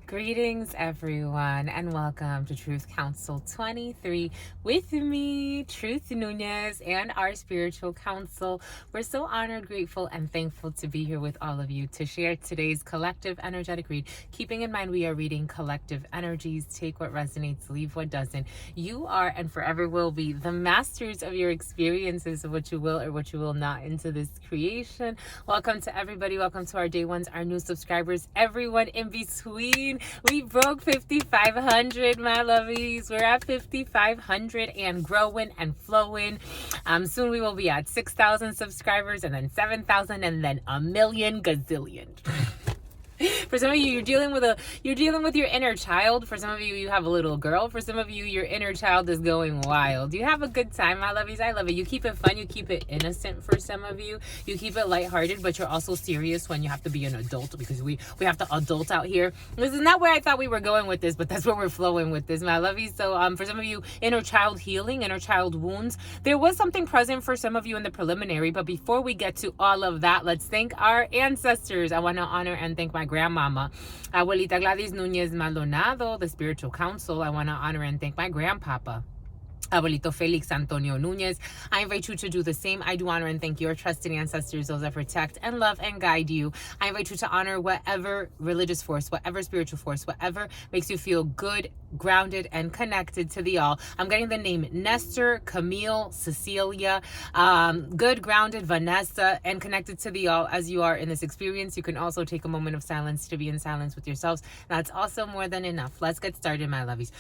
Greetings, everyone, and welcome to Truth Council 23 with me, Truth Nunez, and our spiritual council. We're so honored, grateful, and thankful to be here with all of you to share today's collective energetic read. Keeping in mind we are reading collective energies. Take what resonates, leave what doesn't. You are and forever will be the masters of your experiences of what you will or what you will not into this creation. Welcome to everybody. Welcome to our day ones, our new subscribers, everyone in between. We broke 5,500, my lovies. We're at 5,500 and growing and flowing. Soon we will be at 6,000 subscribers, and then 7,000, and then a million gazillion. For some of you, you're dealing with your inner child. For some of you, you have a little girl. For some of you, your inner child is going wild. You have a good time, my lovies. I love it. You keep it fun. You keep it innocent. For some of you, you keep it lighthearted, but you're also serious when you have to be an adult, because we have to adult out here. This is not where I thought we were going with this, but that's where we're flowing with this, my lovies. So for some of you, inner child healing, inner child wounds. There was something present for some of you in the preliminary, but before we get to all of that, let's thank our ancestors. I want to honor and thank my grandmama, Abuelita Gladys Nunez Maldonado, the spiritual council. I want to honor and thank my grandpapa, Abuelito Felix Antonio Nunez. I invite you to do the same. I do honor and thank your trusted ancestors, those that protect and love and guide you. I invite you to honor whatever religious force, whatever spiritual force, whatever makes you feel good, grounded, and connected to the all. I'm getting the name Nestor, Camille, Cecilia, good, grounded, Vanessa, and connected to the all as you are in this experience. You can also take a moment of silence to be in silence with yourselves. That's also more than enough. Let's get started, my lovies.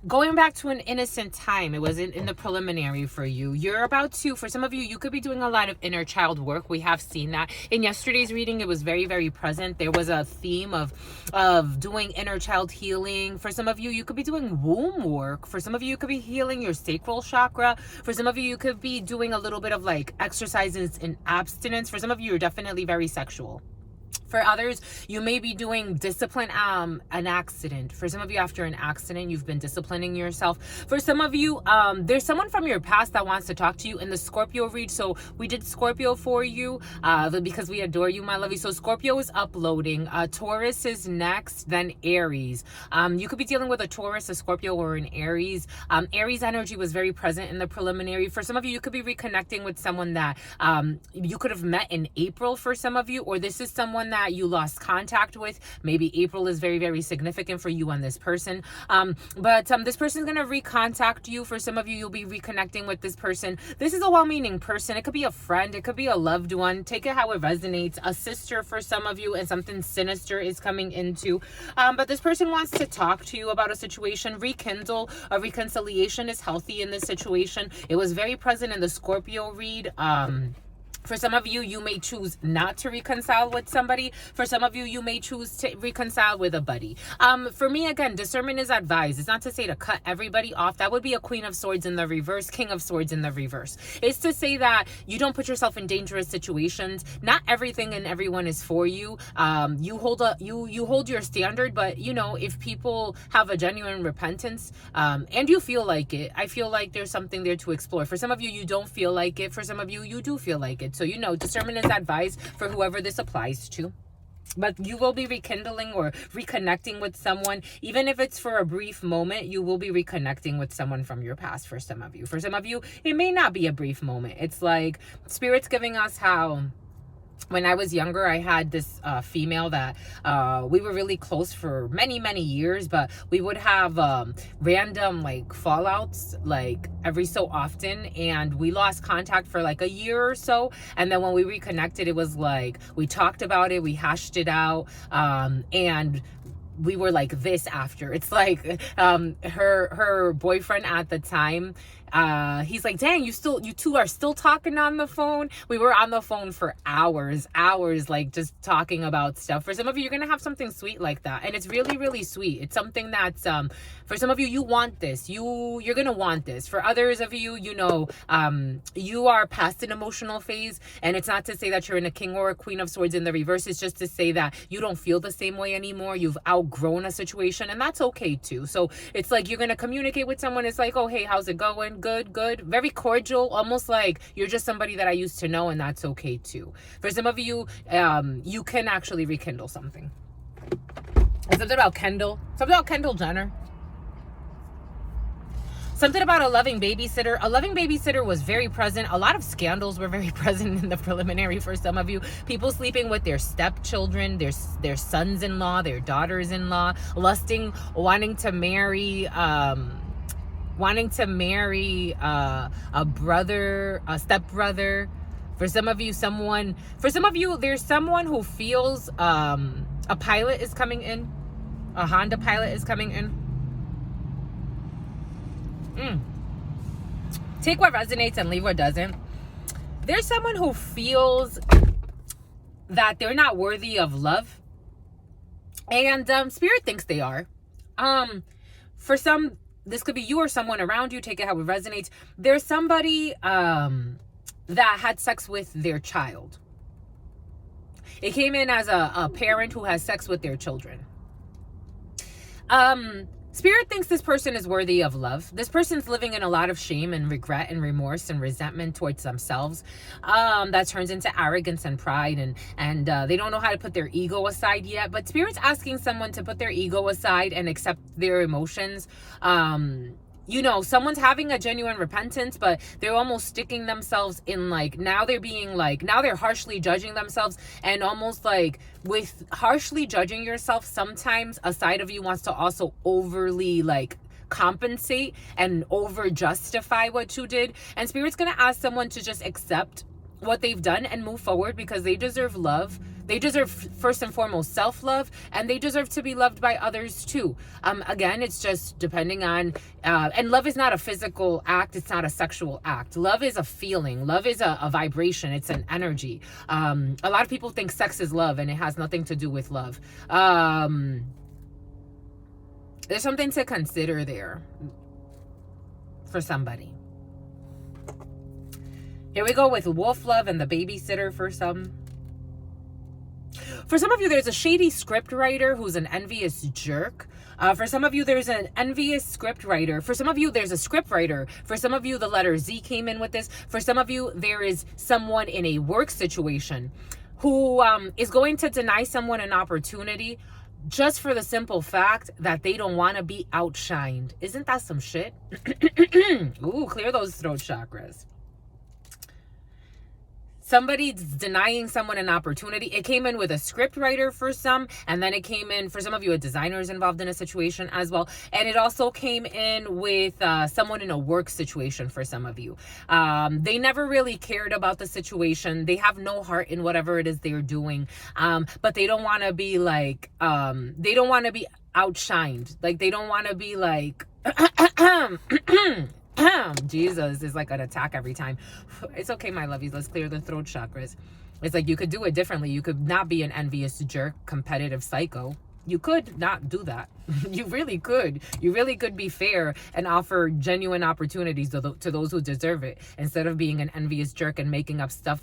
Going back to an innocent time, it was in the preliminary for you. You're about to, for some of you, you could be doing a lot of inner child work. We have seen that. In yesterday's reading, it was very, very present. There was a theme of doing inner child healing. For some of you, you could be doing womb work. For some of you, you could be healing your sacral chakra. For some of you, you could be doing a little bit of like exercises in abstinence. For some of you, you're definitely very sexual. For others, you may be doing discipline, an accident. For some of you, after an accident, you've been disciplining yourself. For some of you, there's someone from your past that wants to talk to you in the Scorpio read. So we did Scorpio for you because we adore you, my lovey. So Scorpio is uploading. Taurus is next, then Aries. You could be dealing with a Taurus, a Scorpio, or an Aries. Aries energy was very present in the preliminary. For some of you, you could be reconnecting with someone that you could have met in April for some of you, or this is someone that you lost contact with. Maybe April is very, very significant for you and this person. But this person is going to recontact you. For some of you, you'll be reconnecting with this person. This is a well-meaning person. It could be a friend. It could be a loved one. Take it how it resonates. A sister for some of you, and something sinister is coming into. But this person wants to talk to you about a situation. Rekindle. A reconciliation is healthy in this situation. It was very present in the Scorpio read. For some of you, you may choose not to reconcile with somebody. For some of you, you may choose to reconcile with a buddy. For me, again, discernment is advised. It's not to say to cut everybody off. That would be a Queen of Swords in the reverse, King of Swords in the reverse. It's to say that you don't put yourself in dangerous situations. Not everything and everyone is for you. You hold your standard, but you know, if people have a genuine repentance, and you feel like it, I feel like there's something there to explore. For some of you, you don't feel like it. For some of you, you do feel like it. So, you know, discernment is advised for whoever this applies to. But you will be rekindling or reconnecting with someone. Even if it's for a brief moment, you will be reconnecting with someone from your past for some of you. For some of you, it may not be a brief moment. It's like Spirit's giving us how... When I was younger, I had this female that we were really close for many, many years, but we would have random like fallouts like every so often, and we lost contact for like a year or so. And then when we reconnected, it was like we talked about it, we hashed it out, and we were like this after. It's like her boyfriend at the time, he's like, dang, you two are still talking on the phone. We were on the phone for hours, like just talking about stuff. For some of you, you're gonna have something sweet like that, and it's really, really sweet. It's something that's for some of you, you want this. You're gonna want this. For others of you, you know, you are past an emotional phase, and it's not to say that you're in a King or a Queen of Swords in the reverse. It's just to say that you don't feel the same way anymore. You've outgrown a situation, and that's okay too. So it's like you're gonna communicate with someone. It's like, oh, hey, how's it going? Good. Very cordial, almost like you're just somebody that I used to know, and that's okay too. For some of you, you can actually rekindle something. Something about Kendall. Something about Kendall Jenner. Something about a loving babysitter. A loving babysitter was very present. A lot of scandals were very present in the preliminary for some of you. People sleeping with their stepchildren, their sons-in-law, their daughters-in-law, lusting, wanting to marry a brother, a stepbrother. For some of you, there's someone who feels a pilot is coming in. A Honda pilot is coming in. Take what resonates and leave what doesn't. There's someone who feels that they're not worthy of love. And Spirit thinks they are. For some, this could be you or someone around you. Take it how it resonates. There's somebody that had sex with their child. It came in as a parent who has sex with their children. Spirit thinks this person is worthy of love. This person's living in a lot of shame and regret and remorse and resentment towards themselves. That turns into arrogance and pride, and they don't know how to put their ego aside yet. But Spirit's asking someone to put their ego aside and accept their emotions. You know, someone's having a genuine repentance, but they're almost sticking themselves in, like, now they're harshly judging themselves. And almost like with harshly judging yourself, sometimes a side of you wants to also overly like compensate and over justify what you did. And Spirit's gonna ask someone to just accept what they've done and move forward, because they deserve love. They deserve, first and foremost, self-love, and they deserve to be loved by others too. Again, it's just depending on, and love is not a physical act. It's not a sexual act. Love is a feeling. Love is a vibration. It's an energy. A lot of people think sex is love, and it has nothing to do with love. There's something to consider there for somebody. Here we go with wolf love and the babysitter for some. For some of you, there's a shady script writer who's an envious jerk. For some of you, there's an envious script writer. For some of you, there's a script writer. For some of you, the letter Z came in with this. For some of you, there is someone in a work situation who is going to deny someone an opportunity just for the simple fact that they don't want to be outshined. Isn't that some shit? Ooh, clear those throat chakras. Somebody's denying someone an opportunity. It came in with a script writer for some, and then it came in for some of you, a designer is involved in a situation as well. And it also came in with someone in a work situation for some of you. They never really cared about the situation. They have no heart in whatever it is they're doing. But they don't want to be like, they don't want to be outshined. Like, they don't want to be like, Jesus is like an attack every time. It's okay, my lovies. Let's clear the throat chakras. It's like you could do it differently. You could not be an envious jerk, competitive psycho. You could not do that. You really could. You really could be fair and offer genuine opportunities to those who deserve it, instead of being an envious jerk and making up stuff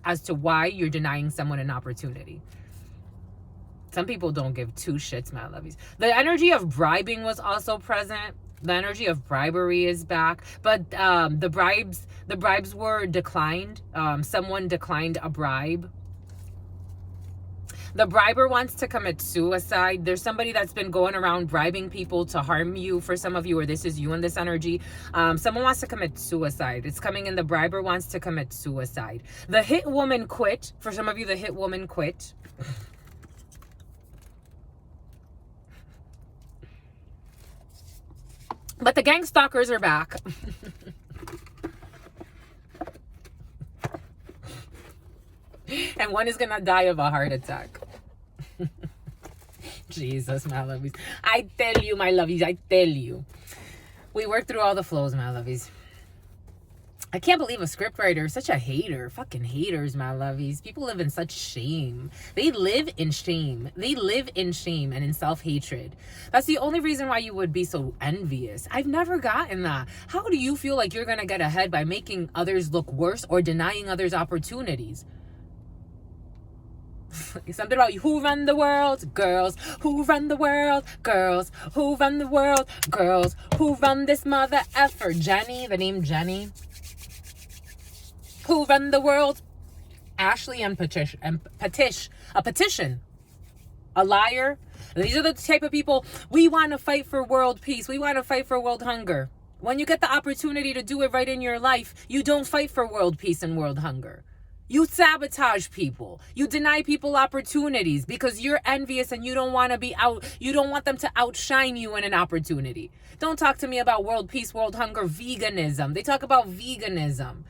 as to why you're denying someone an opportunity. Some people don't give two shits, my lovies. The energy of bribing was also present. The energy of bribery is back, but the bribes were declined. Someone declined a bribe. The briber wants to commit suicide. There's somebody that's been going around bribing people to harm you. For some of you, or this is you in this energy. Someone wants to commit suicide. It's coming in. The briber wants to commit suicide. The hit woman quit. For some of you, the hit woman quit. But the Gang-Stalkers are back. And one is gonna die of a heart attack. Jesus, my lovies. I tell you, my lovies, I tell you. We work through all the flows, my lovies. I can't believe a scriptwriter is such a hater. Fucking haters, my lovies. People live in such shame. They live in shame. They live in shame and in self-hatred. That's the only reason why you would be so envious. I've never gotten that. How do you feel like you're going to get ahead by making others look worse or denying others opportunities? Something about who run the world? Girls. Who run the world? Girls. Who run the world? Girls. Who run this mother effer? Jenny, the name Jenny. Who run the world? Ashley and Petition. A liar. These are the type of people, we want to fight for world peace. We want to fight for world hunger. When you get the opportunity to do it right in your life, you don't fight for world peace and world hunger. You sabotage people. You deny people opportunities because you're envious and you don't want to be out. You don't want them to outshine you in an opportunity. Don't talk to me about world peace, world hunger, veganism. They talk about veganism.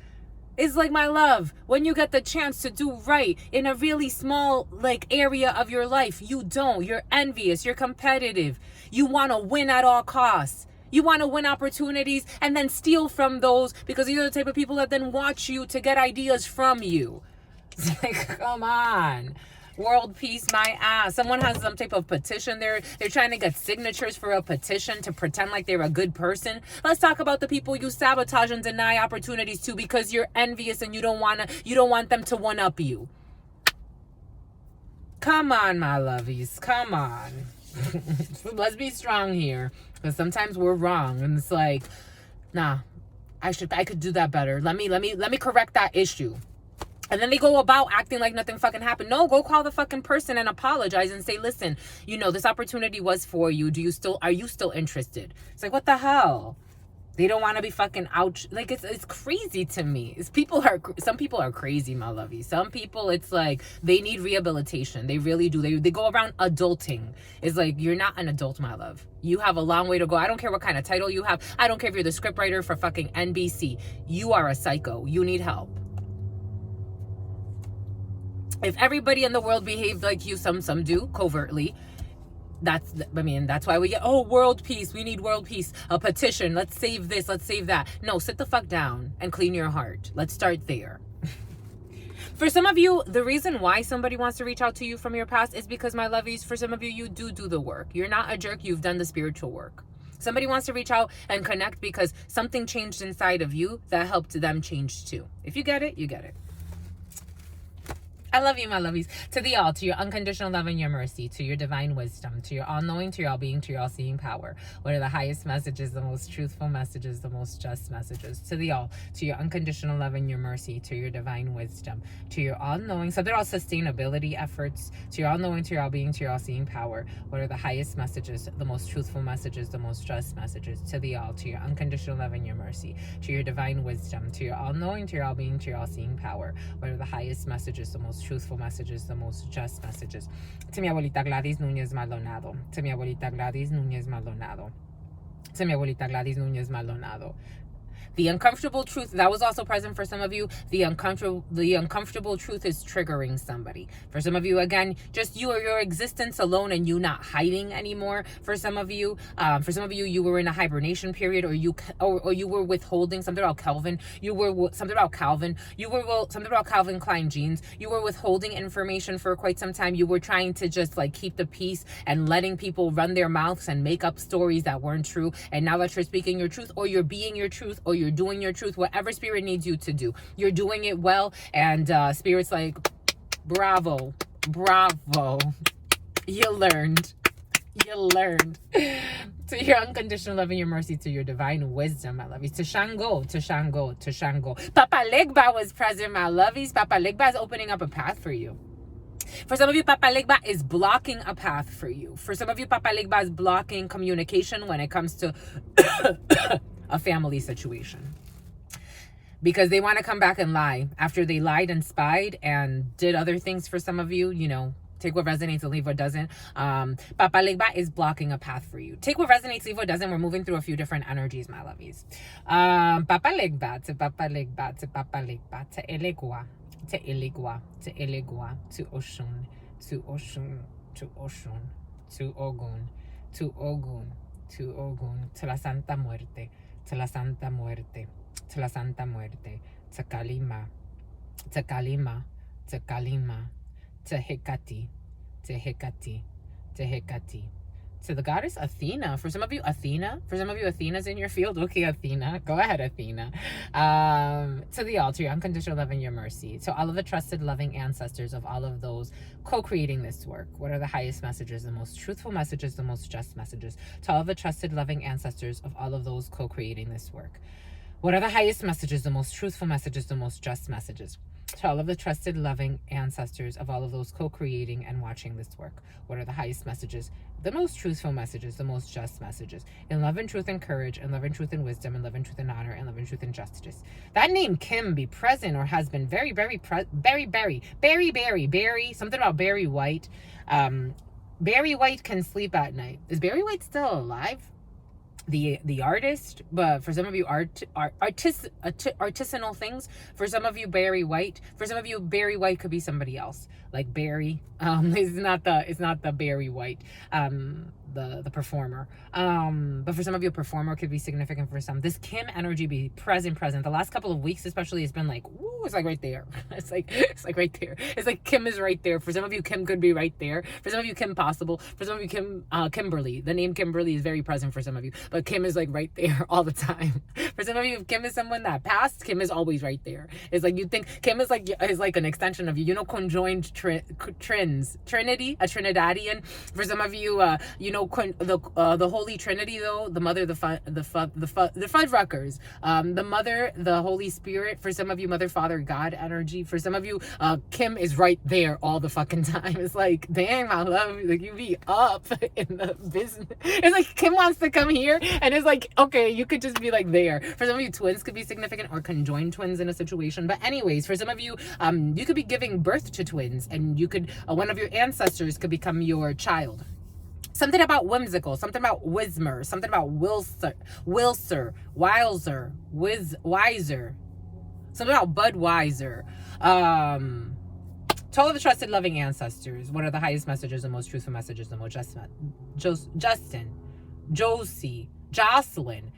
It's like, my love, when you get the chance to do right in a really small area of your life, you don't. You're envious. You're competitive. You want to win at all costs. You want to win opportunities and then steal from those because these are the type of people that then watch you to get ideas from you. It's like, come on. World peace, my ass. Someone has some type of petition. They're trying to get signatures for a petition to pretend like they're a good person. Let's talk about the people you sabotage and deny opportunities to because you're envious and you don't want them to one up you. Come on, my lovies. Come on. Let's be strong here. Because sometimes we're wrong. And it's like, nah, I could do that better. Let me correct that issue. And then they go about acting like nothing fucking happened. No, go call the fucking person and apologize and say, listen, this opportunity was for you. Are you still interested? It's like, what the hell? They don't want to be fucking out. Like, it's crazy to me. Some people are crazy, my lovey. Some people, it's like, they need rehabilitation. They really do. They go around adulting. It's like, you're not an adult, my love. You have a long way to go. I don't care what kind of title you have. I don't care if you're the scriptwriter for fucking NBC. You are a psycho. You need help. If everybody in the world behaved like you, some do covertly. That's why we get, world peace. We need world peace. A petition. Let's save this. Let's save that. No, sit the fuck down and clean your heart. Let's start there. For some of you, the reason why somebody wants to reach out to you from your past is because, my lovies, for some of you, you do the work. You're not a jerk. You've done the spiritual work. Somebody wants to reach out and connect because something changed inside of you that helped them change too. If you get it, you get it. I love you, my lovies. To the all, to your unconditional love and your mercy, to your divine wisdom, to your all-knowing, to your all-being, to your all-seeing power. What are the highest messages, the most truthful messages, the most just messages? To the all, to your unconditional love and your mercy, to your divine wisdom, to your all-knowing, so they're all sustainability efforts, to your all-knowing, to your all-being, to your all-seeing power. What are the highest messages, the most truthful messages, the most just messages? To the all, to your unconditional love and your mercy, to your divine wisdom, to your all-knowing, to your all-being, to your all-seeing power. What are the highest messages, the most truthful messages, the most just messages? To mi abuelita Gladys Núñez Maldonado. To mi abuelita Gladys Núñez Maldonado. To mi abuelita Gladys Núñez Maldonado. The uncomfortable truth, that was also present for some of you. The uncomfortable truth is triggering somebody. For some of you, again, just you or your existence alone and you not hiding anymore. For some of you, you were in a hibernation period, or you were withholding something about Calvin. You were something about Calvin. You were something about Calvin Klein jeans. You were withholding information for quite some time. You were trying to just keep the peace and letting people run their mouths and make up stories that weren't true. And now that you're speaking your truth, or you're being your truth, or you're doing your truth, whatever spirit needs you to do, you're doing it well. And spirit's like, bravo, you learned. To your unconditional love and your mercy, to your divine wisdom, my lovies. To Shango. Papa Legba was present, my lovies. Papa Legba is opening up a path for you. For some of you, Papa Legba is blocking a path for you. For some of you, Papa Legba is blocking communication when it comes to a family situation. Because they want to come back and lie. After they lied and spied and did other things for some of you, take what resonates and leave what doesn't. Papa Legba is blocking a path for you. Take what resonates, leave what doesn't. We're moving through a few different energies, my lovies. Papa Legba, to Papa Legba, to Papa Legba, to Elegua, to Elegua, to Elegua, to Oshun, to Oshun, to Oshun, to Ogun, to Ogun, to Ogun, to la Santa Muerte, to la Santa Muerte, to la Santa Muerte, to Kalima, to Kalima, to Kalima, to Hecate, to Hecate, to Hecate, to the goddess Athena. For some of you, Athena's in your field. Okay, Athena, go ahead, Athena. To the altar, your unconditional love and your mercy. To all of the trusted, loving ancestors of all of those co-creating this work. What are the highest messages, the most truthful messages, the most just messages? To all of the trusted, loving ancestors of all of those co-creating this work. What are the highest messages, the most truthful messages, the most just messages? To all of the trusted, loving ancestors of all of those co-creating and watching this work, what are the highest messages, the most truthful messages, the most just messages? In love and truth and courage, in love and truth and wisdom, in love and truth and honor, in love and truth and justice. That name Kim be present or has been very, very, Barry, something about Barry White. Barry White can sleep at night. Is Barry White still alive? The artist, but for some of you artisanal things. For some of you Barry White. For some of you Barry White could be somebody else, like Barry. It's not the Barry White, the performer. But for some of you, a performer could be significant. For some, this Kim energy be present. The last couple of weeks especially, it's been like, ooh, it's like right there. It's like right there. It's like Kim is right there. For some of you, Kim could be right there. For some of you, Kim possible. For some of you, Kimberly. The name Kimberly is very present for some of you, but Kim is like right there all the time. For some of you, if Kim is someone that passed, Kim is always right there. It's like you think Kim is like an extension of you. You know, conjoined Trinity, a Trinidadian. For some of you, the Holy Trinity, though, the Mother, the Fuddruckers, the Mother, the Holy Spirit. For some of you, Mother, Father, God energy. For some of you, Kim is right there all the fucking time. It's like, dang, my love, like you be up in the business. It's like Kim wants to come here, and it's like, okay, you could just be like there. For some of you, twins could be significant, or conjoined twins in a situation. But anyways, for some of you, you could be giving birth to twins, and you could one of your ancestors could become your child. Something about whimsical, something about Wismer, something about Wiser, Wiser, something about Budweiser. To all of the trusted, loving ancestors, what are the highest messages, the most truthful messages, the most Justin, Josie, Jocelyn,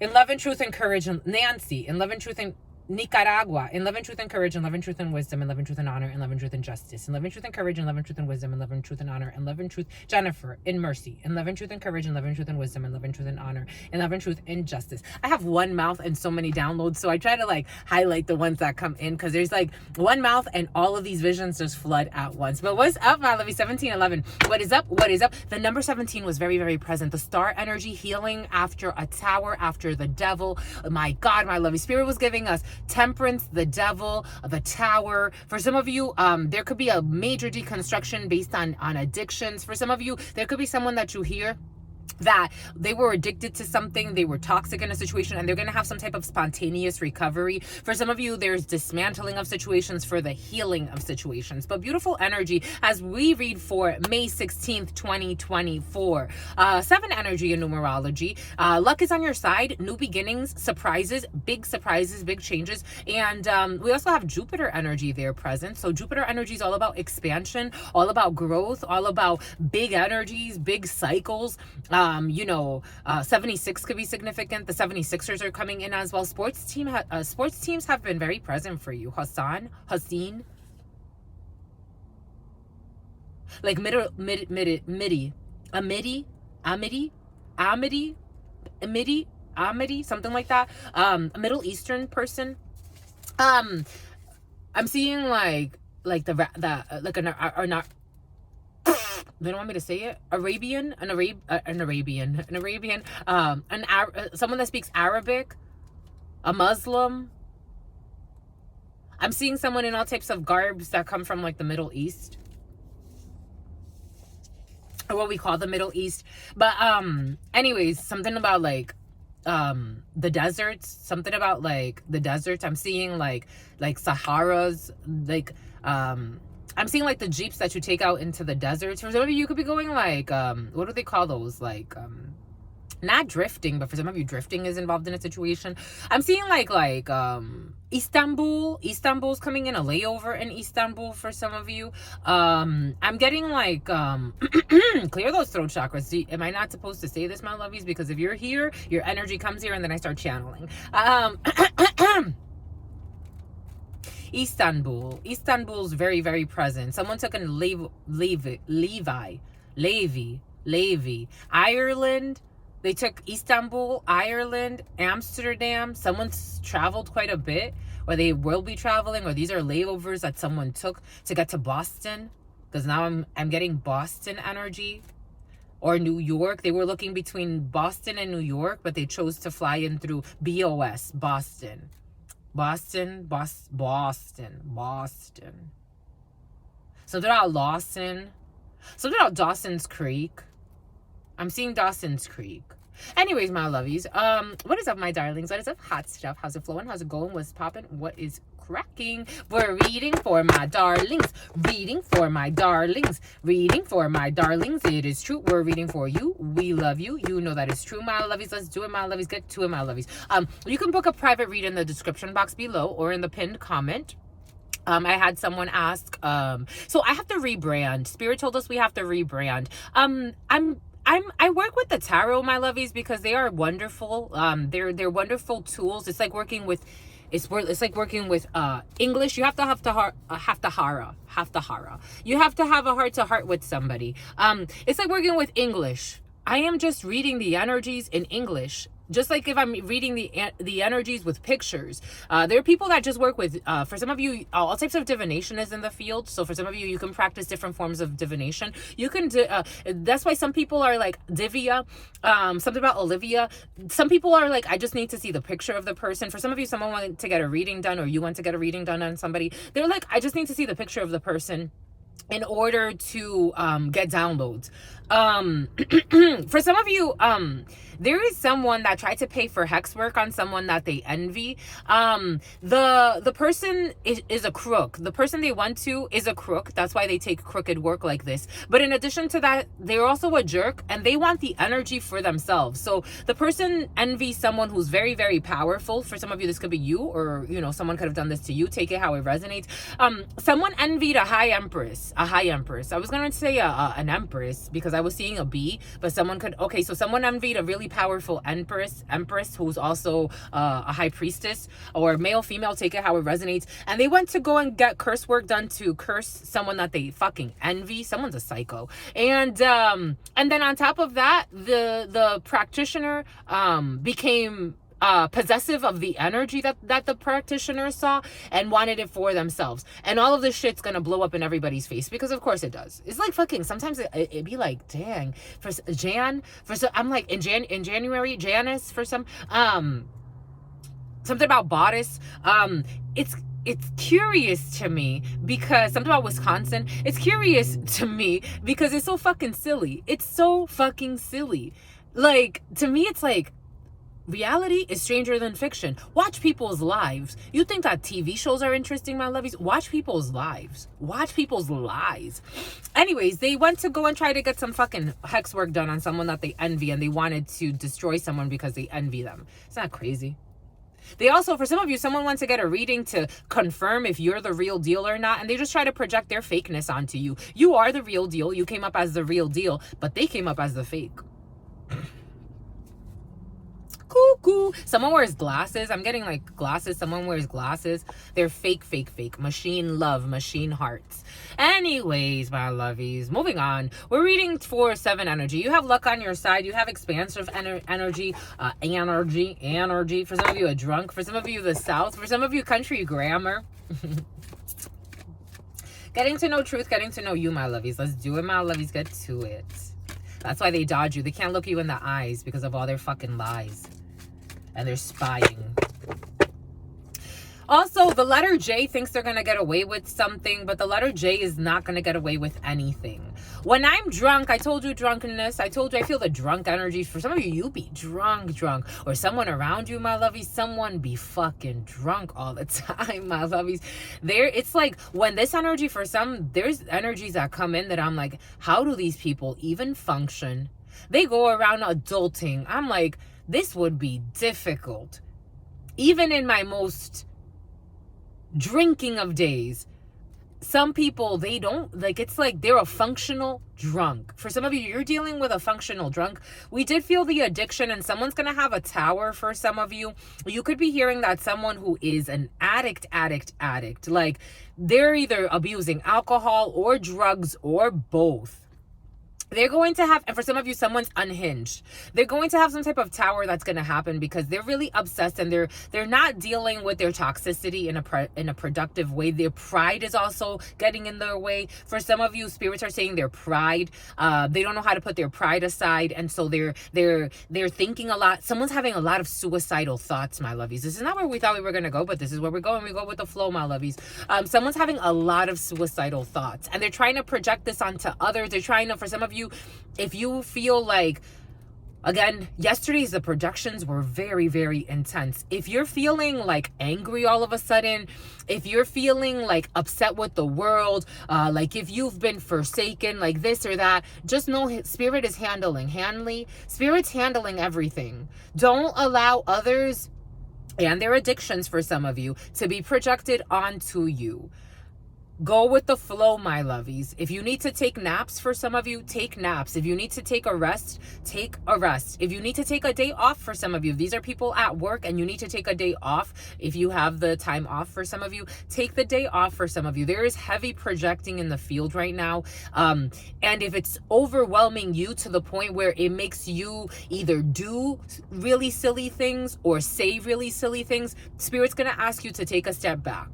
in love and truth and courage, and Nancy, in love and truth and Nicaragua, in love and truth and courage, in love and truth and wisdom, in love and truth and honor, in love and truth and justice, in love and truth and courage, in love and truth and wisdom, in love and truth and honor, in love and truth, Jennifer, in mercy, in love and truth and courage, in love and truth and wisdom, in love and truth and honor, in love and truth and justice. I have one mouth and so many downloads, so I try to like highlight the ones that come in, because there's like one mouth and all of these visions just flood at once. But what's up, my lovey? 1711. What is up? What is up? The number 17 was very, very present. The star energy, healing after a tower, after the devil. My God, my lovey, spirit was giving us temperance, the devil, the tower. For some of you, there could be a major deconstruction based on addictions. For some of you, there could be someone that you hear that they were addicted to something, they were toxic in a situation, and they're going to have some type of spontaneous recovery. For some of you, there's dismantling of situations for the healing of situations. But beautiful energy as we read for May 16th, 2024. 7 energy in numerology. Luck is on your side, new beginnings, surprises, big changes. And we also have Jupiter energy there present. So Jupiter energy is all about expansion, all about growth, all about big energies, big cycles. 76 could be significant. The 76ers are coming in as well. Sports teams have been very present for you. Hassan, like Amity, something like that. A Middle Eastern person. I'm seeing like they don't want me to say it. Someone that speaks Arabic, a Muslim. I'm seeing someone in all types of garbs that come from like the Middle East, or what we call the Middle East. But anyways, something about like the deserts, something about like the deserts. I'm seeing like Saharas, like I'm seeing like the jeeps that you take out into the deserts. For some of you, you could be going like what do they call those, like not drifting, but for some of you, drifting is involved in a situation. I'm seeing like Istanbul's coming in, a layover in Istanbul for some of you. I'm getting like clear those throat chakras. See, am I not supposed to say this, my lovies? Because if you're here, your energy comes here and then I start channeling. Istanbul's very, very present. Someone took in Levi. Ireland. They took Istanbul, Ireland, Amsterdam. Someone's traveled quite a bit, or they will be traveling, or these are layovers that someone took to get to Boston. Because now I'm getting Boston energy. Or New York. They were looking between Boston and New York, but they chose to fly in through BOS, Boston. Boston. Something about Lawson. Something about Dawson's Creek. I'm seeing Dawson's Creek. Anyways, my lovies, what is up, my darlings? What is up, hot stuff? How's it flowing? How's it going? What's popping? What is cracking? We're reading for my darlings. Reading for my darlings. Reading for my darlings. It is true. We're reading for you. We love you. You know that is true, my lovies. Let's do it, my lovies. Get to it, my lovies. You can book a private read in the description box below or in the pinned comment. I had someone ask, so I have to rebrand. Spirit told us we have to rebrand. I work with the tarot, my lovies, because they are wonderful. They're wonderful tools. It's like working with, it's like working with English. You have to have You have to have a heart to heart with somebody. It's like working with English. I am just reading the energies in English. Just like if I'm reading the energies with pictures. There are people that just work with, for some of you, all types of divination is in the field. So for some of you, you can practice different forms of divination. You can do, that's why some people are like Divya, something about Olivia. Some people are like, I just need to see the picture of the person. For some of you, someone wanted to get a reading done, or you want to get a reading done on somebody. They're like, I just need to see the picture of the person in order to get downloads. For some of you, there is someone that tried to pay for hex work on someone that they envy. The person is a crook. The person they went to is a crook. That's why they take crooked work like this. But in addition to that, they're also a jerk, and they want the energy for themselves. So the person envies someone who's very, very powerful. For some of you, this could be you, or someone could have done this to you. Take it how it resonates. Someone envied a high empress. I was gonna say an empress because I was seeing a bee, but someone could, okay, so someone envied a really powerful empress who's also a high priestess, or male, female, take it how it resonates, and they went to go and get curse work done to curse someone that they fucking envy. Someone's a psycho. And then on top of that, the practitioner became possessive of the energy that the practitioner saw and wanted it for themselves. And all of this shit's gonna blow up in everybody's face, because of course it does. It's like fucking, sometimes it be like, dang, I'm like, in January, Janice, for some, something about bodice, it's curious to me because something about Wisconsin, it's curious to me because it's so fucking silly. It's so fucking silly. Like, to me, it's like, reality is stranger than fiction. Watch people's lives. You think that TV shows are interesting, my lovies? Watch people's lives. Watch people's lies. Anyways, they went to go and try to get some fucking hex work done on someone that they envy, and they wanted to destroy someone because they envy them. It's not crazy. They also, for some of you, someone wants to get a reading to confirm if you're the real deal or not, and they just try to project their fakeness onto you. You are the real deal. You came up as the real deal, but they came up as the fake. Cuckoo. Someone wears glasses. I'm getting like glasses. Someone wears glasses. They're fake. Machine love, machine hearts. Anyways, my lovies, moving on. We're reading for 7 energy. You have luck on your side. You have expansive energy. Energy. For some of you, a drunk. For some of you, the South. For some of you, country grammar. Getting to know truth. Getting to know you, my lovies. Let's do it, my lovies. Get to it. That's why they dodge you. They can't look you in the eyes because of all their fucking lies. And they're spying. Also, the letter J thinks they're going to get away with something, but the letter J is not going to get away with anything. When I'm drunk, I told you drunkenness. I told you I feel the drunk energy. For some of you, you be drunk. Or someone around you, my lovies, someone be fucking drunk all the time, my lovies. It's like when this energy, for some, there's energies that come in that I'm like, how do these people even function? They go around adulting. I'm like, this would be difficult. Even in my most drinking of days, some people, they don't, like, it's like they're a functional drunk. For some of you, you're dealing with a functional drunk. We did feel the addiction, and someone's going to have a tower for some of you. You could be hearing that someone who is an addict. Like, they're either abusing alcohol or drugs or both. they're going to have, and for some of you, someone's unhinged. They're going to have some type of tower that's going to happen because they're really obsessed, and they're not dealing with their toxicity in a productive way. Their pride is also getting in their way. For some of you, spirits are saying their pride. They don't know how to put their pride aside, and so they're thinking a lot. Someone's having a lot of suicidal thoughts, my lovies. This is not where we thought we were going to go, but this is where we're going. We go with the flow, my lovies. Someone's having a lot of suicidal thoughts, and they're trying to project this onto others. They're trying to, for some of you, if you feel like, again, the projections were very, very intense. If you're feeling like angry all of a sudden, if you're feeling like upset with the world, like if you've been forsaken, like this or that, just know Spirit is Spirit's handling everything. Don't allow others and their addictions, for some of you, to be projected onto you. Go with the flow, my lovies. If you need to take naps, for some of you, take naps. If you need to take a rest, take a rest. If you need to take a day off, for some of you, these are people at work and you need to take a day off. If you have the time off, for some of you, take the day off. For some of you, there is heavy projecting in the field right now. And if it's overwhelming you to the point where it makes you either do really silly things or say really silly things, Spirit's going to ask you to take a step back.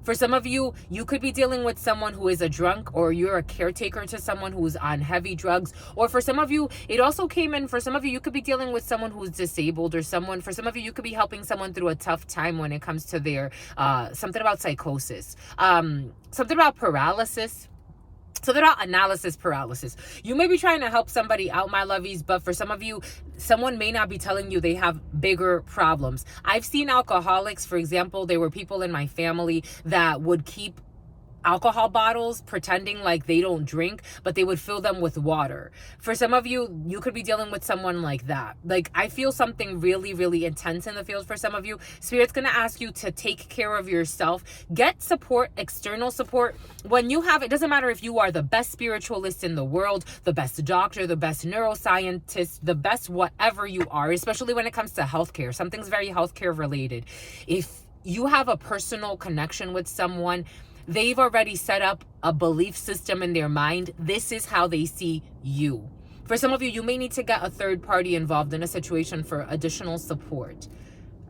For some of you, you could be dealing with someone who is a drunk, or you're a caretaker to someone who's on heavy drugs. Or for some of you, it also came in, for some of you, you could be dealing with someone who's disabled, or for some of you, you could be helping someone through a tough time when it comes to their, something about psychosis, something about paralysis. So they're not analysis paralysis. You may be trying to help somebody out, my lovies, but for some of you, someone may not be telling you they have bigger problems. I've seen alcoholics, for example. There were people in my family that would keep alcohol bottles pretending like they don't drink, but they would fill them with water. For some of you, you could be dealing with someone like that. Like, I feel something really, really intense in the field for some of you. Spirit's going to ask you to take care of yourself. Get support, external support. When you have, it doesn't matter if you are the best spiritualist in the world, the best doctor, the best neuroscientist, the best whatever you are, especially when it comes to healthcare. Something's very healthcare related. If you have a personal connection with someone, they've already set up a belief system in their mind. This is how they see you. For some of you, you may need to get a third party involved in a situation for additional support.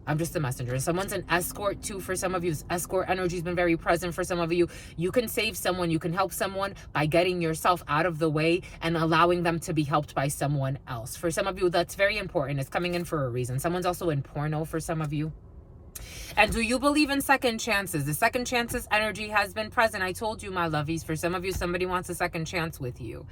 I'm just a messenger. Someone's an escort too. For some of you, escort energy has been very present. For some of you, you can save someone, you can help someone by getting yourself out of the way and allowing them to be helped by someone else. For some of you, that's very important. It's coming in for a reason. Someone's also in porno for some of you. And do you believe in second chances? The second chances energy has been present. I told you, my lovies, for some of you, somebody wants a second chance with you.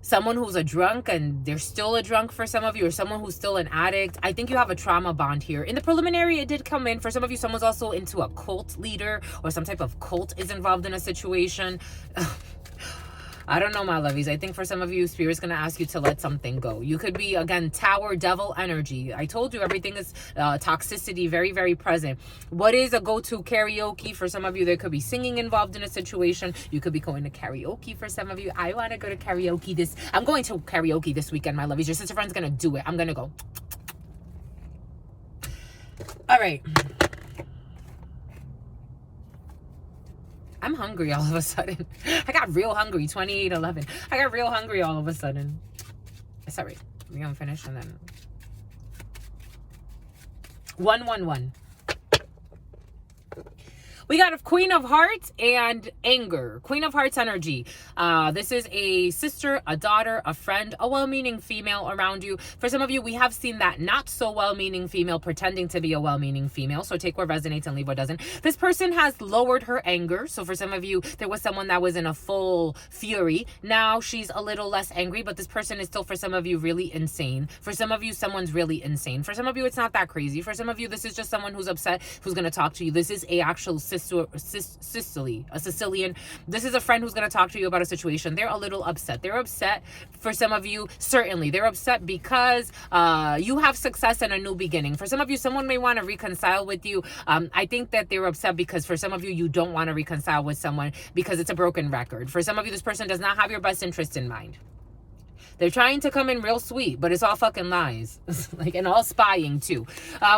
Someone who's a drunk and they're still a drunk for some of you, or someone who's still an addict. I think you have a trauma bond here. In the preliminary, it did come in. For some of you, someone's also into a cult leader, or some type of cult is involved in a situation. I don't know, my lovies. I think for some of you, Spirit's going to ask you to let something go. You could be, again, tower devil energy. I told you everything is toxicity, very, very present. What is a go-to karaoke? For some of you, there could be singing involved in a situation. You could be going to karaoke for some of you. I want to go to karaoke I'm going to karaoke this weekend, my lovies. Your sister friend's going to do it. I'm going to go. All right. I'm hungry all of a sudden. I got real hungry. 28:11. I got real hungry all of a sudden. It's all right. We're gonna finish and then 111. We got a Queen of Hearts and anger. Queen of Hearts energy. This is a sister, a daughter, a friend, a well-meaning female around you. For some of you, we have seen that not so well-meaning female pretending to be a well-meaning female. So take what resonates and leave what doesn't. This person has lowered her anger. So for some of you, there was someone that was in a full fury. Now she's a little less angry, but this person is still, for some of you, really insane. For some of you, someone's really insane. For some of you, it's not that crazy. For some of you, this is just someone who's upset, who's going to talk to you. This is a actual Sicilian. This is a friend who's going to talk to you about a situation. They're a little upset. They're upset. For some of you, certainly they're upset because you have success and a new beginning. For some of you, someone may want to reconcile with you. I think that they're upset because for some of you, you don't want to reconcile with someone because it's a broken record. For some of you, this person does not have your best interest in mind. They're trying to come in real sweet, but it's all fucking lies. Like, and all spying too.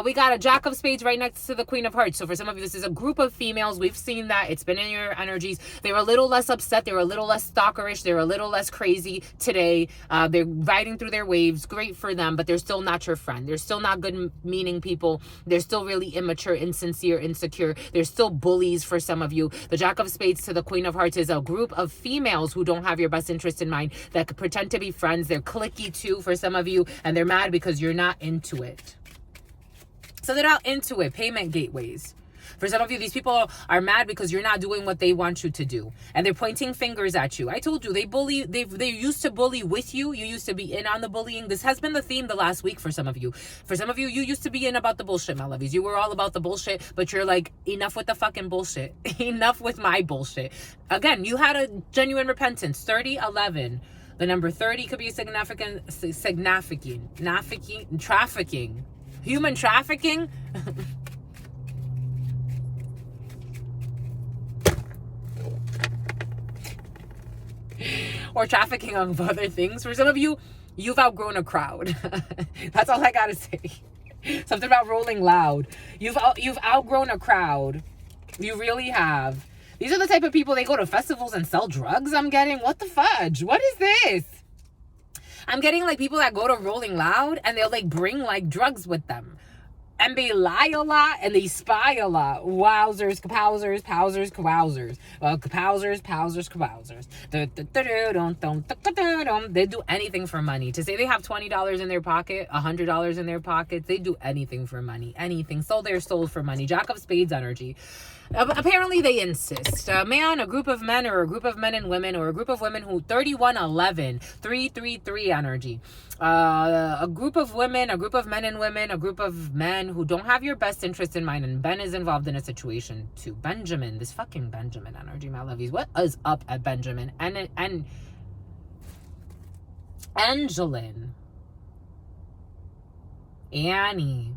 We got a Jack of Spades right next to the Queen of Hearts. So for some of you, this is a group of females. We've seen that. It's been in your energies. They were a little less upset. They were a little less stalkerish. They were a little less crazy today. They're riding through their waves. Great for them, but they're still not your friend. They're still not good meaning people. They're still really immature, insincere, insecure. They're still bullies for some of you. The Jack of Spades to the Queen of Hearts is a group of females who don't have your best interest in mind, that could pretend to be friends. They're cliquey too for some of you, and they're mad because you're not into it. So they're not into it. Payment gateways. For some of you, these people are mad because you're not doing what they want you to do. And they're pointing fingers at you. I told you, they used to bully with you. You used to be in on the bullying. This has been the theme the last week for some of you. For some of you, you used to be in about the bullshit, my lovies. You were all about the bullshit, but you're like, enough with the fucking bullshit. Enough with my bullshit. Again, you had a genuine repentance. 30-11. The number 30 could be trafficking. Human trafficking. Or trafficking of other things. For some of you, you've outgrown a crowd. That's all I gotta say. Something about rolling loud. You've outgrown a crowd. You really have. These are the type of people, they go to festivals and sell drugs. I'm getting, what the fudge? What is this? I'm getting like people that go to Rolling Loud and they'll like bring like drugs with them. And they lie a lot and they spy a lot. Wowzers, kapowzers, powzers, kawowzers. Kapowzers, powzers, kawowzers. They do anything for money. To say they have $20 in their pocket, $100 in their pocket, they do anything for money. Anything. Sold their soul for money. Jack of Spades energy. Apparently they insist. A man, a group of men, or a group of men and women, or a group of women who 31-11, 333 energy. A group of women, a group of men and women, a group of men who don't have your best interest in mind, and Ben is involved in a situation too. Benjamin, this fucking Benjamin energy, my lovies. What is up at Benjamin? And Angeline, Annie,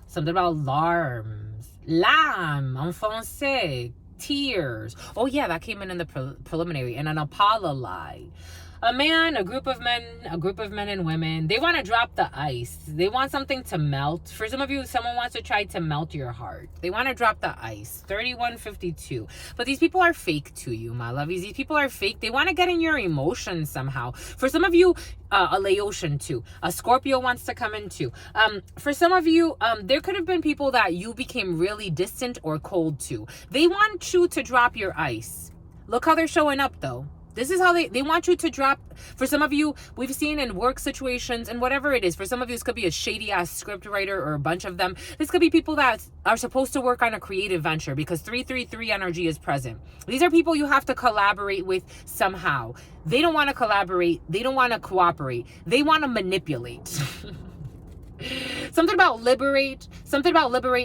something about alarms. Lamb, en français, tears. Oh yeah, that came in the preliminary. And an Apollo lie. A man, a group of men and women, they want to drop the ice. They want something to melt. For some of you, someone wants to try to melt your heart. They want to drop the ice. 31-52. But these people are fake to you, my lovies. These people are fake. They want to get in your emotions somehow. For some of you, a Laotian too. A Scorpio wants to come in too. For some of you, there could have been people that you became really distant or cold to. They want you to drop your ice. Look how they're showing up though. This is how they want you to drop. For some of you, we've seen in work situations and whatever it is. For some of you, this could be a shady ass script writer or a bunch of them. This could be people that are supposed to work on a creative venture because 333 energy is present. These are people you have to collaborate with somehow. They don't want to collaborate. They don't want to cooperate. They want to manipulate. Something about liberate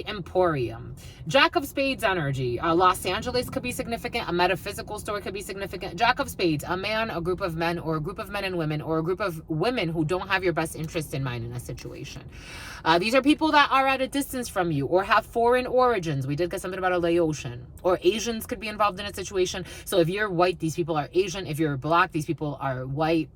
Emporium. Jack of Spades energy. Los Angeles could be significant. A metaphysical store could be significant. Jack of Spades, a man, a group of men, or a group of men and women, or a group of women who don't have your best interest in mind in a situation. These are people that are at a distance from you or have foreign origins. We did get something about a Laotian. Or Asians could be involved in a situation. So if you're white, these people are Asian. If you're black, these people are white.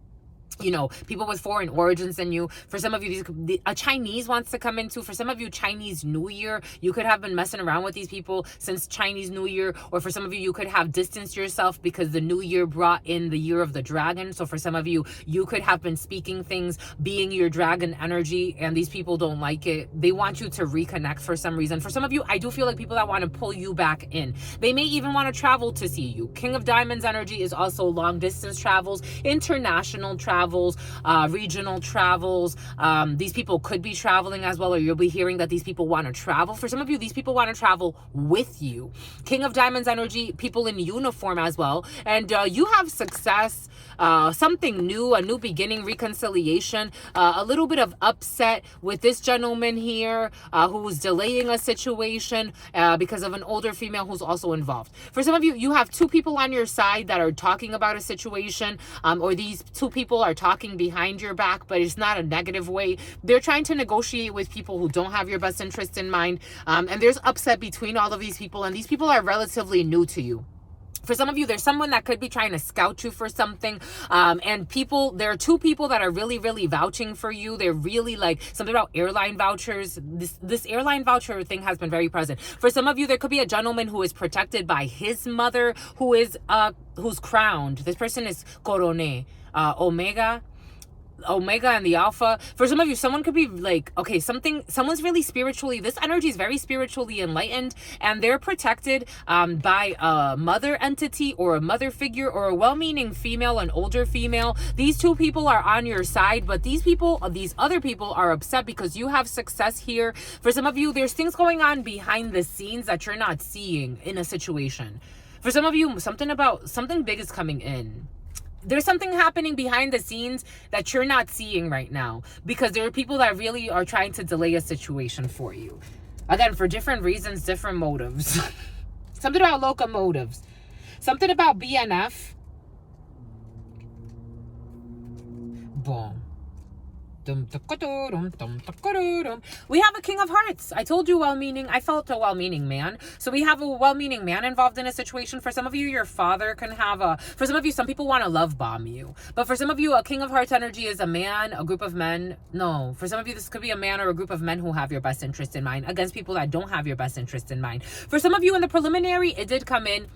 You know, people with foreign origins than you. For some of you, a Chinese wants to come into. For some of you, Chinese New Year. You could have been messing around with these people since Chinese New Year. Or for some of you, you could have distanced yourself because the New Year brought in the year of the dragon. So for some of you, you could have been speaking things, being your dragon energy, and these people don't like it. They want you to reconnect for some reason. For some of you, I do feel like people that want to pull you back in. They may even want to travel to see you. King of Diamonds energy is also long distance travels, international travels, regional travels. These people could be traveling as well, or you'll be hearing that these people want to travel. For some of you, these people want to travel with you. King of Diamonds energy, people in uniform as well. And you have success, something new, a new beginning, reconciliation, a little bit of upset with this gentleman here who's delaying a situation because of an older female who's also involved. For some of you, you have two people on your side that are talking about a situation, or these two people are talking behind your back, but it's not a negative way. They're trying to negotiate with people who don't have your best interest in mind. And there's upset between all of these people, and these people are relatively new to you. For some of you, there's someone that could be trying to scout you for something. And there are two people that are really, really vouching for you. They're really like something about airline vouchers. This airline voucher thing has been very present. For some of you, there could be a gentleman who is protected by his mother, who's crowned. This person is Corone, Omega and the Alpha. For some of you, someone could be like, okay, someone's really spiritually, this energy is very spiritually enlightened, and they're protected by a mother entity or a mother figure or a well-meaning female, an older female. These two people are on your side, but these other people are upset because you have success here. For some of you, there's things going on behind the scenes that you're not seeing in a situation. For some of you, something big is coming in. There's something happening behind the scenes that you're not seeing right now, because there are people that really are trying to delay a situation for you. Again, for different reasons, different motives. Something about locomotives. Something about BNF. Boom. We have a King of Hearts. I told you I felt a well-meaning man. So we have a well-meaning man involved in a situation. For some of you, your father can for some of you, some people want to love bomb you. But for some of you, a King of Hearts energy is a man, a group of men. No, for some of you, this could be a man or a group of men who have your best interest in mind against people that don't have your best interest in mind. For some of you in the preliminary, it did come in.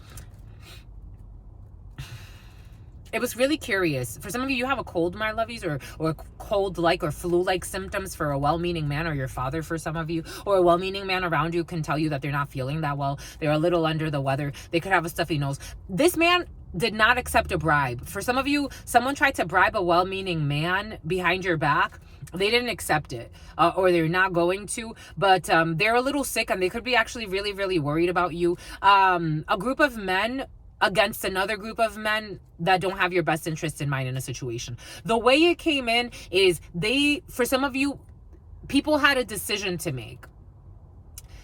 It was really curious. For some of you, you have a cold, my lovies, or cold-like or flu-like symptoms for a well-meaning man or your father for some of you, or a well-meaning man around you can tell you that they're not feeling that well. They're a little under the weather. They could have a stuffy nose. This man did not accept a bribe. For some of you, someone tried to bribe a well-meaning man behind your back. They didn't accept it, or they're not going to, but they're a little sick, and they could be actually really, really worried about you. A group of men against another group of men that don't have your best interest in mind in a situation. The way it came in is for some of you, people had a decision to make.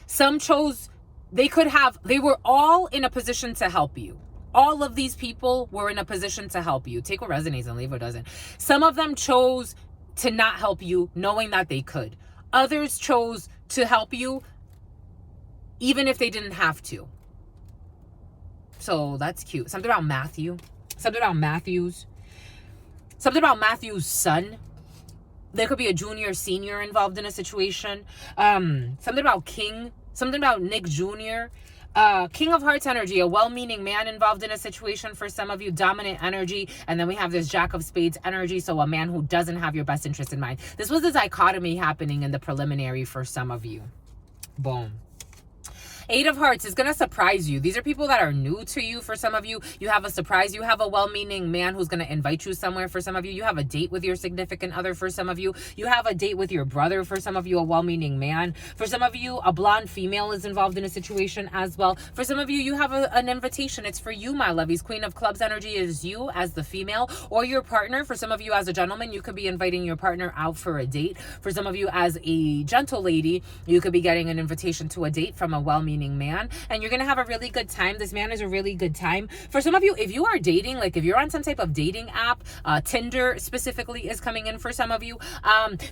Some chose, they were all in a position to help you. All of these people were in a position to help you. Take what resonates and leave what doesn't. Some of them chose to not help you knowing that they could. Others chose to help you even if they didn't have to. So that's cute. Something about Matthew. Something about Matthew's son. There could be a junior, senior involved in a situation. Something about King. Something about Nick Jr. King of Hearts energy, a well-meaning man involved in a situation for some of you, dominant energy. And then we have this Jack of Spades energy, so a man who doesn't have your best interest in mind. This was a dichotomy happening in the preliminary for some of you. Boom. Eight of Hearts is going to surprise you. These are people that are new to you. For some of you, you have a surprise. You have a well-meaning man who's going to invite you somewhere. For some of you, you have a date with your significant other. For some of you, you have a date with your brother. For some of you, a well-meaning man. For some of you, a blonde female is involved in a situation as well. For some of you, you have an invitation. It's for you, my lovies. Queen of Clubs energy is you as the female or your partner. For some of you as a gentleman, you could be inviting your partner out for a date. For some of you as a gentle lady, you could be getting an invitation to a date from a well-meaning man, and you're gonna have a really good time. This man is a really good time. For some of you, if you are dating, like if you're on some type of dating app, Tinder specifically is coming in for some of you.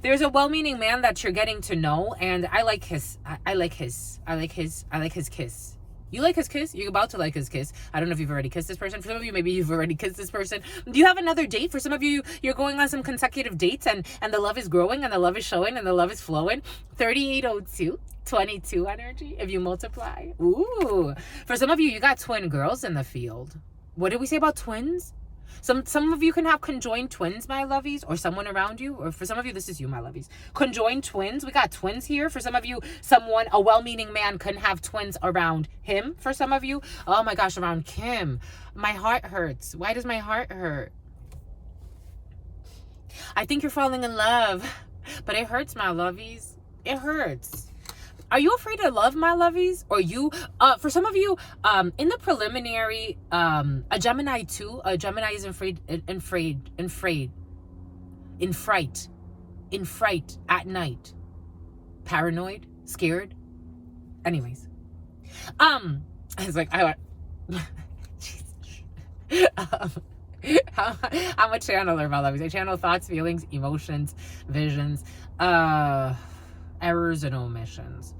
There's a well-meaning man that you're getting to know, and I like his kiss. You like his kiss? You're about to like his kiss. I don't know if you've already kissed this person. For some of you, maybe you've already kissed this person. Do you have another date? For some of you, you're going on some consecutive dates, and the love is growing, and the love is showing, and the love is flowing. 3802. 22 energy if you multiply. Ooh. For some of you, you got twin girls in the field. What did we say about twins? Some of you can have conjoined twins, my lovies, or someone around you. Or for some of you, this is you, my lovies. Conjoined twins. We got twins here. For some of you, a well-meaning man can have twins around him. For some of you, oh my gosh, around Kim. My heart hurts. Why does my heart hurt? I think you're falling in love, but it hurts, my lovies. It hurts. Are you afraid of love, my lovies? Or you, for some of you, in the preliminary, a Gemini too, a Gemini is in fright at night. Paranoid, scared. Anyways. It's like, I'm a channeler, my lovies. I channel thoughts, feelings, emotions, visions, errors and omissions.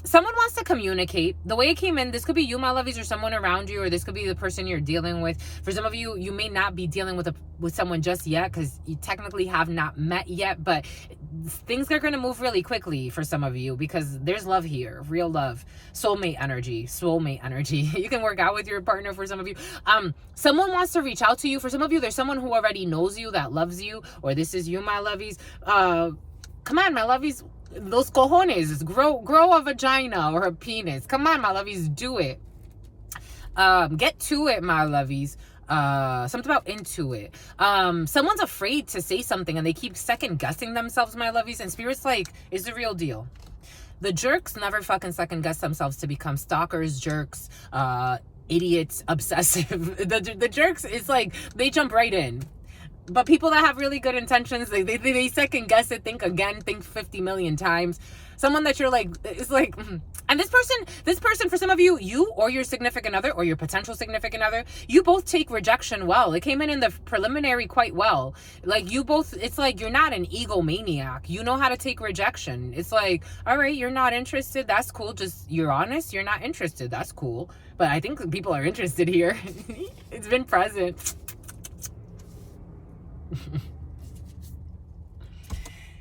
someone wants to communicate. The way it came in, this could be you, my lovies, or someone around you, or this could be the person you're dealing with. For some of you, you may not be dealing with someone just yet because you technically have not met yet, but things are going to move really quickly for some of you because there's love here, real love, soulmate energy. You can work out with your partner for some of you. Someone wants to reach out to you. For some of you, there's someone who already knows you, that loves you, or this is you, my lovies. Come on, my lovies. Those cojones, grow a vagina or a penis. Come on, my lovies, do it. Get to it, my lovies. Something about into it. Someone's afraid to say something and they keep second guessing themselves, my lovies, and Spirit's like, is the real deal. The jerks never fucking second guess themselves to become stalkers, jerks, idiots, obsessive. The jerks, it's like they jump right in. But people that have really good intentions, they second guess it, think again, think 50 million times. Someone that you're like, it's like, and this person, for some of you, you or your significant other or your potential significant other, you both take rejection well. It came in the preliminary quite well. Like you both, it's like you're not an egomaniac. You know how to take rejection. It's like, all right, you're not interested. That's cool. Just, you're honest. You're not interested. That's cool. But I think people are interested here. It's been present.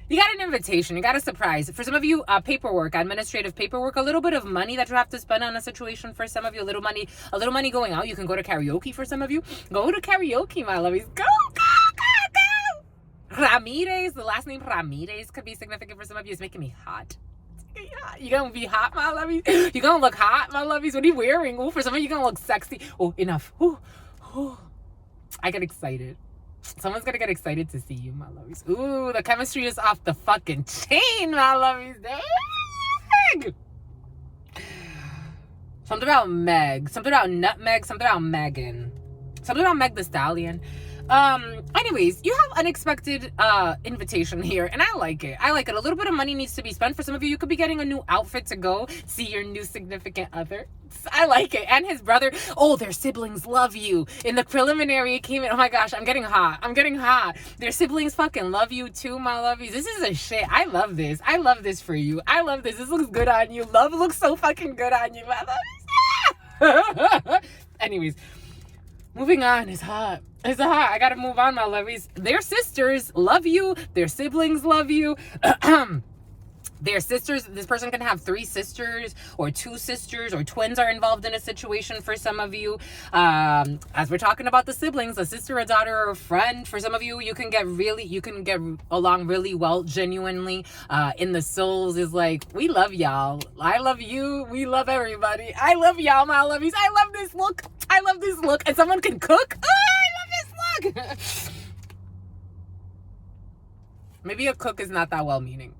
You got an invitation, you got a surprise. For some of you, paperwork, administrative paperwork, a little bit of money that you have to spend on a situation. For some of you, a little money going out. You can go to karaoke. For some of you, go to karaoke, my lovies. Go. Ramirez, the last name Ramirez could be significant for some of you. It's making me hot. You're gonna be hot, my lovies. You're gonna look hot, my lovies. What are you wearing? Ooh, for some of you, you're gonna look sexy. Oh, enough. Ooh. I get excited. Someone's gonna get excited to see you, my lovies. Ooh, the chemistry is off the fucking chain, my lovies. Dang. Something about Meg. Something about Nutmeg. Something about Megan. Something about Meg the Stallion. Anyways, you have unexpected invitation here, and I like it. A little bit of money needs to be spent. For some of you, you could be getting a new outfit to go see your new significant other. I like it. And his brother. Oh, their siblings love you. In the preliminary, it came in. Oh my gosh, I'm getting hot. Their siblings fucking love you too, my lovies. This is a shit. I love this for you. I love this. This looks good on you. Love looks so fucking good on you, my lovies. Anyways, moving on. It's hot. I gotta move on, my lovies. Their sisters love you. Their siblings love you. Their sisters, this person can have 3 sisters or 2 sisters or twins are involved in a situation for some of you. As we're talking about the siblings, a sister, a daughter, or a friend. For some of you, you can get along really well, genuinely. In the souls is like, we love y'all. I love you. We love everybody. I love y'all, my lovies. I love this look. And someone can cook. Oh, I love this look. Maybe a cook is not that well-meaning.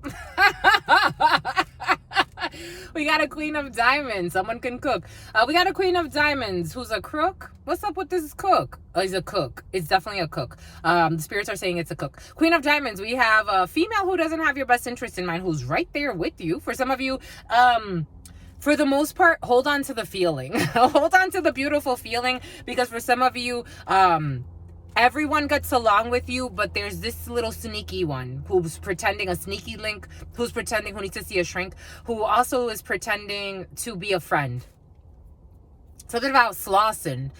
We got a Queen of Diamonds. Someone can cook. We got a Queen of Diamonds who's a crook. What's up with this cook? Oh, he's a cook. It's definitely a cook. The spirits are saying it's a cook. Queen of Diamonds. We have a female who doesn't have your best interest in mind, who's right there with you. For some of you, for the most part, hold on to the feeling. Hold on to the beautiful feeling, because for some of you, everyone gets along with you, but there's this little sneaky one who's pretending, a sneaky link, who's pretending, who needs to see a shrink, who also is pretending to be a friend. Something about Slauson.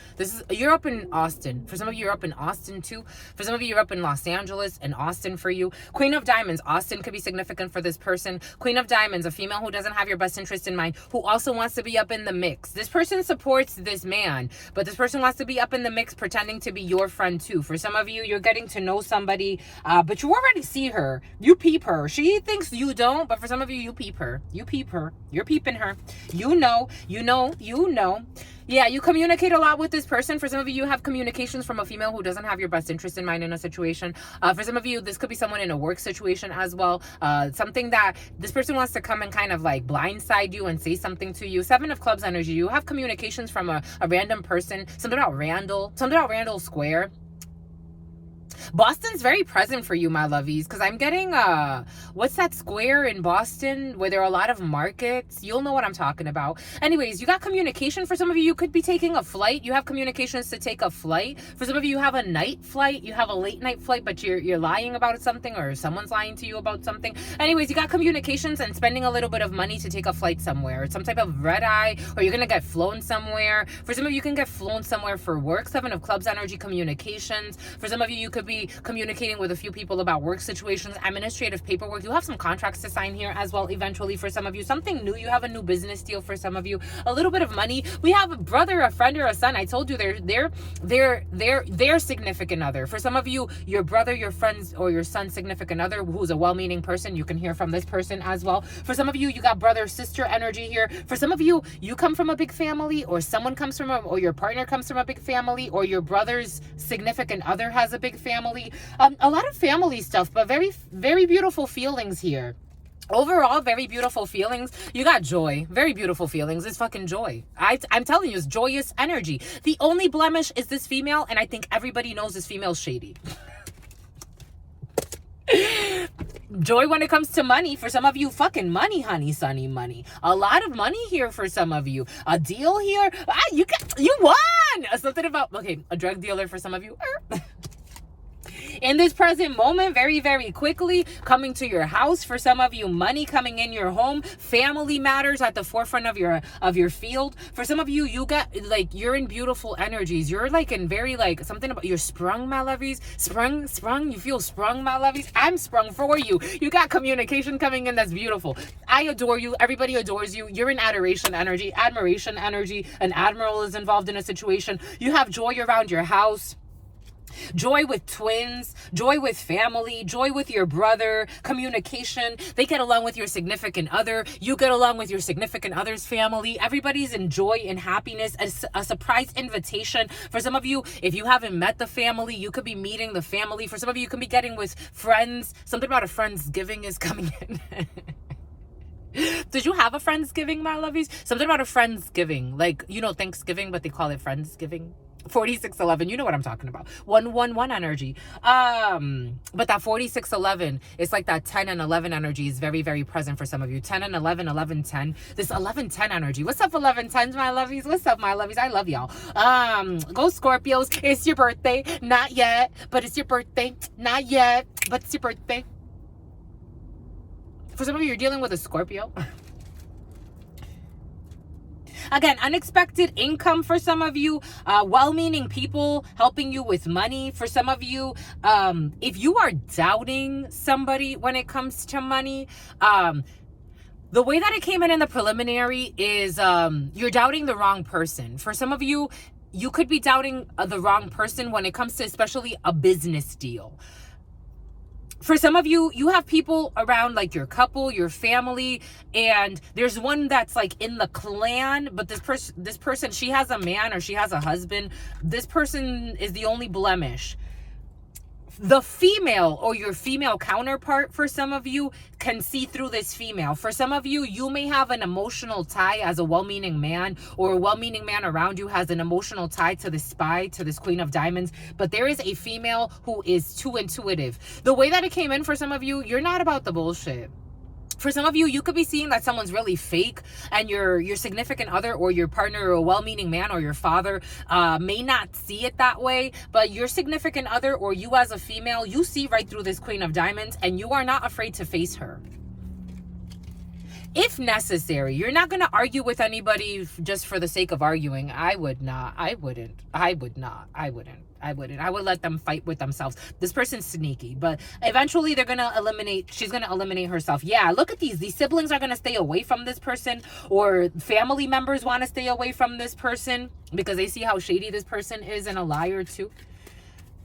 You're up in Austin. For some of you, you're up in Austin too. For some of you, you're up in Los Angeles and Austin for you. Queen of Diamonds. Austin could be significant for this person. Queen of Diamonds, a female who doesn't have your best interest in mind, who also wants to be up in the mix. This person supports this man, but this person wants to be up in the mix, pretending to be your friend too. For some of you, you're getting to know somebody, but you already see her. You peep her. She thinks you don't, but for some of you, you peep her. You're peeping her. You know. Yeah, you communicate a lot with this person. For some of you, you have communications from a female who doesn't have your best interest in mind in a situation. For some of you, this could be someone in a work situation as well. Something that this person wants to come and kind of like blindside you and say something to you. 7 of Clubs energy. You have communications from a random person. Something about Randall Square. Boston's very present for you, my lovies, because I'm getting, what's that square in Boston where there are a lot of markets? You'll know what I'm talking about. Anyways, you got communication. For some of you, you could be taking a flight. You have communications to take a flight. For some of you, you have a night flight. You have a late night flight, but you're lying about something, or someone's lying to you about something. Anyways, you got communications and spending a little bit of money to take a flight somewhere. It's some type of red eye, or you're going to get flown somewhere. For some of you, you can get flown somewhere for work. Seven of Clubs energy, communications. For some of you, you could be communicating with a few people about work situations, administrative paperwork. You have some contracts to sign here as well eventually. For some of you, something new. You have a new business deal. For some of you, a little bit of money. We have a brother, a friend, or a son. I told you they're significant other. For some of you, your brother, your friends, or your son's significant other who's a well-meaning person. You can hear from this person as well. For some of you, you got brother, sister energy here. For some of you, you come from a big family, or someone comes from or your partner comes from a big family, or your brother's significant other has a big family. A lot of family stuff, but very, very beautiful feelings here. Overall, very beautiful feelings. You got joy. Very beautiful feelings. It's fucking joy. I'm telling you, it's joyous energy. The only blemish is this female, and I think everybody knows this female's shady. Joy when it comes to money. For some of you, fucking money, honey, sunny money. A lot of money here for some of you. A deal here. You won. Something about, okay, a drug dealer for some of you. In this present moment, very, very quickly, coming to your house. For some of you, money coming in your home. Family matters at the forefront of your field. For some of you, you got, like, you're in beautiful energies. You're, like, in very, like, something about, you're sprung, my lovies. Sprung, you feel sprung, my lovies. I'm sprung for you. You got communication coming in that's beautiful. I adore you. Everybody adores you. You're in adoration energy, admiration energy. An admiral is involved in a situation. You have joy around your house. Joy with twins, joy with family, joy with your brother, communication. They get along with your significant other. You get along with your significant other's family. Everybody's in joy and happiness. A surprise invitation. For some of you, if you haven't met the family, you could be meeting the family. For some of you, you can be getting with friends. Something about a Friendsgiving is coming in. Did you have a Friendsgiving, my lovies? Something about a Friendsgiving. Like, you know, Thanksgiving, but they call it Friendsgiving. 4611, you know what I'm talking about. 111 energy. But that 4611, it's like that 10 and 11 energy is very, very present for some of you. 10 and 11, 11, 10. This 11, 10 energy. What's up, 11, 10s, my lovies? What's up, my lovies? I love y'all. Go Scorpios. It's your birthday. Not yet, but it's your birthday. Not yet, but it's your birthday. For some of you, you're dealing with a Scorpio. Again, unexpected income for some of you, well-meaning people helping you with money. For some of you, if you are doubting somebody when it comes to money, the way that it came in the preliminary is you're doubting the wrong person. For some of you, you could be doubting the wrong person when it comes to especially a business deal. For some of you, you have people around, like your couple, your family, and there's one that's like in the clan, but this person, she has a man or she has a husband. This person is the only blemish. The female or your female counterpart for some of you can see through this female. For some of you, you may have an emotional tie as a well-meaning man, or a well-meaning man around you has an emotional tie to this spy, to this Queen of Diamonds. But there is a female who is too intuitive. The way that it came in for some of you, you're not about the bullshit. For some of you, you could be seeing that someone's really fake, and your significant other or your partner or a well-meaning man or your father may not see it that way, but your significant other or you as a female, you see right through this Queen of Diamonds, and you are not afraid to face her. If necessary, you're not going to argue with anybody just for the sake of arguing. I would not. I wouldn't. I would not. I wouldn't. I wouldn't. I would let them fight with themselves. This person's sneaky, but eventually they're going to eliminate, she's going to eliminate herself. Yeah, look at these. These siblings are going to stay away from this person, or family members want to stay away from this person because they see how shady this person is and a liar too.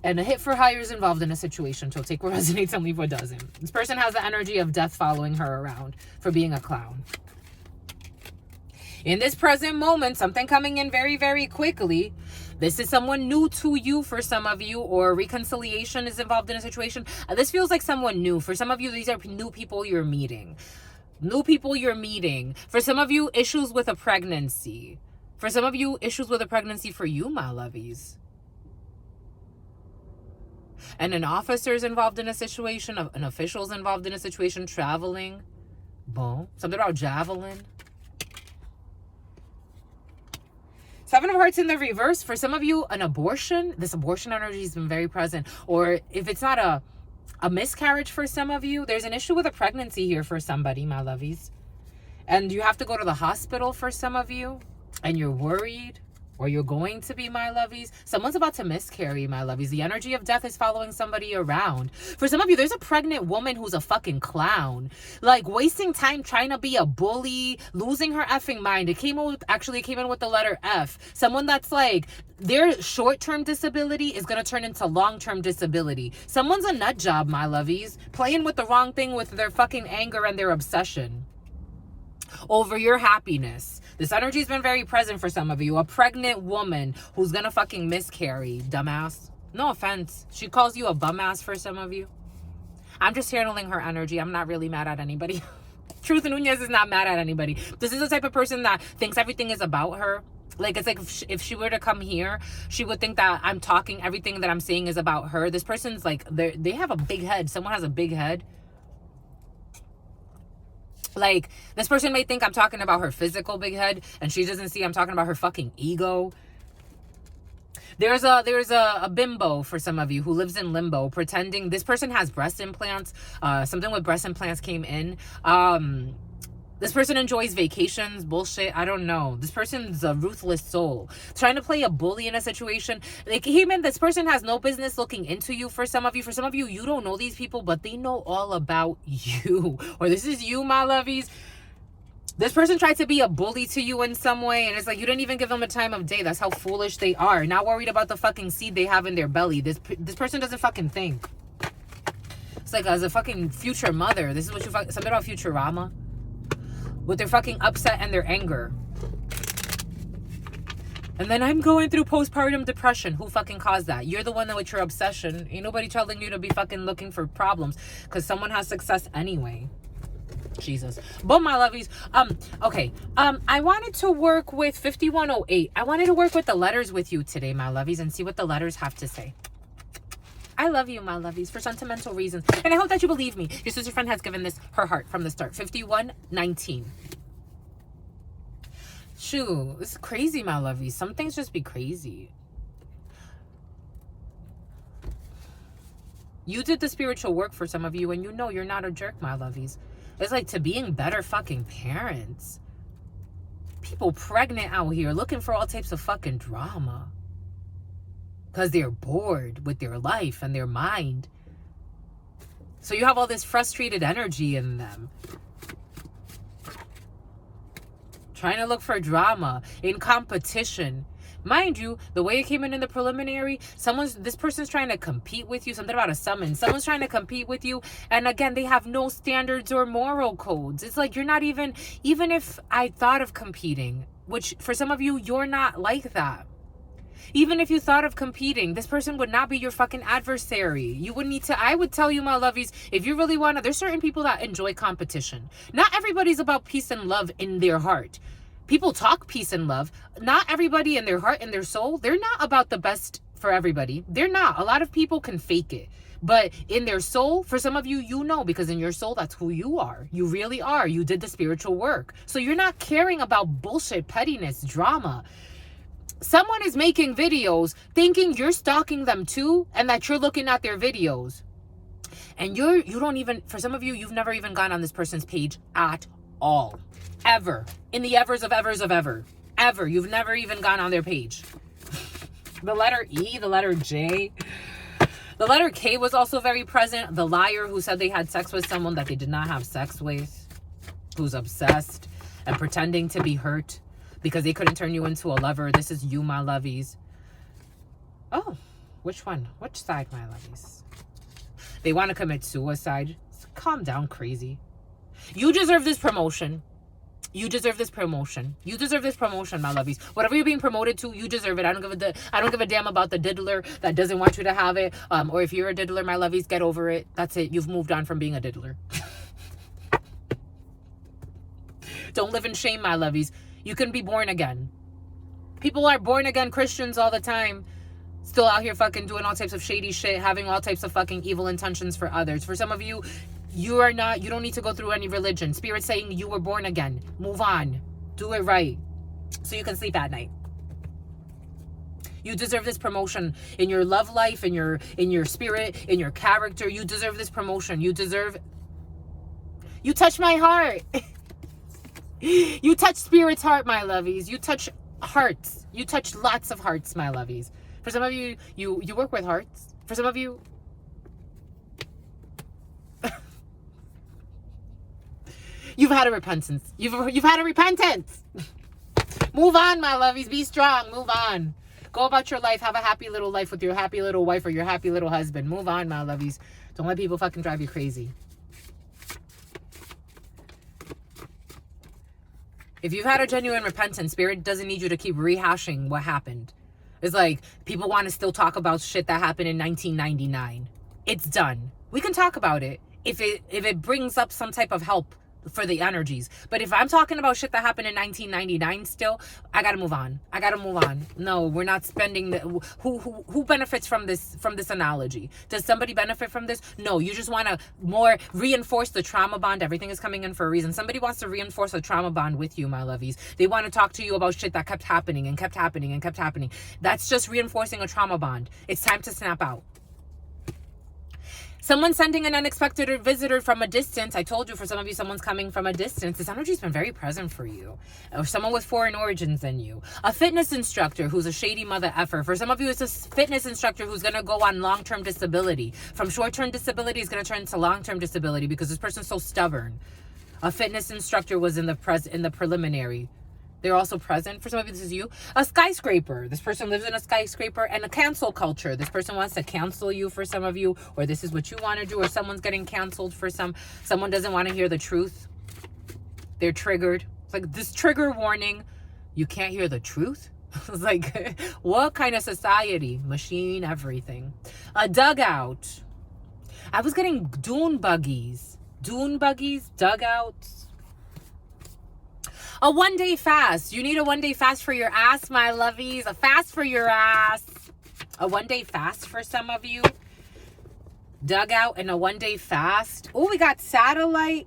And a hit for hire is involved in a situation. So take what resonates and leave what doesn't. This person has the energy of death following her around for being a clown. In this present moment, something coming in very, very quickly. This is someone new to you for some of you, or reconciliation is involved in a situation. This feels like someone new. For some of you, these are new people you're meeting. New people you're meeting. For some of you, issues with a pregnancy. For some of you, issues with a pregnancy for you, my lovies. And an officer's involved in a situation, an official's involved in a situation, traveling. Boom. Something about javelin. Seven of Hearts in the reverse. For some of you, an abortion. This abortion energy has been very present. Or if it's not a miscarriage for some of you, there's an issue with a pregnancy here for somebody, my lovies. And you have to go to the hospital for some of you. And you're worried. Or you're going to be, my lovies. Someone's about to miscarry, my lovies. The energy of death is following somebody around. For some of you, there's a pregnant woman who's a fucking clown. Like, wasting time trying to be a bully, losing her effing mind. It came in with the letter F. Someone that's like, their short-term disability is going to turn into long-term disability. Someone's a nut job, my lovies. Playing with the wrong thing with their fucking anger and their obsession over your happiness. This energy's been very present for some of you. A pregnant woman who's gonna fucking miscarry, dumbass. No offense. She calls you a bum ass for some of you. I'm just handling her energy. I'm not really mad at anybody. Truth Nunez is not mad at anybody. This is the type of person that thinks everything is about her. Like, it's like if she were to come here, she would think that I'm talking, everything that I'm saying is about her. This person's like, they have a big head. Someone has a big head. Like, this person may think I'm talking about her physical big head, and she doesn't see I'm talking about her fucking ego. There's a bimbo for some of you who lives in limbo, pretending this person has breast implants. Something with breast implants came in. This person enjoys vacations, bullshit, I don't know. This person's a ruthless soul. Trying to play a bully in a situation. Like, this person has no business looking into you for some of you. For some of you, you don't know these people, but they know all about you. Or this is you, my lovies. This person tried to be a bully to you in some way, and it's like you didn't even give them a time of day. That's how foolish they are. Not worried about the fucking seed they have in their belly. This person doesn't fucking think. It's like, as a fucking future mother, this is what something about Futurama. With their fucking upset and their anger. And then I'm going through postpartum depression. Who fucking caused that? You're the one that with your obsession. Ain't nobody telling you to be fucking looking for problems. Because someone has success anyway. Jesus. But my lovies. Okay. I wanted to work with 5108. I wanted to work with the letters with you today, my lovies. And see what the letters have to say. I love you, my lovies, for sentimental reasons. And I hope that you believe me. Your sister friend has given this her heart from the start. 5119. Shoo, it's crazy, my lovies. Some things just be crazy. You did the spiritual work for some of you, and you know you're not a jerk, my lovies. It's like to being better fucking parents. People pregnant out here looking for all types of fucking drama. Because they're bored with their life and their mind. So you have all this frustrated energy in them. Trying to look for drama in competition. Mind you, the way it came in the preliminary, this person's trying to compete with you. Something about a summons. Someone's trying to compete with you. And again, they have no standards or moral codes. It's like you're not even if I thought of competing, which for some of you, you're not like that. Even if you thought of competing, this person would not be your fucking adversary. You would need to, I would tell you, my lovies, if you really want to, there's certain people that enjoy competition. Not everybody's about peace and love in their heart. People talk peace and love. Not everybody in their heart and their soul, they're not about the best for everybody. They're not. A lot of people can fake it. But in their soul, for some of you, you know, because in your soul, that's who you are. You really are. You did the spiritual work. So you're not caring about bullshit, pettiness, drama. Someone is making videos thinking you're stalking them too, and that you're looking at their videos. And you don't even, for some of you, you've never even gone on this person's page at all. Ever. In the evers of evers of ever. Ever. You've never even gone on their page. The letter E, the letter J. The letter K was also very present. The liar who said they had sex with someone that they did not have sex with. Who's obsessed and pretending to be hurt. Because they couldn't turn you into a lover. This is you, my lovies. Oh, which one? Which side, my lovies? They want to commit suicide. Calm down, crazy. You deserve this promotion. You deserve this promotion. You deserve this promotion, my lovies. Whatever you're being promoted to, you deserve it. I don't give a damn about the diddler that doesn't want you to have it. Or if you're a diddler, my lovies, get over it. That's it. You've moved on from being a diddler. Don't live in shame, my lovies. You can be born again. People are born again Christians all the time. Still out here fucking doing all types of shady shit, having all types of fucking evil intentions for others. For some of you, you don't need to go through any religion. Spirit's saying you were born again. Move on. Do it right so you can sleep at night. You deserve this promotion in your love life, in your spirit, in your character. You deserve this promotion. You touch my heart. You touch Spirit's heart, my lovies. You touch hearts. You touch lots of hearts, my lovies. For some of you, you work with hearts. For some of you, you've had a repentance. You've had a repentance. Move on, my lovies. Be strong. Move on. Go about your life. Have a happy little life with your happy little wife or your happy little husband. Move on, my lovies. Don't let people fucking drive you crazy. If you've had a genuine repentance, Spirit doesn't need you to keep rehashing what happened. It's like people want to still talk about shit that happened in 1999. It's done. We can talk about it if it brings up some type of help for the energies. But if I'm talking about shit that happened in 1999 still, I gotta move on. I gotta move on. No, we're not spending the who benefits from this analogy? Does somebody benefit from this? No, you just want to more reinforce the trauma bond. Everything is coming in for a reason. Somebody wants to reinforce a trauma bond with you, my lovies. They want to talk to you about shit that kept happening and kept happening and kept happening. That's just reinforcing a trauma bond. It's time to snap out. Someone sending an unexpected visitor from a distance. I told you, for some of you, someone's coming from a distance. This energy's been very present for you. Or someone with foreign origins than you. A fitness instructor who's a shady mother effer. For some of you, it's a fitness instructor who's going to go on long-term disability. From short-term disability, it's going to turn into long-term disability because this person's so stubborn. A fitness instructor was in the preliminary. They're also present. For some of you, this is you. A skyscraper. This person lives in a skyscraper. And a cancel culture. This person wants to cancel you for some of you. Or this is what you want to do. Or someone's getting canceled for someone doesn't want to hear the truth. They're triggered. It's like this trigger warning. You can't hear the truth? It's like, what kind of society? Machine everything. A dugout. I was getting dune buggies. Dune buggies, dugouts. A one-day fast. You need a one-day fast for your ass, my lovies. A fast for your ass. A one-day fast for some of you. Dugout and a one-day fast. Oh, we got satellite.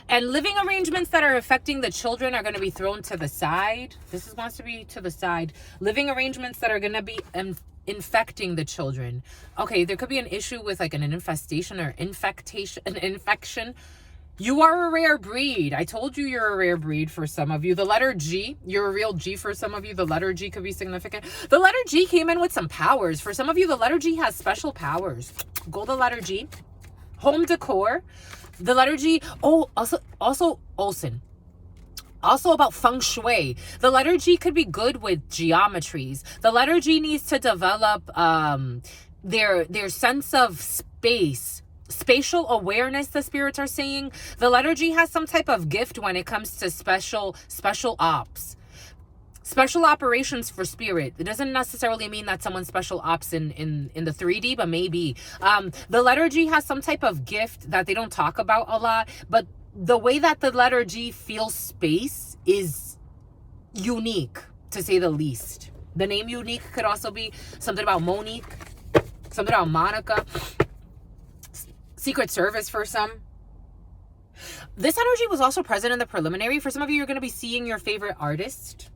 And living arrangements that are affecting the children are going to be thrown to the side. This wants to be to the side. Living arrangements that are going to be infecting the children. Okay, there could be an issue with like an infestation or an infection. You are a rare breed. I told you you're a rare breed for some of you. The letter G, you're a real G for some of you. The letter G could be significant. The letter G came in with some powers. For some of you, the letter G has special powers. Go the letter G. Home decor. The letter G. Oh, also Olsen. Also about feng shui. The letter G could be good with geometries. The letter G needs to develop their sense of space. Spatial awareness, the spirits are saying. The letter G has some type of gift when it comes to special ops. Special operations for spirit. It doesn't necessarily mean that someone's special ops in the 3D, but maybe. The letter G has some type of gift that they don't talk about a lot, but the way that the letter G feels space is unique, to say the least. The name unique could also be something about Monique, something about Monica. Secret Service for some. This energy was also present in the preliminary. For some of you, you're going to be seeing your favorite artist.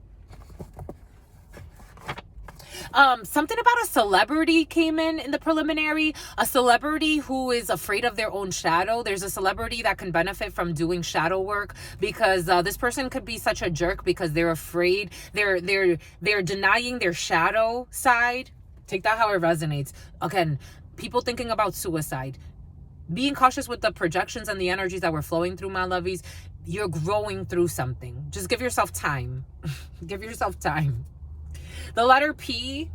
Something about a celebrity came in the preliminary. A celebrity who is afraid of their own shadow. There's a celebrity that can benefit from doing shadow work because this person could be such a jerk because they're afraid. They're denying their shadow side. Take that how it resonates. Again, people thinking about suicide. Being cautious with the projections and the energies that we're flowing through, my lovies. You're growing through something. Just give yourself time. Give yourself time. The letter P.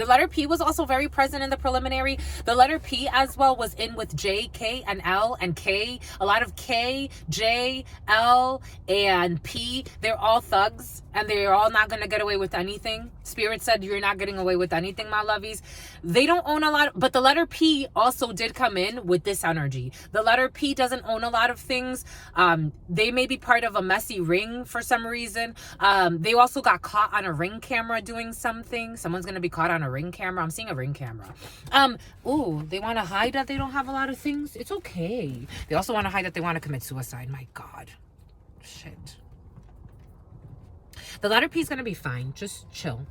The letter P was also very present in the preliminary. The letter P as well was in with J, K, and L, and K. A lot of K, J, L, and P. They're all thugs, and they're all not going to get away with anything. Spirit said you're not getting away with anything, my lovies. They don't own a lot, but the letter P also did come in with this energy. The letter P doesn't own a lot of things. They may be part of a messy ring for some reason. They also got caught on a ring camera doing something. Someone's going to be caught on a ring camera. I'm seeing a ring camera. Ooh, they want to hide that they don't have a lot of things. It's okay. They also want to hide that they want to commit suicide. My God. Shit. The letter P is going to be fine. Just chill.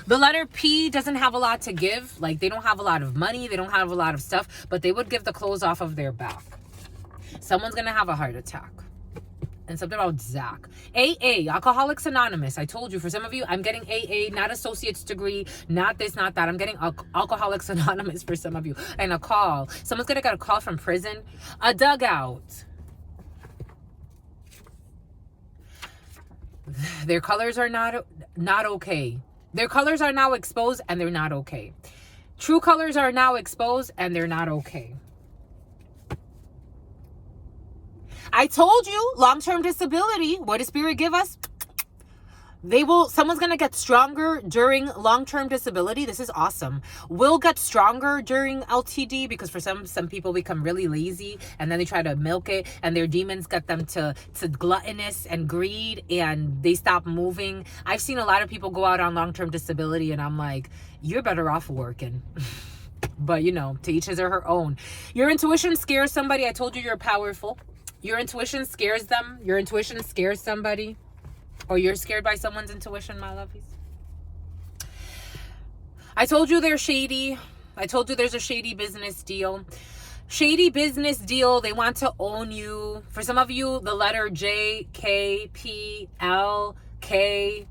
The letter P doesn't have a lot to give. Like, they don't have a lot of money. They don't have a lot of stuff. But they would give the clothes off of their back. Someone's going to have a heart attack. And something about Zach. AA, Alcoholics Anonymous. I told you, for some of you, I'm getting AA, not associate's degree, not this, not that. I'm getting Alcoholics Anonymous for some of you. And a call. Someone's going to get a call from prison. A dugout. Their colors are not okay. Their colors are now exposed and they're not okay. True colors are now exposed and they're not okay. I told you, long-term disability. What does Spirit give us? Someone's going to get stronger during long-term disability. This is awesome. Will get stronger during LTD because for some people become really lazy and then they try to milk it and their demons get them to gluttonous and greed and they stop moving. I've seen a lot of people go out on long-term disability and I'm like, you're better off working. But, you know, to each his or her own. Your intuition scares somebody. I told you you're powerful. Your intuition scares them. Your intuition scares somebody. Or you're scared by someone's intuition, my lovies. I told you they're shady. I told you there's a shady business deal. Shady business deal. They want to own you. For some of you, the letter J, K, P, L, K.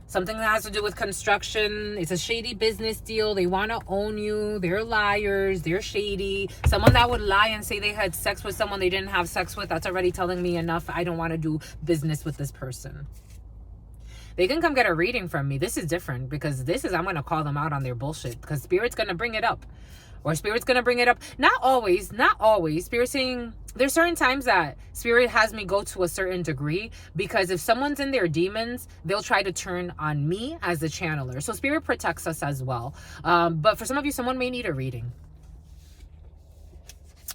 Something that has to do with construction. It's a shady business deal. They want to own you. They're liars. They're shady. Someone that would lie and say they had sex with someone they didn't have sex with. That's already telling me enough. I don't want to do business with this person. They can come get a reading from me. This is different because I'm going to call them out on their bullshit because Spirit's going to bring it up. Or Spirit's going to bring it up. Not always. Spirit's saying there's certain times that Spirit has me go to a certain degree because if someone's in their demons, they'll try to turn on me as the channeler. So Spirit protects us as well. But for some of you, someone may need a reading.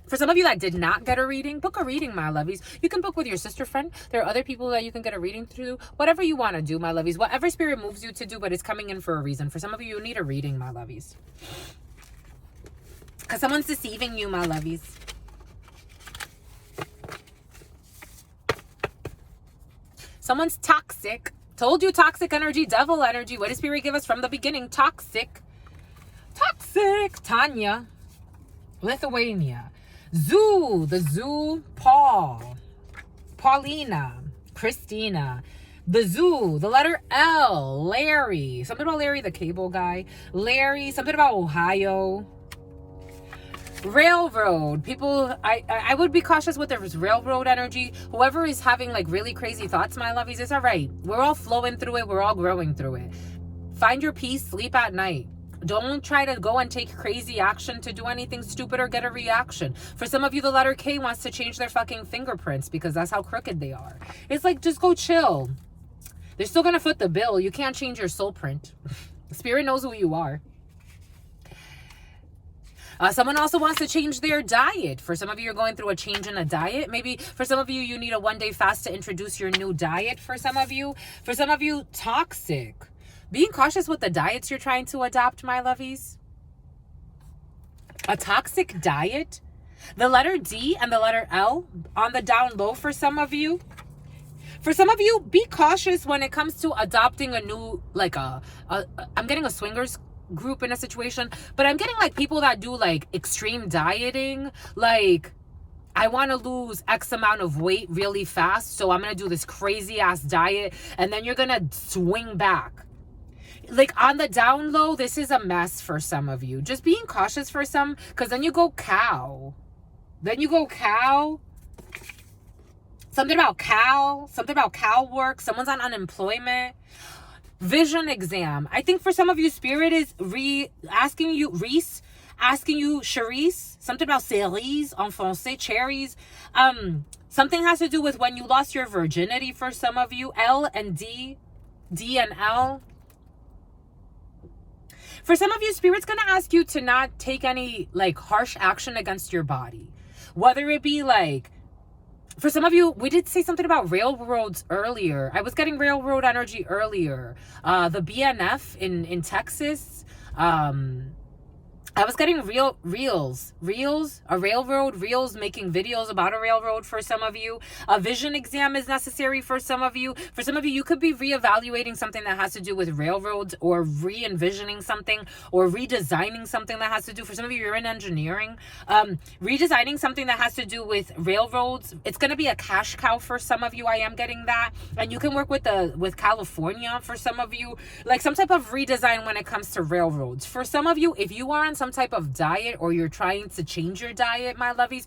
For some of you that did not get a reading, book a reading, my lovies. You can book with your sister friend. There are other people that you can get a reading through. Whatever you want to do, my lovies. Whatever Spirit moves you to do, but it's coming in for a reason. For some of you, you need a reading, my lovies. Because someone's deceiving you, my lovies. Someone's toxic. Told you toxic energy, devil energy. What does Spirit give us from the beginning? Toxic. Toxic. Tanya. Lithuania. Zoo. The zoo. Paul. Paulina. Christina. The zoo. The letter L. Larry. Something about Larry, the cable guy. Larry. Something about Ohio. Railroad. People, I would be cautious with this railroad energy. Whoever is having like really crazy thoughts, my lovies, it's all right. We're all flowing through it. We're all growing through it. Find your peace. Sleep at night. Don't try to go and take crazy action to do anything stupid or get a reaction. For some of you, the letter K wants to change their fucking fingerprints because that's how crooked they are. It's like, just go chill. They're still going to foot the bill. You can't change your soul print. Spirit knows who you are. Someone also wants to change their diet. For some of you, you're going through a change in a diet. Maybe for some of you, you need a one-day fast to introduce your new diet. For some of you, toxic. Being cautious with the diets you're trying to adopt, my lovies. A toxic diet. The letter D and the letter L on the down low for some of you. For some of you, be cautious when it comes to adopting a new, like I'm getting a swingers group in a situation, but I'm getting like people that do like extreme dieting. Like, I want to lose X amount of weight really fast, so I'm going to do this crazy ass diet, and then you're going to swing back. Like on the down low, this is a mess for some of you. Just being cautious for some, because then you go cow. Something about cow work. Someone's on unemployment. Vision exam. I think for some of you, Spirit is asking you, Charisse, something about cerise en français, cherries. Something has to do with when you lost your virginity for some of you. L and D and L. For some of you, Spirit's going to ask you to not take any like harsh action against your body. Whether it be like, for some of you, we did say something about railroads earlier. I was getting railroad energy earlier. The BNF in Texas. I was getting reels, a railroad, reels, making videos about a railroad for some of you. A vision exam is necessary for some of you. For some of you, you could be reevaluating something that has to do with railroads, or re-envisioning something, or redesigning something that has to do, for some of you, you're in engineering, redesigning something that has to do with railroads. It's going to be a cash cow for some of you. I am getting that. And you can work with California for some of you, like some type of redesign when it comes to railroads. For some of you, if you are on some type of diet, or you're trying to change your diet, my lovies,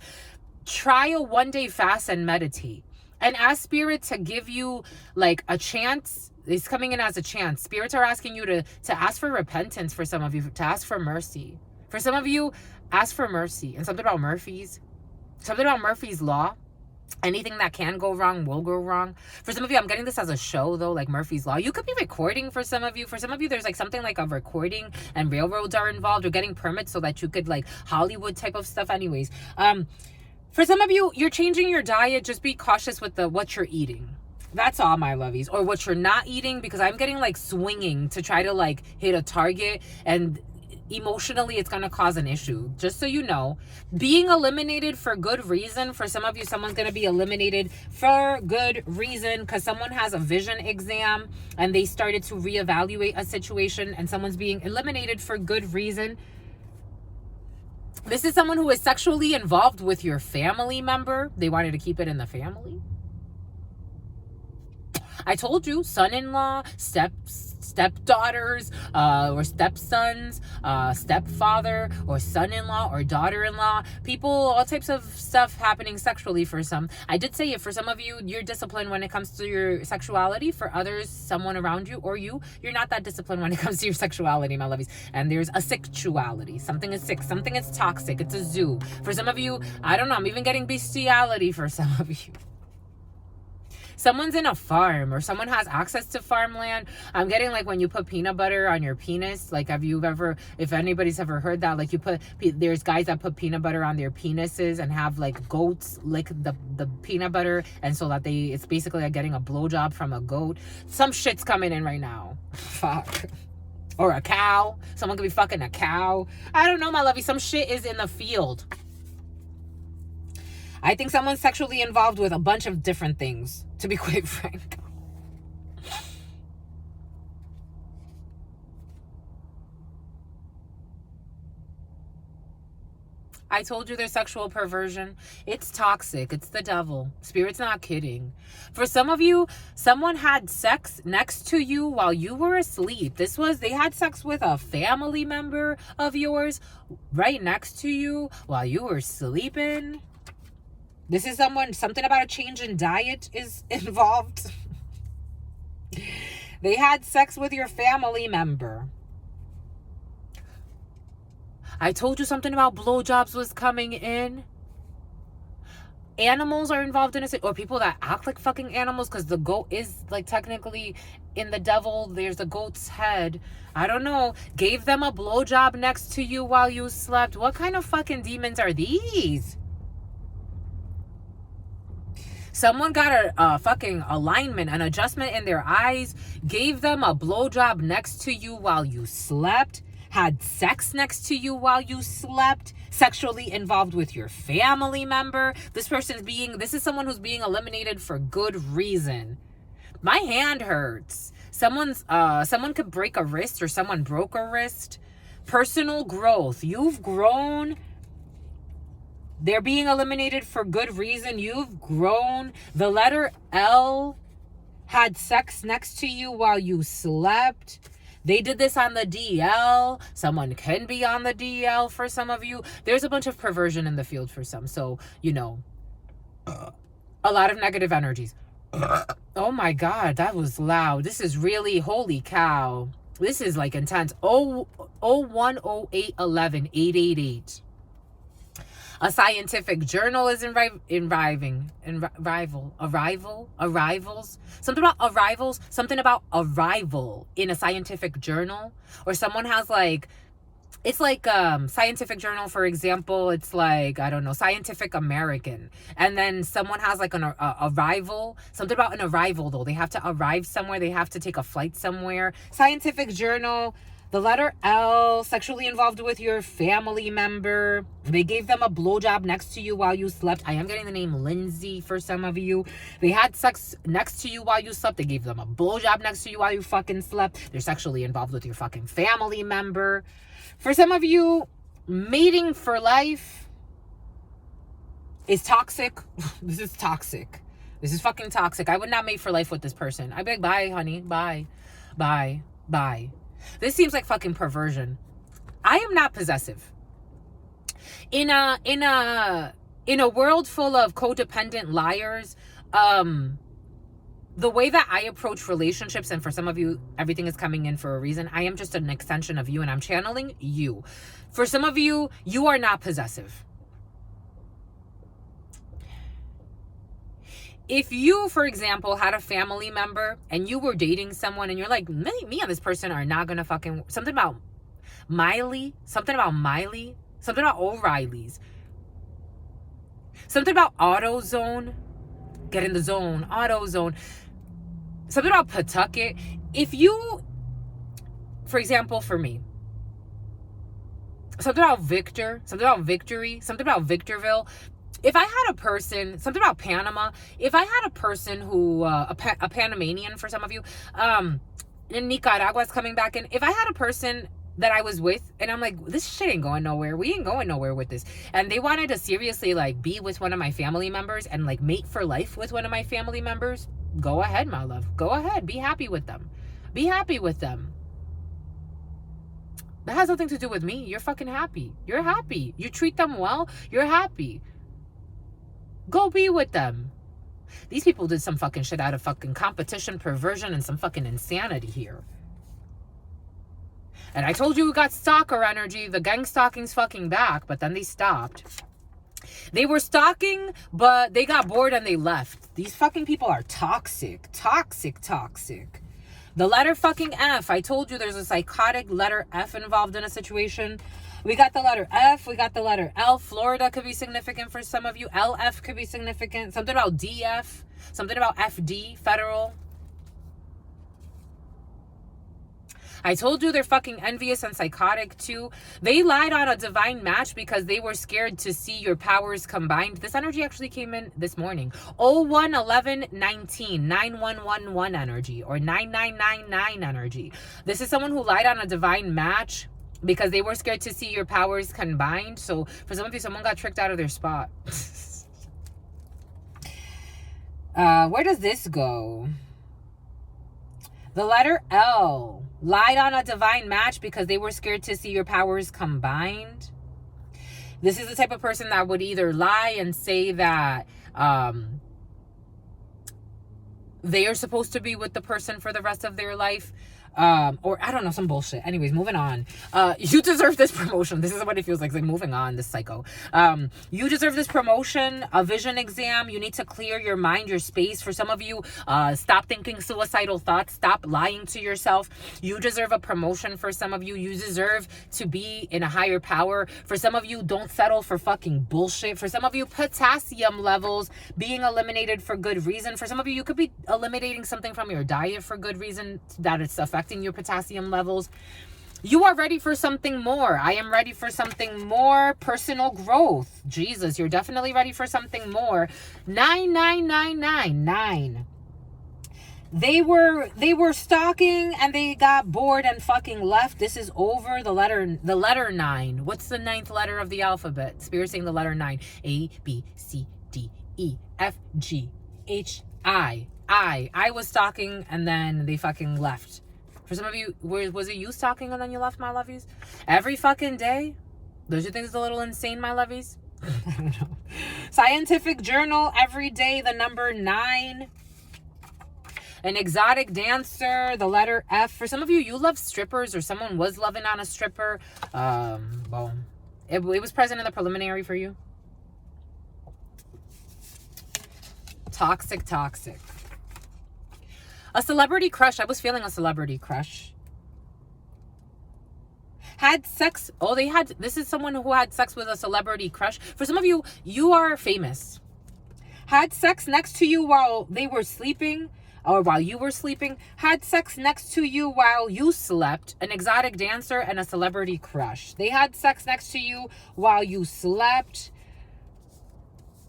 try a 1-day fast and meditate, and ask Spirit to give you like a chance. It's coming in as a chance. Spirits are asking you to ask for repentance. For some of you, to ask for mercy. For some of you, ask for mercy. And something about Murphy's law. Anything that can go wrong will go wrong. For some of you, I'm getting this as a show though, like Murphy's Law. You could be recording for some of you. For some of you, there's like something like a recording, and railroads are involved, or getting permits so that you could, like, Hollywood type of stuff. Anyways, for some of you, you're changing your diet. Just be cautious with what you're eating. That's all, my lovies. Or what you're not eating, because I'm getting like swinging to try to like hit a target, and emotionally it's going to cause an issue. Just so you know, being eliminated for good reason. For some of you, someone's going to be eliminated for good reason because someone has a vision exam and they started to reevaluate a situation, and someone's being eliminated for good reason. This is someone who is sexually involved with your family member. They wanted to keep it in the family. I told you, son-in-law, stepdaughters, or stepsons, stepfather, or son-in-law, or daughter-in-law. People, all types of stuff happening sexually for some. I did say it. For some of you, you're disciplined when it comes to your sexuality. For others, someone around you, or you're not that disciplined when it comes to your sexuality, my lovies. And there's a sexuality. Something is sick. Something is toxic. It's a zoo. For some of you, I don't know, I'm even getting bestiality for some of you. Someone's in a farm, or someone has access to farmland. I'm getting like when you put peanut butter on your penis. Like, if anybody's ever heard that, like there's guys that put peanut butter on their penises and have like goats lick the peanut butter. And so that it's basically like getting a blowjob from a goat. Some shit's coming in right now. Fuck. Or a cow. Someone could be fucking a cow. I don't know, my lovey. Some shit is in the field. I think someone's sexually involved with a bunch of different things, to be quite frank. I told you there's sexual perversion. It's toxic. It's the devil. Spirit's not kidding. For some of you, someone had sex next to you while you were asleep. They had sex with a family member of yours right next to you while you were sleeping. This is something about a change in diet is involved. They had sex with your family member. I told you something about blowjobs was coming in. Animals are involved in it, or people that act like fucking animals, because the goat is like technically in the devil. There's a goat's head. I don't know. Gave them a blowjob next to you while you slept. What kind of fucking demons are these? Someone got a fucking alignment, an adjustment in their eyes, gave them a blowjob next to you while you slept, had sex next to you while you slept, sexually involved with your family member. This is someone who's being eliminated for good reason. My hand hurts. Someone could break a wrist, or someone broke a wrist. Personal growth. You've grown. They're being eliminated for good reason. You've grown. The letter L had sex next to you while you slept. They did this on the DL. Someone can be on the DL for some of you. There's a bunch of perversion in the field for some. So, a lot of negative energies. Oh my God, that was loud. This is really, holy cow. This is like intense. 010811 A scientific journal is arrivals. Something about arrival in a scientific journal. Or someone has like, it's like scientific journal, for example, it's like, I don't know, Scientific American, and then someone has like an arrival, something about an arrival though. They have to arrive somewhere, they have to take a flight somewhere. Scientific journal. The letter L, sexually involved with your family member. They gave them a blowjob next to you while you slept. I am getting the name Lindsay for some of you. They had sex next to you while you slept. They gave them a blowjob next to you while you fucking slept. They're sexually involved with your fucking family member. For some of you, mating for life is toxic. This is toxic. This is fucking toxic. I would not mate for life with this person. I'd be like, bye, honey. Bye. Bye. Bye. This seems like fucking perversion. I am not possessive. In a world full of codependent liars, the way that I approach relationships, and for some of you, everything is coming in for a reason. I am just an extension of you, and I'm channeling you. For some of you, you are not possessive. If you, for example, had a family member and you were dating someone and you're like, me and this person are not gonna fucking, something about O'Reilly's, something about AutoZone, get in the zone, AutoZone, something about Pawtucket. If you, for example, for me, something about Victor, something about Victory, something about Victorville. If I had a person, something about Panama, if I had a person who, a Panamanian for some of you, in Nicaragua's coming back in, if I had a person that I was with, and I'm like, this shit ain't going nowhere, we ain't going nowhere with this, and they wanted to seriously, like, be with one of my family members and, like, mate for life with one of my family members, go ahead, my love. Go ahead. Be happy with them. Be happy with them. That has nothing to do with me. You're fucking happy. You're happy. You treat them well. You're happy. Go be with them. These people did some fucking shit out of fucking competition, perversion, and some fucking insanity here. And I told you we got stalker energy. The gang stalking's fucking back, but then they stopped. They were stalking, but they got bored and they left. These fucking people are toxic. Toxic, toxic. The letter fucking F. I told you there's a psychotic letter F involved in a situation. We got the letter F. We got the letter L. Florida could be significant for some of you. LF could be significant. Something about DF. Something about FD. Federal. I told you they're fucking envious and psychotic too. They lied on a divine match because they were scared to see your powers combined. This energy actually came in this morning. 011119 9111 energy or 9999 energy. This is someone who lied on a divine match because they were scared to see your powers combined. So for some of you, someone got tricked out of their spot. Where does this go? The letter L. Lied on a divine match because they were scared to see your powers combined. This is the type of person that would either lie and say that they are supposed to be with the person for the rest of their life. Or I don't know, some bullshit. Anyways, moving on. You deserve this promotion. This is what it feels like moving on, this psycho. You deserve this promotion, a vision exam. You need to clear your mind, your space. For some of you, stop thinking suicidal thoughts. Stop lying to yourself. You deserve a promotion. For some of you, you deserve to be in a higher power. For some of you, don't settle for fucking bullshit. For some of you, potassium levels being eliminated for good reason. For some of you, you could be eliminating something from your diet for good reason that it's affecting your potassium levels. You are ready for something more. I am ready for something more. Personal growth. Jesus, you're definitely ready for something more. 9999. They were stalking and they got bored and fucking left. This is over. The letter 9. What's the 9th letter of the alphabet? Spirit saying the letter 9. A, B, C, D, E, F, G, H, I. I was stalking and then they fucking left. For some of you, was it you stalking and then you left, my lovies? Every fucking day? Don't you think it's a little insane, my lovies? I don't know. Scientific journal, every day, the number 9. An exotic dancer, the letter F. For some of you, you love strippers, or someone was loving on a stripper. Well, it was present in the preliminary for you. Toxic. A celebrity crush. I was feeling a celebrity crush. Had sex. Oh, this is someone who had sex with a celebrity crush. For some of you, you are famous. Had sex next to you while they were sleeping, or while you were sleeping. Had sex next to you while you slept. An exotic dancer and a celebrity crush. They had sex next to you while you slept.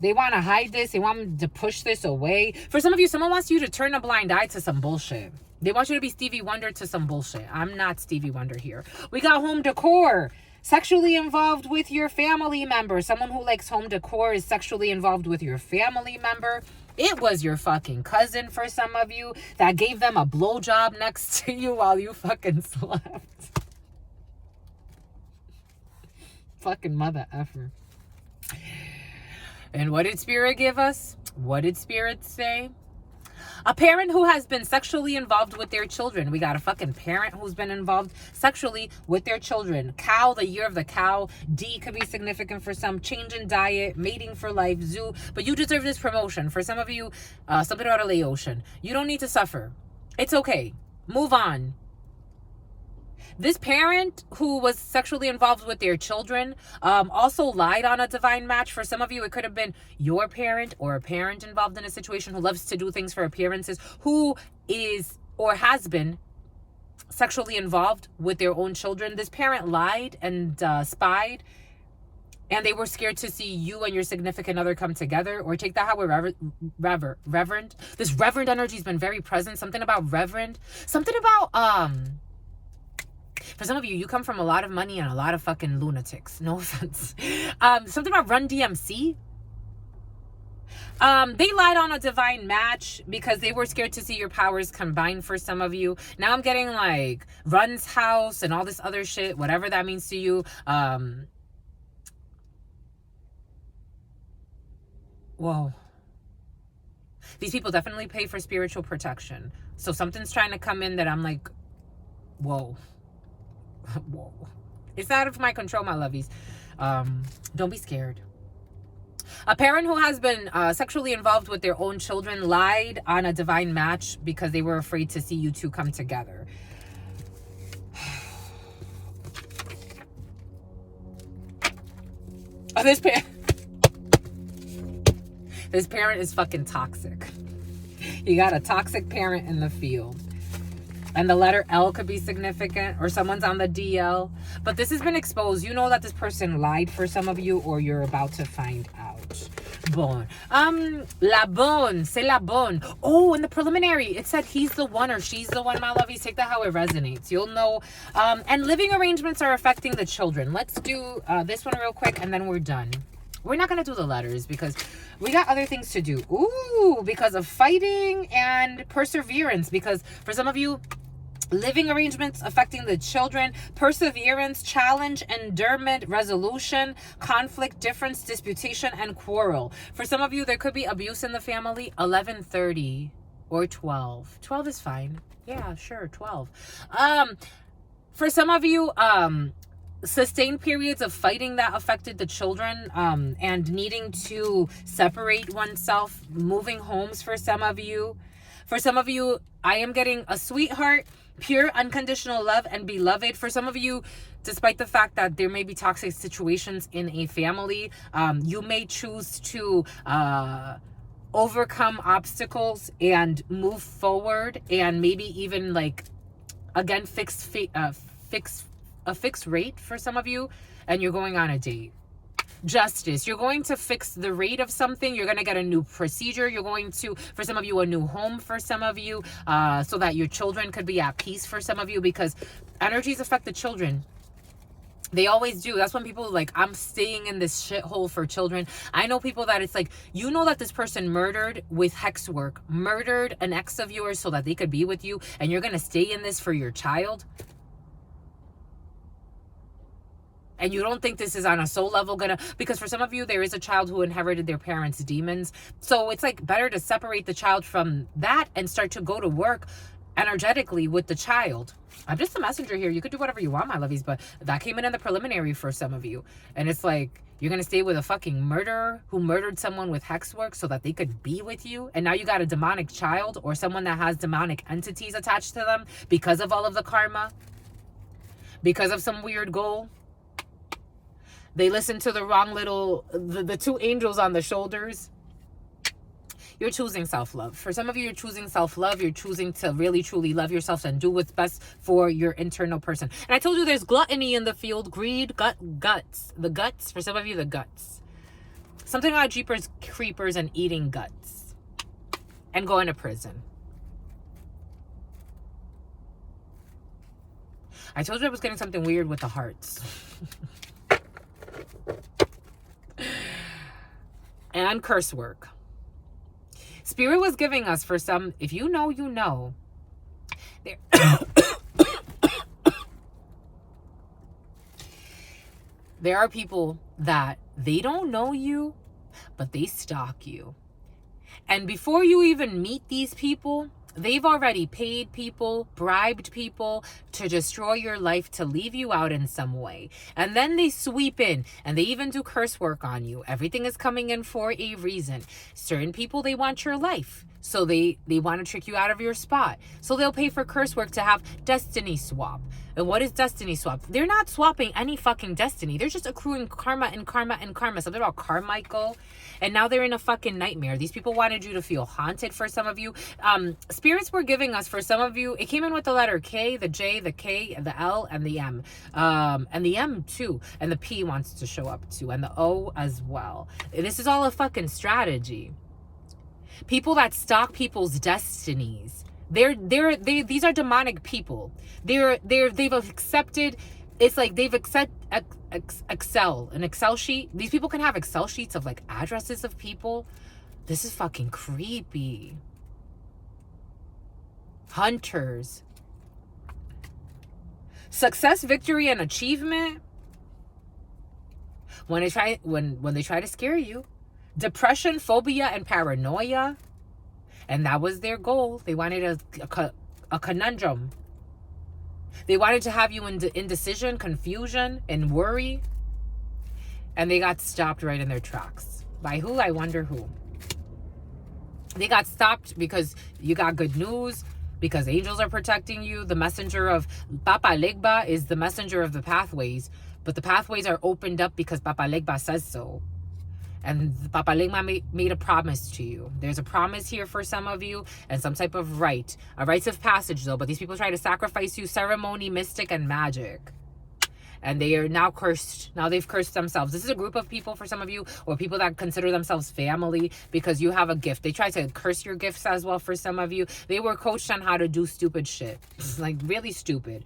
They want to hide this. They want to push this away. For some of you, someone wants you to turn a blind eye to some bullshit. They want you to be Stevie Wonder to some bullshit. I'm not Stevie Wonder here. We got home decor. Sexually involved with your family member. Someone who likes home decor is sexually involved with your family member. It was your fucking cousin for some of you that gave them a blowjob next to you while you fucking slept. Fucking mother effer. And what did Spirit give us? What did Spirit say? A parent who has been sexually involved with their children. We got a fucking parent who's been involved sexually with their children. Cow, the year of the cow. D could be significant for some. Change in diet, mating for life, zoo. But you deserve this promotion. For some of you, something about a Laotian. You don't need to suffer. It's okay. Move on. This parent who was sexually involved with their children also lied on a divine match. For some of you, it could have been your parent or a parent involved in a situation who loves to do things for appearances, who is or has been sexually involved with their own children. This parent lied and spied, and they were scared to see you and your significant other come together. Or take that how we're reverend. This reverend energy has been very present. Something about reverend. Something about for some of you, you come from a lot of money and a lot of fucking lunatics. No offense. Something about Run DMC. They lied on a divine match because they were scared to see your powers combined for some of you. Now I'm getting like Run's house and all this other shit, whatever that means to you. Whoa. These people definitely pay for spiritual protection. So something's trying to come in that I'm like, whoa. Whoa. It's out of my control, my lovies. Don't be scared. A parent who has been sexually involved with their own children lied on a divine match because they were afraid to see you two come together. This parent is fucking toxic. You got a toxic parent in the field. And the letter L could be significant, or someone's on the DL. But this has been exposed. You know that this person lied for some of you, or you're about to find out. Bon. La bonne. C'est la bonne. Oh, in the preliminary, it said he's the one or she's the one, my lovies. Take that how it resonates. You'll know. And living arrangements are affecting the children. Let's do this one real quick, and then we're done. We're not going to do the letters because we got other things to do. Ooh, because of fighting and perseverance. Because for some of you, living arrangements affecting the children, perseverance, challenge, endurement, resolution, conflict, difference, disputation, and quarrel. For some of you, there could be abuse in the family. 11:30 or 12. 12 is fine. Yeah, sure, 12. For some of you, sustained periods of fighting that affected the children, and needing to separate oneself, moving homes for some of you. For some of you, I am getting a sweetheart, pure unconditional love, and beloved. For some of you, despite the fact that there may be toxic situations in a family, you may choose to overcome obstacles and move forward, and maybe even like again fix a fixed rate for some of you, and you're going on a date. Justice. You're going to fix the rate of something. You're going to get a new procedure. You're going to, for some of you, a new home for some of you, so that your children could be at peace for some of you, because energies affect the children. They always do. That's when people are like, I'm staying in this shithole for children. I know people that it's like, you know that this person murdered with hex work, murdered an ex of yours so that they could be with you, and you're going to stay in this for your child. And you don't think this is on a soul level gonna, because for some of you, there is a child who inherited their parents' demons. So it's like better to separate the child from that and start to go to work energetically with the child. I'm just a messenger here. You could do whatever you want, my lovies, but that came in the preliminary for some of you. And it's like, you're going to stay with a fucking murderer who murdered someone with hex work so that they could be with you. And now you got a demonic child or someone that has demonic entities attached to them because of all of the karma, because of some weird goal. They listened to the wrong little, the two angels on the shoulders. You're choosing self-love. For some of you, you're choosing self-love. You're choosing to really, truly love yourself and do what's best for your internal person. And I told you there's gluttony in the field, greed, guts. The guts, for some of you, the guts. Something about Jeepers Creepers and eating guts. And going to prison. I told you I was getting something weird with the hearts. And curse work. Spirit was giving us for some, if you know, you know. There are people that they don't know you, but they stalk you. And before you even meet these people, they've already paid people, bribed people to destroy your life, to leave you out in some way. And then they sweep in and they even do curse work on you. Everything is coming in for a reason. Certain people, they want your life. So they want to trick you out of your spot. So they'll pay for curse work to have destiny swap. And what is destiny swap? They're not swapping any fucking destiny. They're just accruing karma and karma and karma. Something about Carmichael. And now they're in a fucking nightmare. These people wanted you to feel haunted for some of you. Spirits were giving us for some of you. It came in with the letter K, the J, the K, the L, and the M. And the M too. And the P wants to show up too. And the O as well. This is all a fucking strategy. People that stalk people's destinies. These are demonic people. They've accepted. It's like they've accepted an Excel sheet. These people can have Excel sheets of like addresses of people. This is fucking creepy. Hunters. Success, victory, and achievement. When they try to scare you. Depression, phobia, and paranoia. And that was their goal. They wanted a conundrum. They wanted to have you in indecision, confusion, and worry. And they got stopped right in their tracks. By who? I wonder who. They got stopped because you got good news, because angels are protecting you. The messenger of Papa Legba is the messenger of the pathways. But the pathways are opened up because Papa Legba says so. And Papa Legba made a promise to you. There's a promise here for some of you and some type of rite. A rites of passage though, but these people try to sacrifice you, ceremony, mystic, and magic. And they are now cursed. Now they've cursed themselves. This is a group of people for some of you, or people that consider themselves family because you have a gift. They try to curse your gifts as well for some of you. They were coached on how to do stupid shit. Like really stupid.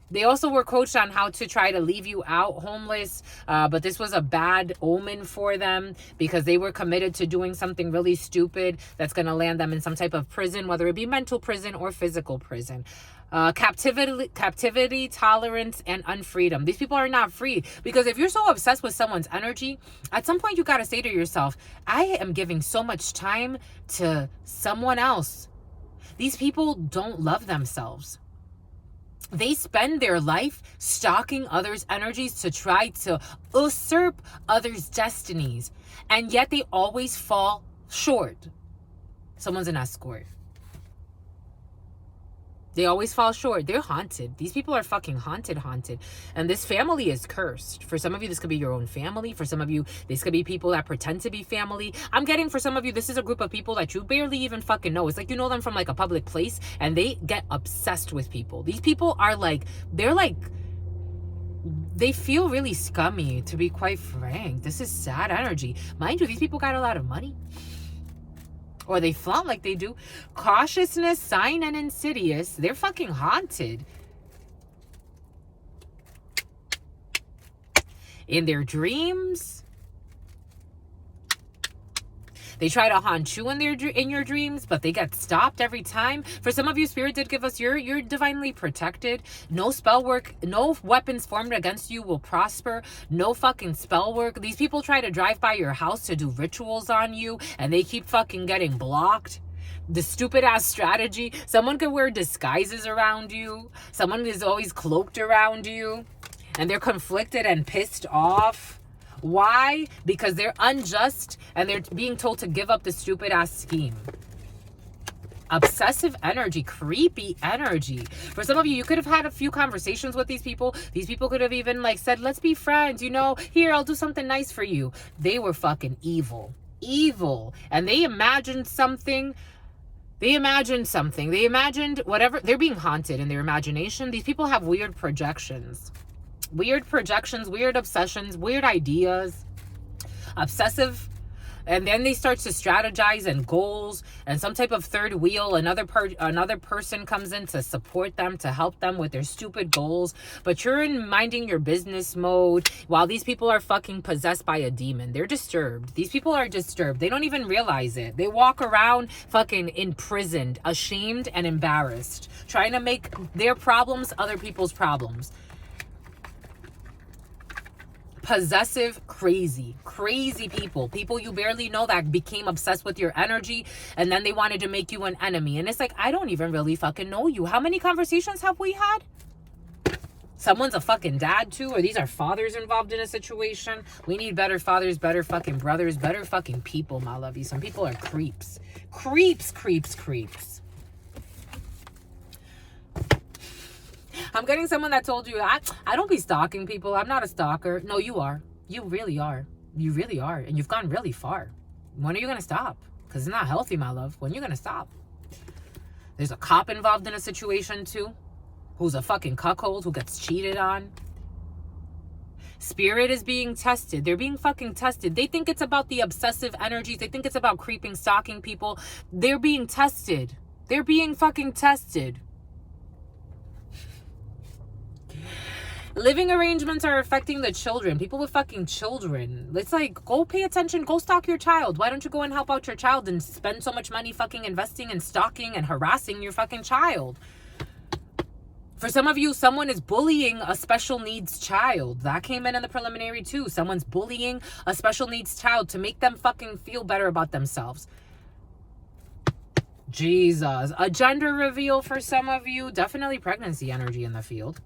They also were coached on how to try to leave you out homeless, but this was a bad omen for them because they were committed to doing something really stupid that's going to land them in some type of prison, whether it be mental prison or physical prison. Captivity, tolerance, and unfreedom. These people are not free because if you're so obsessed with someone's energy, at some point you got to say to yourself, I am giving so much time to someone else. These people don't love themselves. They spend their life stalking others' energies to try to usurp others' destinies. And yet they always fall short. Someone's an escort. They always fall short. They're haunted. These people are fucking haunted. And this family is cursed. For some of you, this could be your own family. For some of you, this could be people that pretend to be family. I'm getting for some of you, this is a group of people that you barely even fucking know. It's like you know them from like a public place and they get obsessed with people. These people are like, they feel really scummy, to be quite frank. This is sad energy. Mind you, these people got a lot of money. Or they flaunt like they do. Cautiousness, sign, and insidious. They're fucking haunted. In their dreams. They try to haunt you in your dreams, but they get stopped every time. For some of you, Spirit did give us you're divinely protected. No spell work, no weapons formed against you will prosper. No fucking spell work. These people try to drive by your house to do rituals on you, and they keep fucking getting blocked. The stupid ass strategy. Someone could wear disguises around you. Someone is always cloaked around you, and they're conflicted and pissed off. Why? Because they're unjust and they're being told to give up the stupid ass scheme. Obsessive energy, creepy energy. For some of you, you could have had a few conversations with these people. These people could have even like said, let's be friends, you know, here, I'll do something nice for you. They were fucking evil. And they imagined something. They imagined whatever. They're being haunted in their imagination. These people have weird projections, weird obsessions, weird ideas, obsessive. And then they start to strategize and goals and some type of third wheel. Another person comes in to support them, to help them with their stupid goals. But you're in minding your business mode while these people are fucking possessed by a demon. They're disturbed. These people are disturbed. They don't even realize it. They walk around fucking imprisoned, ashamed and embarrassed, trying to make their problems other people's problems. Possessive, crazy people you barely know that became obsessed with your energy, and then they wanted to make you an enemy. And it's like, I don't even really fucking know you. How many conversations have we had? Someone's a fucking dad too, or these are fathers involved in a situation. We need better fathers, better fucking brothers, better fucking people, my lovey. Some people are creeps. I'm getting someone that told you, I don't be stalking people. I'm not a stalker. No, you are. You really are. You really are. And you've gone really far. When are you going to stop? Because it's not healthy, my love. When are you going to stop? There's a cop involved in a situation too, who's a fucking cuckold, who gets cheated on. Spirit is being tested. They're being fucking tested. They think it's about the obsessive energies. They think it's about creeping, stalking people. They're being tested. They're being fucking tested. Living arrangements are affecting the children. People with fucking children. It's like, go pay attention. Go stalk your child. Why don't you go and help out your child and spend so much money fucking investing and stalking and harassing your fucking child? For some of you, someone is bullying a special needs child. That came in the preliminary too. Someone's bullying a special needs child to make them fucking feel better about themselves. Jesus. A gender reveal for some of you. Definitely pregnancy energy in the field.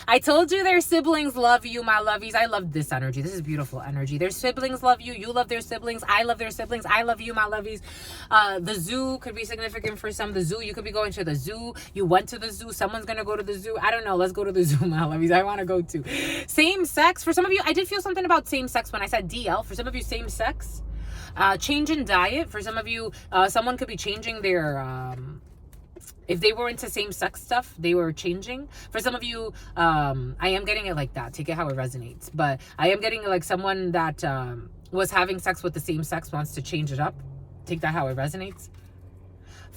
I told you their siblings love you, my lovies. I love this energy. This is beautiful energy. Their siblings love you. You love their siblings. I love their siblings. I love you, my lovies. The zoo could be significant for some. The zoo, you could be going to the zoo. You went to the zoo. Someone's going to go to the zoo. I don't know. Let's go to the zoo, my lovies. I want to go too. Same sex. For some of you, I did feel something about same sex when I said DL. For some of you, same sex. Change in diet. For some of you, someone could be changing their... if they were into same-sex stuff, they were changing. For some of you, I am getting it like that. Take it how it resonates. But I am getting it like someone that was having sex with the same sex wants to change it up. Take that how it resonates.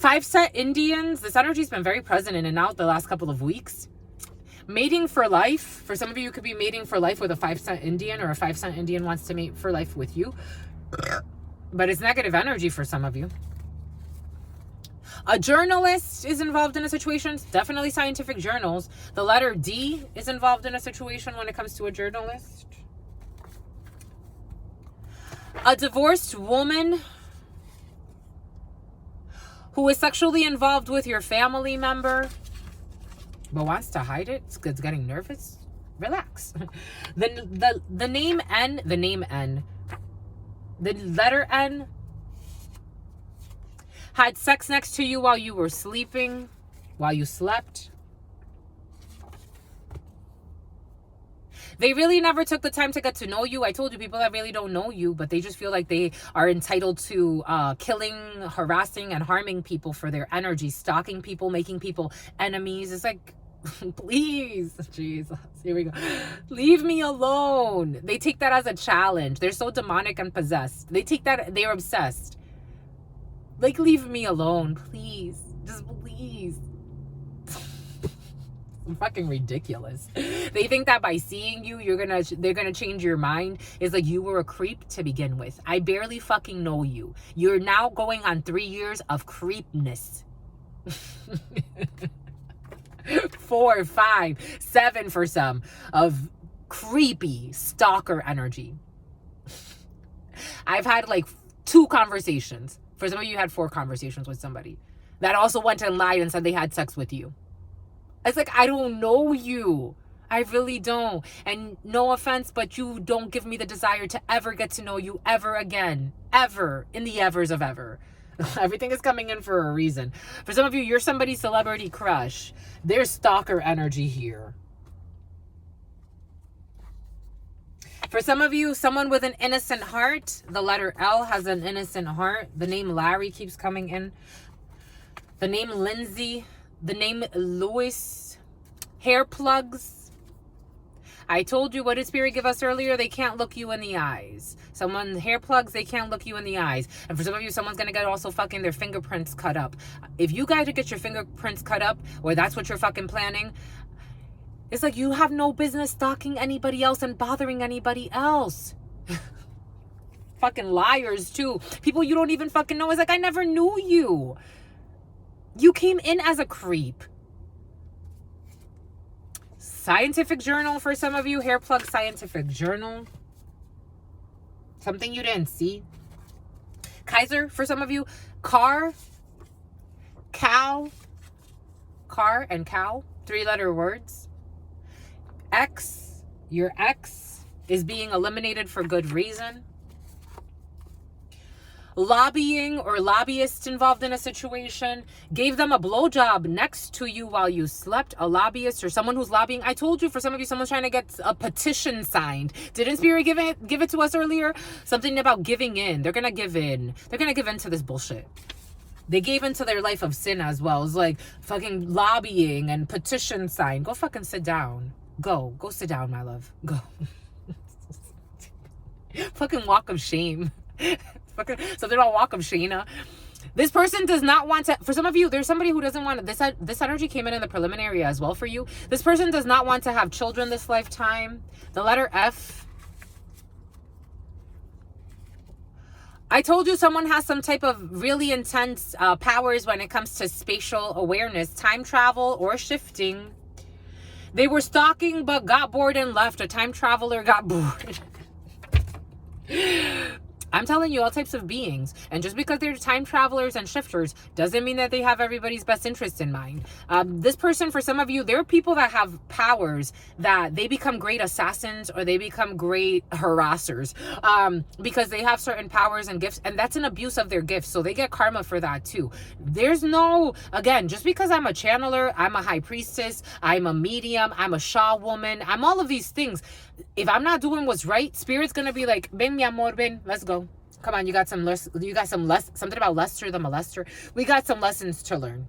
5-set Indians. This energy's been very present in and out the last couple of weeks. Mating for life. For some of you, you could be mating for life with a 5-set Indian, or a 5-set Indian wants to mate for life with you. But it's negative energy for some of you. A journalist is involved in a situation. Definitely scientific journals. The letter D is involved in a situation when it comes to a journalist. A divorced woman who is sexually involved with your family member but wants to hide it. It's getting nervous. Relax. The name N, the letter N had sex next to you while you were sleeping, while you slept. They really never took the time to get to know you. I told you, people that really don't know you, but they just feel like they are entitled to killing, harassing, and harming people for their energy, stalking people, making people enemies. It's like, please, Jesus, here we go. Leave me alone. They take that as a challenge. They're so demonic and possessed. They take that, they're obsessed. Like, leave me alone, please. Just please. Fucking ridiculous. They think that by seeing you, they're gonna change your mind. It's like you were a creep to begin with. I barely fucking know you. You're now going on 3 years of creepness. 4, 5, 7 for some of creepy stalker energy. I've had like 2 conversations. For some of you, had 4 conversations with somebody that also went and lied and said they had sex with you. It's like, I don't know you. I really don't. And no offense, but you don't give me the desire to ever get to know you ever again. Ever. In the evers of ever. Everything is coming in for a reason. For some of you, you're somebody's celebrity crush. There's stalker energy here. For some of you, someone with an innocent heart. The letter L has an innocent heart. The name Larry keeps coming in. The name Lindsay. The name Louis. Hair plugs. I told you, what did Spirit give us earlier? They can't look you in the eyes. Someone, hair plugs, they can't look you in the eyes. And for some of you, someone's going to get also fucking their fingerprints cut up. If you guys get your fingerprints cut up, or that's what you're fucking planning, it's like you have no business stalking anybody else and bothering anybody else. Fucking liars, too. People you don't even fucking know. It's like, I never knew you. You came in as a creep. Scientific journal for some of you. Hair plug scientific journal. Something you didn't see. Kaiser for some of you. Car. Cow. Car and cow. 3-letter words. Ex. Your ex is being eliminated for good reason. Lobbying or lobbyists involved in a situation. Gave them a blowjob next to you while you slept. A lobbyist or someone who's lobbying. I told you, for some of you, someone's trying to get a petition signed. Didn't Spirit give it to us earlier? Something about giving in. They're gonna give in. They're gonna give in to this bullshit. They gave into their life of sin as well. It's like fucking lobbying and petition sign. Go fucking sit down. Go sit down, my love. Go. Fucking walk of shame. Something about walk of Shayna. This person does not want to, for some of you, there's somebody who doesn't want to, this energy came in the preliminary as well for you. This person does not want to have children this lifetime. The letter F. I told you someone has some type of really intense powers when it comes to spatial awareness, time travel, or shifting. They were stalking but got bored and left. A time traveler got bored. I'm telling you, all types of beings. And just because they're time travelers and shifters doesn't mean that they have everybody's best interest in mind. This person, for some of you, there are people that have powers that they become great assassins or they become great harassers because they have certain powers and gifts. And that's an abuse of their gifts. So they get karma for that too. There's no, again, just because I'm a channeler, I'm a high priestess, I'm a medium, I'm a Shah woman, I'm all of these things. If I'm not doing what's right, Spirit's gonna be like, "Ven, mi amor, ven, let's go. Come on, something about Lester the molester. We got some lessons to learn.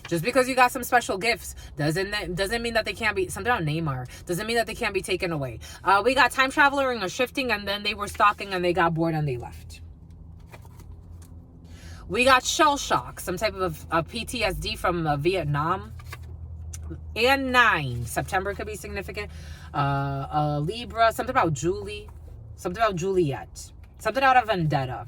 Just because you got some special gifts doesn't mean that they can't be, something about Neymar, doesn't mean that they can't be taken away. We got time traveling or shifting, and then they were stalking and they got bored and they left. We got shell shock, some type of PTSD from Vietnam. And 9 September could be significant. Libra, something about Julie, something about Juliet, something out of Vendetta.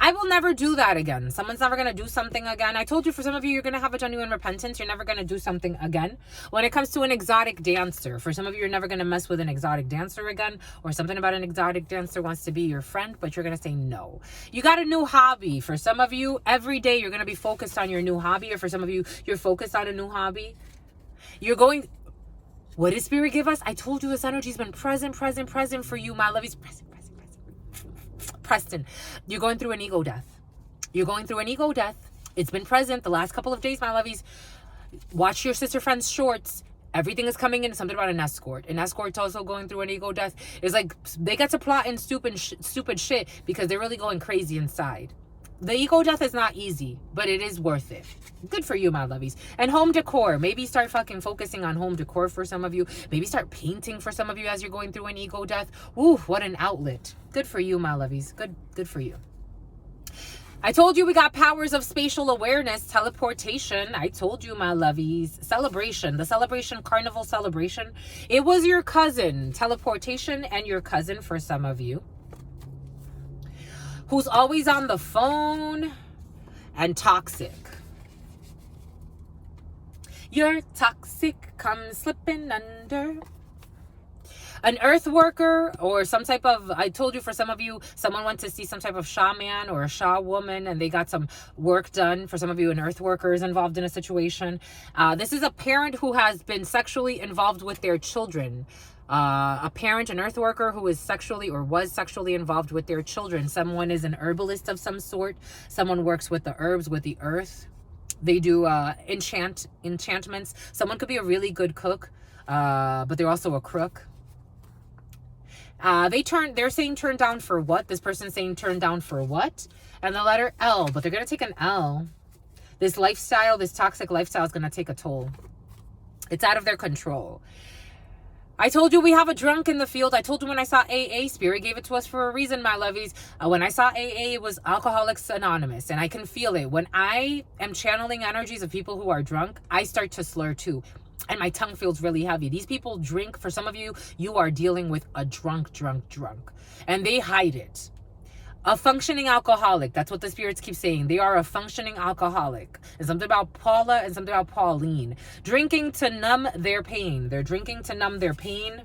I will never do that again. Someone's never going to do something again. I told you, for some of you, you're going to have a genuine repentance. You're never going to do something again. When it comes to an exotic dancer, for some of you, you're never going to mess with an exotic dancer again, or something about an exotic dancer wants to be your friend, but you're going to say no. You got a new hobby. For some of you, every day you're going to be focused on your new hobby, or for some of you, you're focused on a new hobby. You're going... What did Spirit give us? I told you this energy's been present for you, my lovies. Preston, you're going through an ego death. It's been present the last couple of days, my lovies. Watch your sister friend's shorts. Everything is coming in. Something about an escort. An escort's also going through an ego death. It's like they get to plot in stupid shit because they're really going crazy inside. The ego death is not easy, but it is worth it. Good for you, my lovies. And home decor. Maybe start fucking focusing on home decor for some of you. Maybe start painting for some of you as you're going through an ego death. Ooh, what an outlet. Good for you, my lovies. Good for you. I told you we got powers of spatial awareness, teleportation. I told you, my lovies. Celebration, the celebration, carnival celebration. It was your cousin. Teleportation and your cousin for some of you. Who's always on the phone and toxic. You're toxic, come slipping under. An earth worker or some type of, I told you for some of you, someone went to see some type of shaman or a Sha woman and they got some work done. For some of you, an earth worker is involved in a situation. This is a parent who has been sexually involved with their children. A parent, an earth worker who is sexually or was sexually involved with their children. Someone is an herbalist of some sort. Someone works with the herbs, with the earth. They do enchantments. Someone could be a really good cook, but they're also a crook. They're saying turn down for what? This person's saying turn down for what? And the letter L, but they're going to take an L. This lifestyle, this toxic lifestyle is going to take a toll. It's out of their control. I told you we have a drunk in the field. I told you when I saw AA, Spirit gave it to us for a reason, my lovies. When I saw AA, it was Alcoholics Anonymous, and I can feel it. When I am channeling energies of people who are drunk, I start to slur too. And my tongue feels really heavy. These people drink. For some of you, you are dealing with a drunk. And they hide it. A functioning alcoholic. That's what the spirits keep saying. They are a functioning alcoholic. And something about Paula and something about Pauline. Drinking to numb their pain. They're drinking to numb their pain.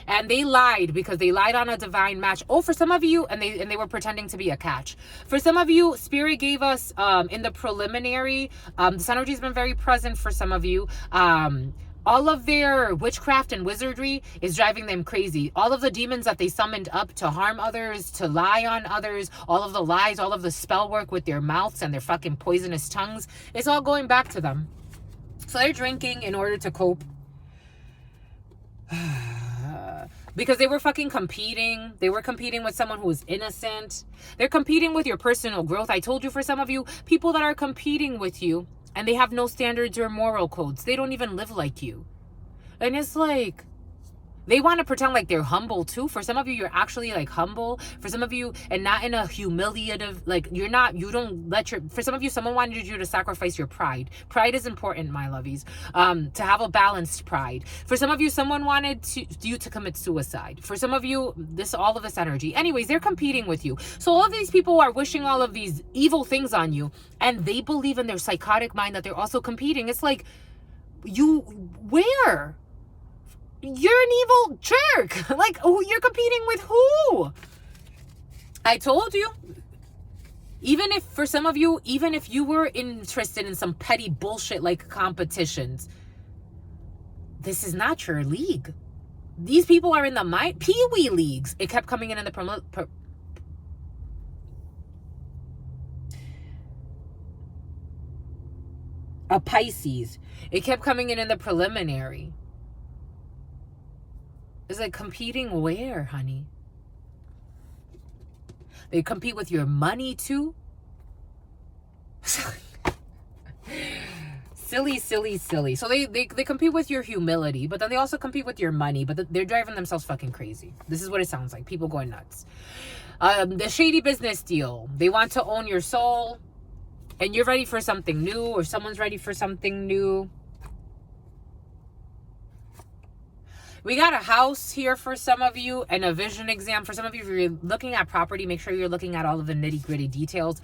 And they lied because they lied on a divine match. Oh, for some of you, and they were pretending to be a catch. For some of you, Spirit gave us in the preliminary, this energy has been very present for some of you. All of their witchcraft and wizardry is driving them crazy. All of the demons that they summoned up to harm others, to lie on others, all of the lies, all of the spell work with their mouths and their fucking poisonous tongues, it's all going back to them. So they're drinking in order to cope. Because they were fucking competing. They were competing with someone who was innocent. They're competing with your personal growth. I told you for some of you, people that are competing with you and they have no standards or moral codes. They don't even live like you. And it's like, they want to pretend like they're humble too. For some of you, you're actually like humble. For some of you, and not in a humiliative, like you don't let for some of you, someone wanted you to sacrifice your pride. Pride is important, my lovies. To have a balanced pride. For some of you, someone wanted you to commit suicide. For some of you, all of this energy. Anyways, they're competing with you. So all of these people are wishing all of these evil things on you. And they believe in their psychotic mind that they're also competing. It's like, where? You're an evil jerk. Like, you're competing with who? I told you. Even if, for some of you, even if you were interested in some petty bullshit like competitions, this is not your league. These people are in the Pee-wee leagues. It kept coming in the a Pisces. It kept coming in the preliminary. It's like competing where, honey? They compete with your money too? Silly. So they compete with your humility, but then they also compete with your money, but they're driving themselves fucking crazy. This is what it sounds like. People going nuts. The shady business deal. They want to own your soul, and you're ready for something new, or someone's ready for something new. We got a house here for some of you and a vision exam. For some of you, if you're looking at property, make sure you're looking at all of the nitty-gritty details.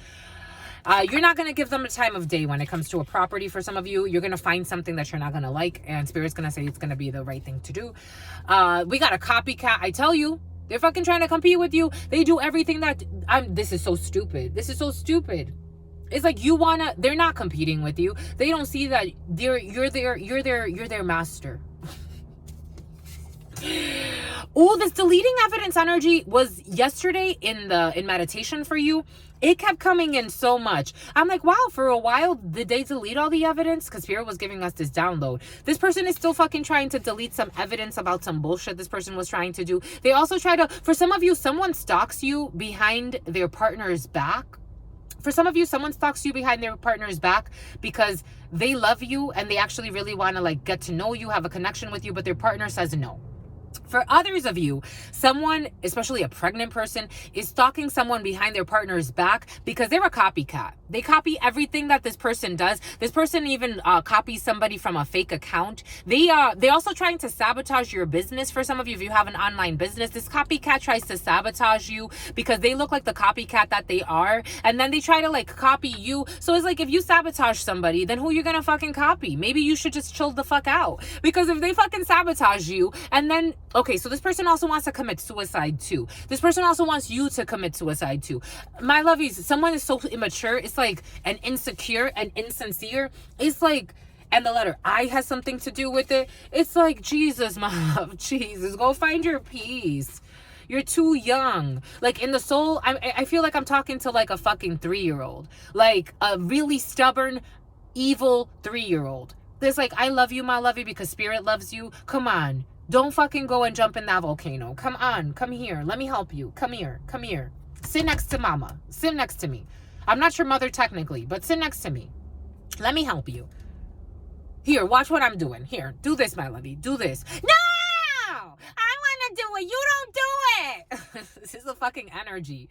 You're not going to give them a time of day when it comes to a property. For some of you, you're going to find something that you're not going to like, and Spirit's going to say it's going to be the right thing to do. We got a copycat. I tell you, they're fucking trying to compete with you. They do everything that... This is so stupid. This is so stupid. It's like they're not competing with you. They don't see that you're their master. Oh, this deleting evidence energy was yesterday in meditation for you. It kept coming in so much. I'm like, wow, for a while, did they delete all the evidence? Because Spirit was giving us this download. This person is still fucking trying to delete some evidence about some bullshit this person was trying to do. They also try to, for some of you, someone stalks you behind their partner's back. For some of you, someone stalks you behind their partner's back because they love you and they actually really want to like get to know you, have a connection with you, but their partner says no. For others of you, someone, especially a pregnant person, is stalking someone behind their partner's back because they're a copycat. They copy everything that this person does. This person even copies somebody from a fake account. They also trying to sabotage your business. For some of you, if you have an online business, this copycat tries to sabotage you because they look like the copycat that they are, and then they try to like copy you. So it's like, if you sabotage somebody, then who you gonna fucking copy? Maybe you should just chill the fuck out, because if they fucking sabotage you and then okay, so this person also wants to commit suicide too. This person also wants you to commit suicide too. My lovies, someone is so immature. It's like, and insecure and insincere. It's like, and the letter I has something to do with it. It's like, Jesus, my love, Jesus, go find your peace. You're too young. Like, in the soul, I feel like I'm talking to like a fucking 3-year-old. Like a really stubborn, evil 3-year-old. There's like, I love you, my lovey, because spirit loves you. Come on. Don't fucking go and jump in that volcano. Come on. Come here. Let me help you. Come here. Come here. Sit next to mama. Sit next to me. I'm not your mother technically, but sit next to me. Let me help you. Here, watch what I'm doing. Here, do this, my lovey. Do this. No! I want to do it. You don't do it. This is the fucking energy.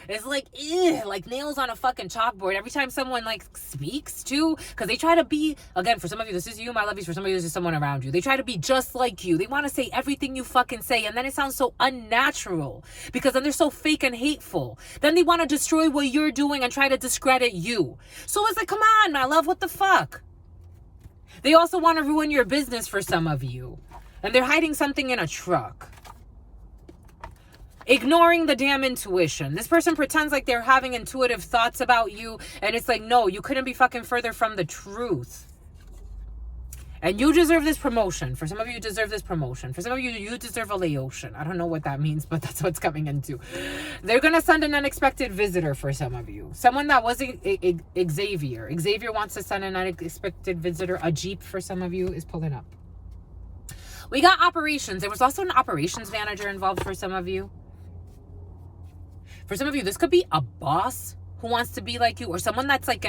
It's like, like nails on a fucking chalkboard every time someone like speaks too, because they try to be, again, for some of you, this is you, my lovies. For some of you, this is someone around you. They try to be just like you. They want to say everything you fucking say, and then it sounds so unnatural because then they're so fake and hateful. Then they want to destroy what you're doing and try to discredit you. So it's like, come on, my love, what the fuck? They also want to ruin your business for some of you, and they're hiding something in a truck. Ignoring the damn intuition. This person pretends like they're having intuitive thoughts about you, and it's like, no, you couldn't be fucking further from the truth. And you deserve this promotion. For some of you, you deserve this promotion. For some of you, you deserve a Laotian. I don't know what that means, but that's what's coming into. They're going to send an unexpected visitor for some of you. Someone that wasn't Xavier. Xavier wants to send an unexpected visitor. A Jeep for some of you is pulling up. We got operations. There was also an operations manager involved for some of you. For some of you, this could be a boss who wants to be like you, or someone that's like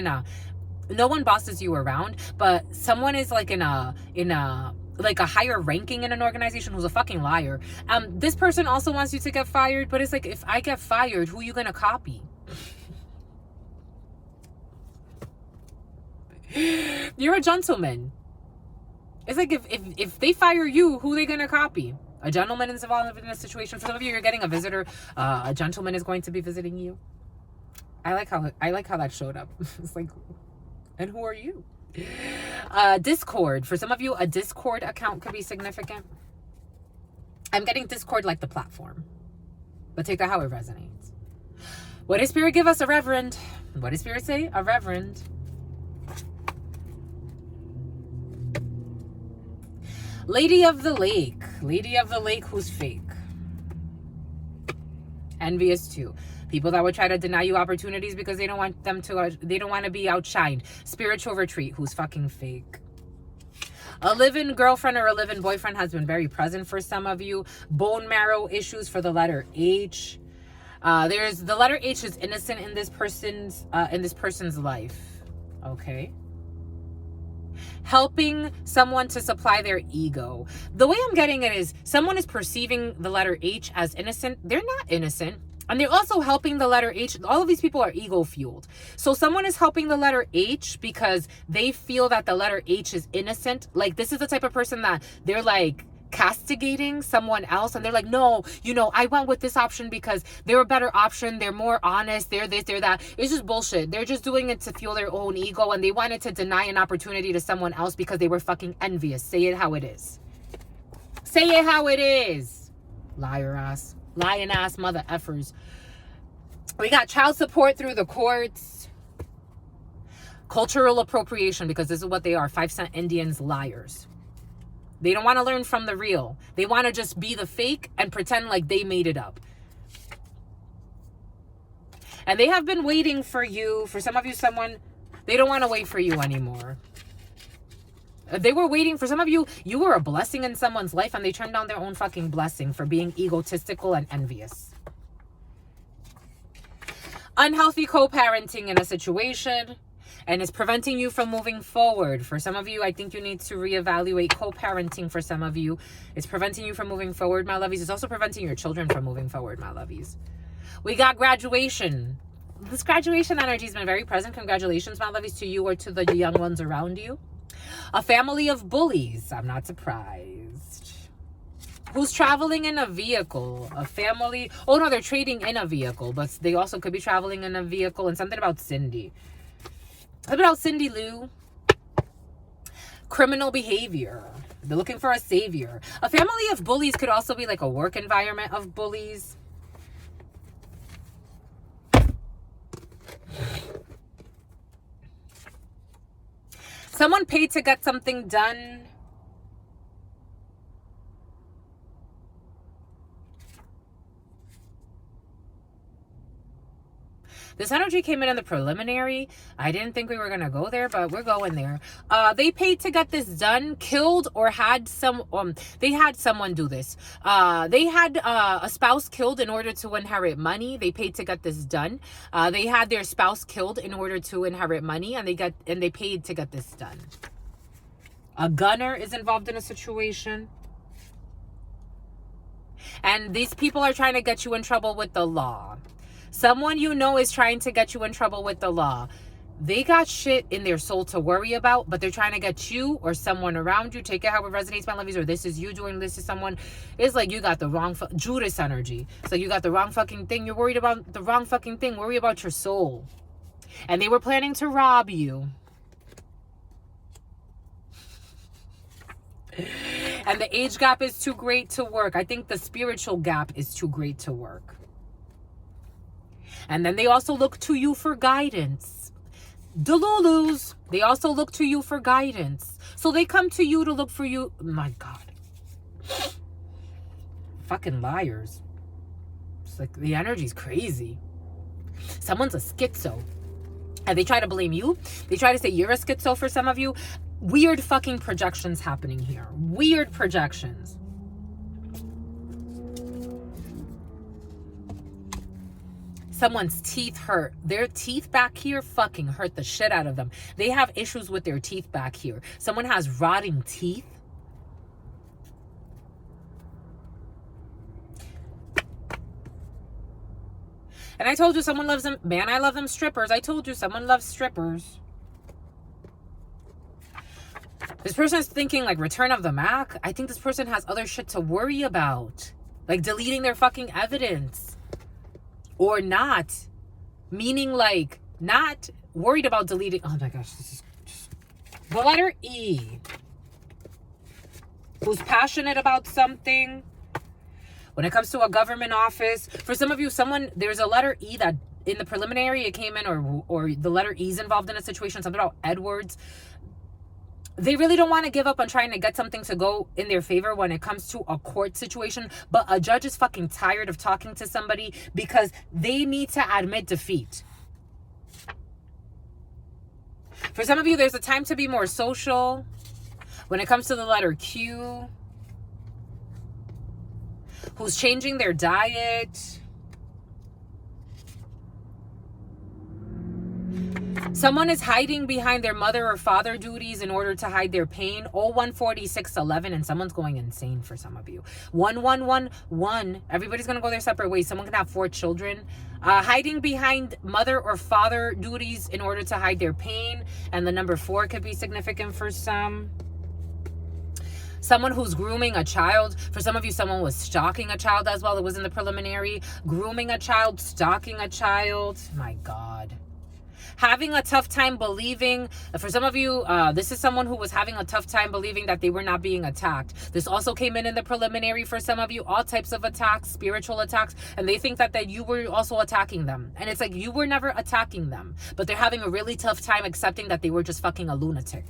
no one bosses you around, but someone is like in a like a higher ranking in an organization who's a fucking liar. This person also wants you to get fired, but it's like, if I get fired, who are you gonna copy? You're a gentleman. It's like, if they fire you, who are they gonna copy? A gentleman is involved in a situation. For some of you, you're getting a visitor. A gentleman is going to be visiting you. I like how that showed up. It's like, and who are you? Discord. For some of you, a Discord account could be significant. I'm getting Discord like the platform, but take that how it resonates. What does Spirit give us? A reverend. What does Spirit say? A reverend. Lady of the Lake. Lady of the Lake who's fake. Envious too. People that would try to deny you opportunities because they don't want them to, they don't want to be outshined. Spiritual retreat who's fucking fake. A live-in girlfriend or a live-in boyfriend has been very present for some of you. Bone marrow issues for the letter H. There's the letter H is innocent in this person's life. Okay. Helping someone to supply their ego. The way I'm getting it is someone is perceiving the letter H as innocent. They're not innocent. And they're also helping the letter H. All of these people are ego fueled. So someone is helping the letter H because they feel that the letter H is innocent. Like, this is the type of person that they're like castigating someone else, and they're like, no, I went with this option because they're a better option, they're more honest, they're this, they're that. It's just bullshit. They're just doing it to fuel their own ego, and they wanted to deny an opportunity to someone else because they were fucking envious. Say it how it is. Say it how it is. Liar ass. Lying ass mother effers. We got child support through the courts. Cultural appropriation, because this is what they are. 5-cent Indians, liars. They don't want to learn from the real. They want to just be the fake and pretend like they made it up. And they have been waiting for you. For some of you, they don't want to wait for you anymore. They were waiting for some of you. You were a blessing in someone's life, and they turned down their own fucking blessing for being egotistical and envious. Unhealthy co-parenting in a situation. And it's preventing you from moving forward. For some of you, I think you need to reevaluate co-parenting. For some of you, it's preventing you from moving forward, my lovies. It's also preventing your children from moving forward, my lovies. We got graduation. This graduation energy has been very present. Congratulations, my lovies, to you or to the young ones around you. A family of bullies. I'm not surprised. Who's traveling in a vehicle? A family. Oh, no, they're trading in a vehicle. But they also could be traveling in a vehicle. And something about Cindy. Something about Cindy Lou. Criminal behavior. They're looking for a savior. A family of bullies could also be like a work environment of bullies. Someone paid to get something done. This energy came in the preliminary. I didn't think we were going to go there, but we're going there. They paid to get this done, killed, or had they had someone do this. They had a spouse killed in order to inherit money. They paid to get this done. They had their spouse killed in order to inherit money, and they paid to get this done. A gunner is involved in a situation. And these people are trying to get you in trouble with the law. Someone you know is trying to get you in trouble with the law. They got shit in their soul to worry about, but they're trying to get you or someone around you. Take it how it resonates, my lovies, or this is you doing this to someone. It's like you got the wrong Judas energy. It's like you got the wrong fucking thing. You're worried about the wrong fucking thing. Worry about your soul. And they were planning to rob you. And the age gap is too great to work. I think the spiritual gap is too great to work. And then they also look to you for guidance. Delulus, they also look to you for guidance. So they come to you to look for you. My God. Fucking liars. It's like the energy's crazy. Someone's a schizo. And they try to blame you. They try to say you're a schizo for some of you. Weird fucking projections happening here. Weird projections. Someone's teeth hurt. Their teeth back here fucking hurt the shit out of them. They have issues with their teeth back here. Someone has rotting teeth. And I told you someone loves them. Man, I love them strippers. I told you someone loves strippers. This person is thinking like Return of the Mac. I think this person has other shit to worry about. Like deleting their fucking evidence. Or not. Meaning like not worried about deleting. Oh my gosh. This is just... The letter E. Who's passionate about something. When it comes to a government office. For some of you, there's a letter E that in the preliminary it came in or the letter E is involved in a situation. Something about Edwards. They really don't want to give up on trying to get something to go in their favor when it comes to a court situation. But a judge is fucking tired of talking to somebody because they need to admit defeat. For some of you, there's a time to be more social. When it comes to the letter Q. Who's changing their diet. Someone is hiding behind their mother or father duties in order to hide their pain. 014611, and someone's going insane for some of you. 1111. Everybody's going to go their separate ways. Someone can have 4 children. Hiding behind mother or father duties in order to hide their pain. And the number 4 could be significant for some. Someone who's grooming a child. For some of you, someone was stalking a child as well. It was in the preliminary. Grooming a child, stalking a child. My God. Having a tough time believing. For some of you, this is someone who was having a tough time believing that they were not being attacked. This also came in the preliminary for some of you. All types of attacks, spiritual attacks. And they think that you were also attacking them. And it's like you were never attacking them. But they're having a really tough time accepting that they were just fucking a lunatic.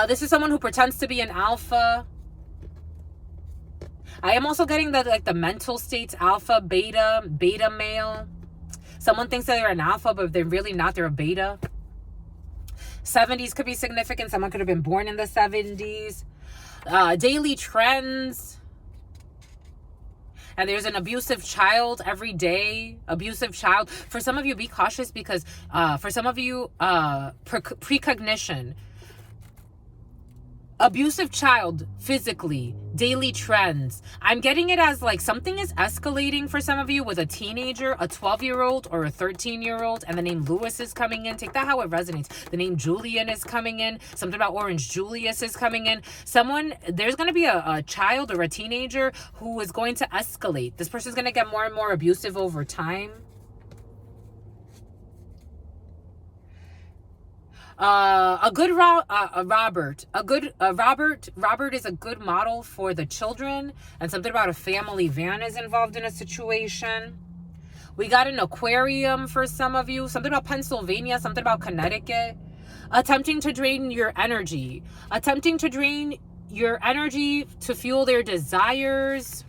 This is someone who pretends to be an alpha. I am also getting the mental states, alpha, beta male. Someone thinks that they're an alpha, but they're really not. They're a beta. 70s could be significant. Someone could have been born in the 70s. Daily trends. And there's an abusive child every day. Abusive child. For some of you, be cautious because for some of you, precognition. Abusive child, physically, daily trends. I'm getting it as like something is escalating for some of you with a teenager, a 12-year-old or a 13-year-old, and the name Lewis is coming in. Take that how it resonates. The name Julian is coming in. Something about Orange Julius is coming in. There's going to be a child or a teenager who is going to escalate. This person's going to get more and more abusive over time. Robert is a good model for the children, and something about a family van is involved in a situation. We got an aquarium for some of you, something about Pennsylvania, something about Connecticut. Attempting to drain your energy to fuel their desires.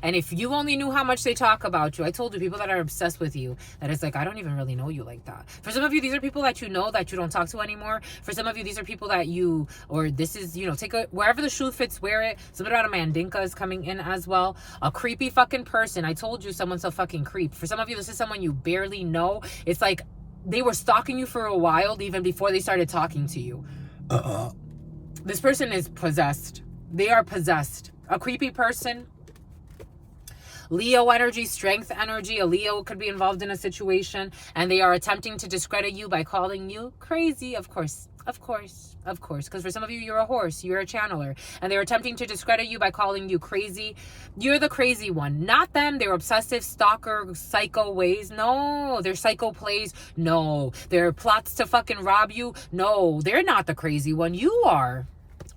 And if you only knew how much they talk about you, I told you, people that are obsessed with you, that it's like, I don't even really know you like that. For some of you, these are people that you know that you don't talk to anymore. For some of you, these are people that this is, wherever the shoe fits, wear it. Something about a mandinka is coming in as well. A creepy fucking person. I told you someone's a fucking creep. For some of you, this is someone you barely know. It's like they were stalking you for a while, even before they started talking to you. This person is possessed. They are possessed. A creepy person. Leo energy, strength energy. A Leo could be involved in a situation, and they are attempting to discredit you by calling you crazy. Of course. Because for some of you, you're a horse, you're a channeler, and they're attempting to discredit you by calling you crazy. You're the crazy one, not them. They're obsessive, stalker, psycho ways. No, they're psycho plays. No, they're plots to fucking rob you. No, they're not the crazy one. You are.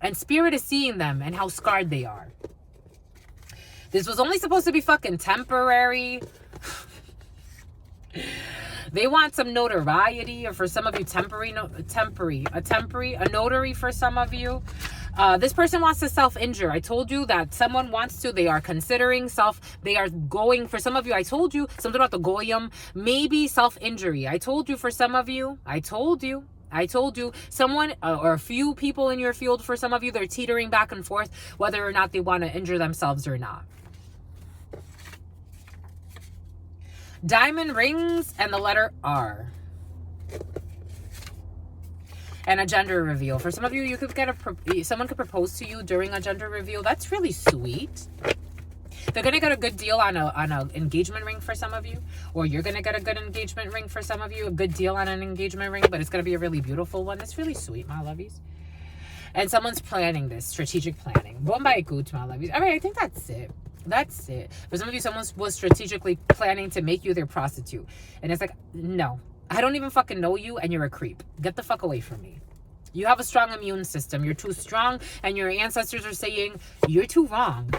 And spirit is seeing them and how scarred they are. This was only supposed to be fucking temporary. They want some notoriety, or for some of you, a notary for some of you. This person wants to self-injure. I told you that someone wants to. They are considering they are going, for some of you, I told you something about the goyim, maybe self-injury. I told you for some of you, someone or a few people in your field, for some of you, they're teetering back and forth whether or not they want to injure themselves or not. Diamond rings and the letter R. And a gender reveal. For some of you, you could get someone could propose to you during a gender reveal. That's really sweet. They're going to get a good deal on a engagement ring for some of you. Or you're going to get a good engagement ring for some of you. A good deal on an engagement ring, but it's going to be a really beautiful one. That's really sweet, my lovies. And someone's planning this. Strategic planning. Bombay good, my lovies. All right, I think that's it. That's it. For some of you, someone was strategically planning to make you their prostitute. And it's like, no. I don't even fucking know you, and you're a creep. Get the fuck away from me. You have a strong immune system. You're too strong, and your ancestors are saying, you're too wrong.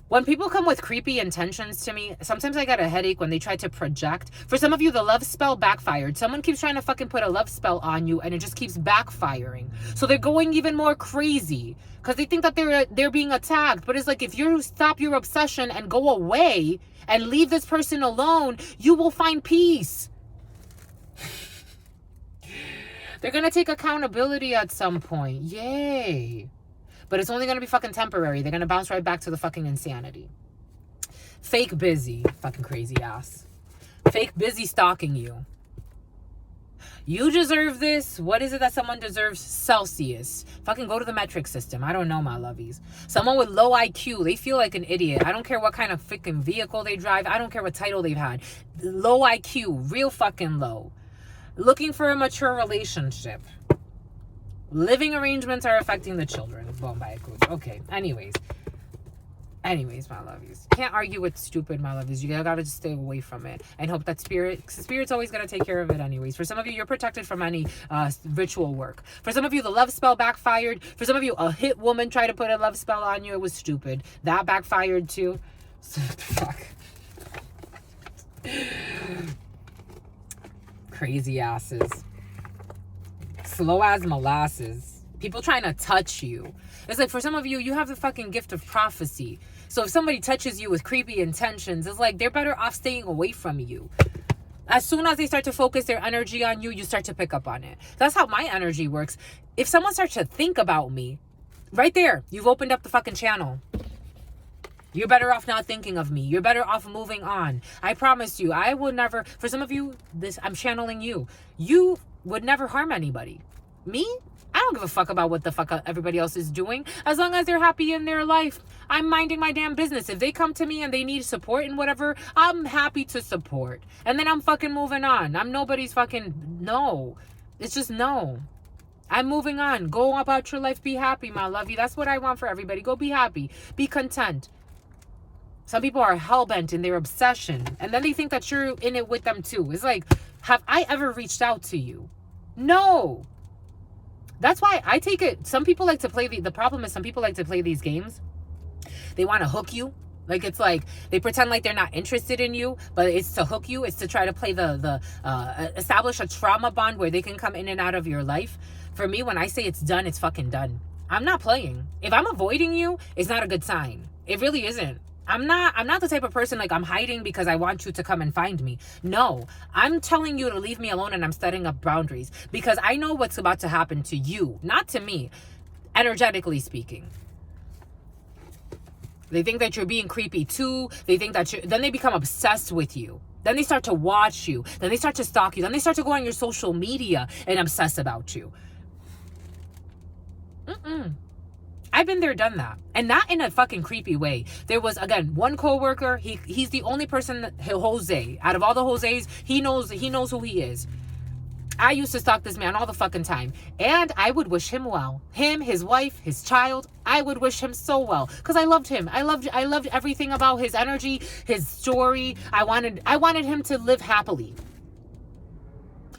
When people come with creepy intentions to me, sometimes I get a headache when they try to project. For some of you, the love spell backfired. Someone keeps trying to fucking put a love spell on you, and it just keeps backfiring. So they're going even more crazy because they think that they're being attacked. But it's like, if you stop your obsession and go away and leave this person alone, you will find peace. They're going to take accountability at some point. Yay. But it's only going to be fucking temporary. They're going to bounce right back to the fucking insanity. Fake busy. Fucking crazy ass. Fake busy stalking you. You deserve this. What is it that someone deserves? Celsius. Fucking go to the metric system. I don't know, my lovies. Someone with low IQ. They feel like an idiot. I don't care what kind of freaking vehicle they drive. I don't care what title they've had. Low IQ. Real fucking low. Looking for a mature relationship. Living arrangements are affecting the children. Okay, anyways, my lovies. Can't argue with stupid, my lovies. You gotta just stay away from it and hope that spirit's always gonna take care of it anyways. For some of you, you're protected from any ritual work. For some of you, the love spell backfired. For some of you, a hit woman tried to put a love spell on you. It was stupid. That backfired too. So, fuck. Crazy asses. Slow as molasses. People trying to touch you. It's like, for some of you, you have the fucking gift of prophecy. So if somebody touches you with creepy intentions, it's like they're better off staying away from you. As soon as they start to focus their energy on you, you start to pick up on it. That's how my energy works. If someone starts to think about me, right there, you've opened up the fucking channel. You're better off not thinking of me. You're better off moving on. I promise you, I will never, for some of you, I'm channeling you. You would never harm anybody. Me? I don't give a fuck about what the fuck everybody else is doing. As long as they're happy in their life, I'm minding my damn business. If they come to me and they need support and whatever, I'm happy to support. And then I'm fucking moving on. I'm nobody's fucking, no. It's just no. I'm moving on. Go about your life. Be happy, my lovey. That's what I want for everybody. Go be happy. Be content. Some people are hell-bent in their obsession. And then they think that you're in it with them too. It's like, have I ever reached out to you? No. That's why I take it. Some people like to play the problem is some people like to play these games. They want to hook you. Like, it's like they pretend like they're not interested in you, but it's to hook you. It's to try to play establish a trauma bond where they can come in and out of your life. For me, when I say it's done, it's fucking done. I'm not playing. If I'm avoiding you, it's not a good sign. It really isn't. I'm not the type of person like I'm hiding because I want you to come and find me. No, I'm telling you to leave me alone, and I'm setting up boundaries because I know what's about to happen to you, not to me, energetically speaking. They think that you're being creepy too. They think that then they become obsessed with you. Then they start to watch you. Then they start to stalk you. Then they start to go on your social media and obsess about you. I've been there, done that. And not in a fucking creepy way. There was, again, one coworker. He's the only person, Jose. Out of all the Jose's, he knows who he is. I used to stalk this man all the fucking time. And I would wish him well. Him, his wife, his child. I would wish him so well. Because I loved him. I loved everything about his energy, his story. I wanted him to live happily.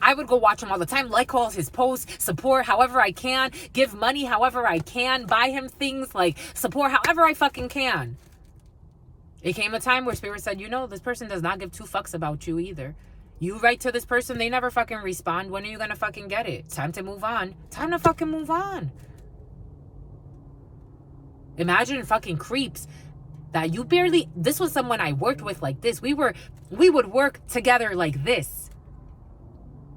I would go watch him all the time, like all his posts, support however I can, give money however I can, buy him things, like support however I fucking can. It came a time where Spirit said, this person does not give two fucks about you either. You write to this person, they never fucking respond. When are you gonna fucking get it? Time to move on. Time to fucking move on. Imagine fucking creeps that this was someone I worked with like this. We would work together like this.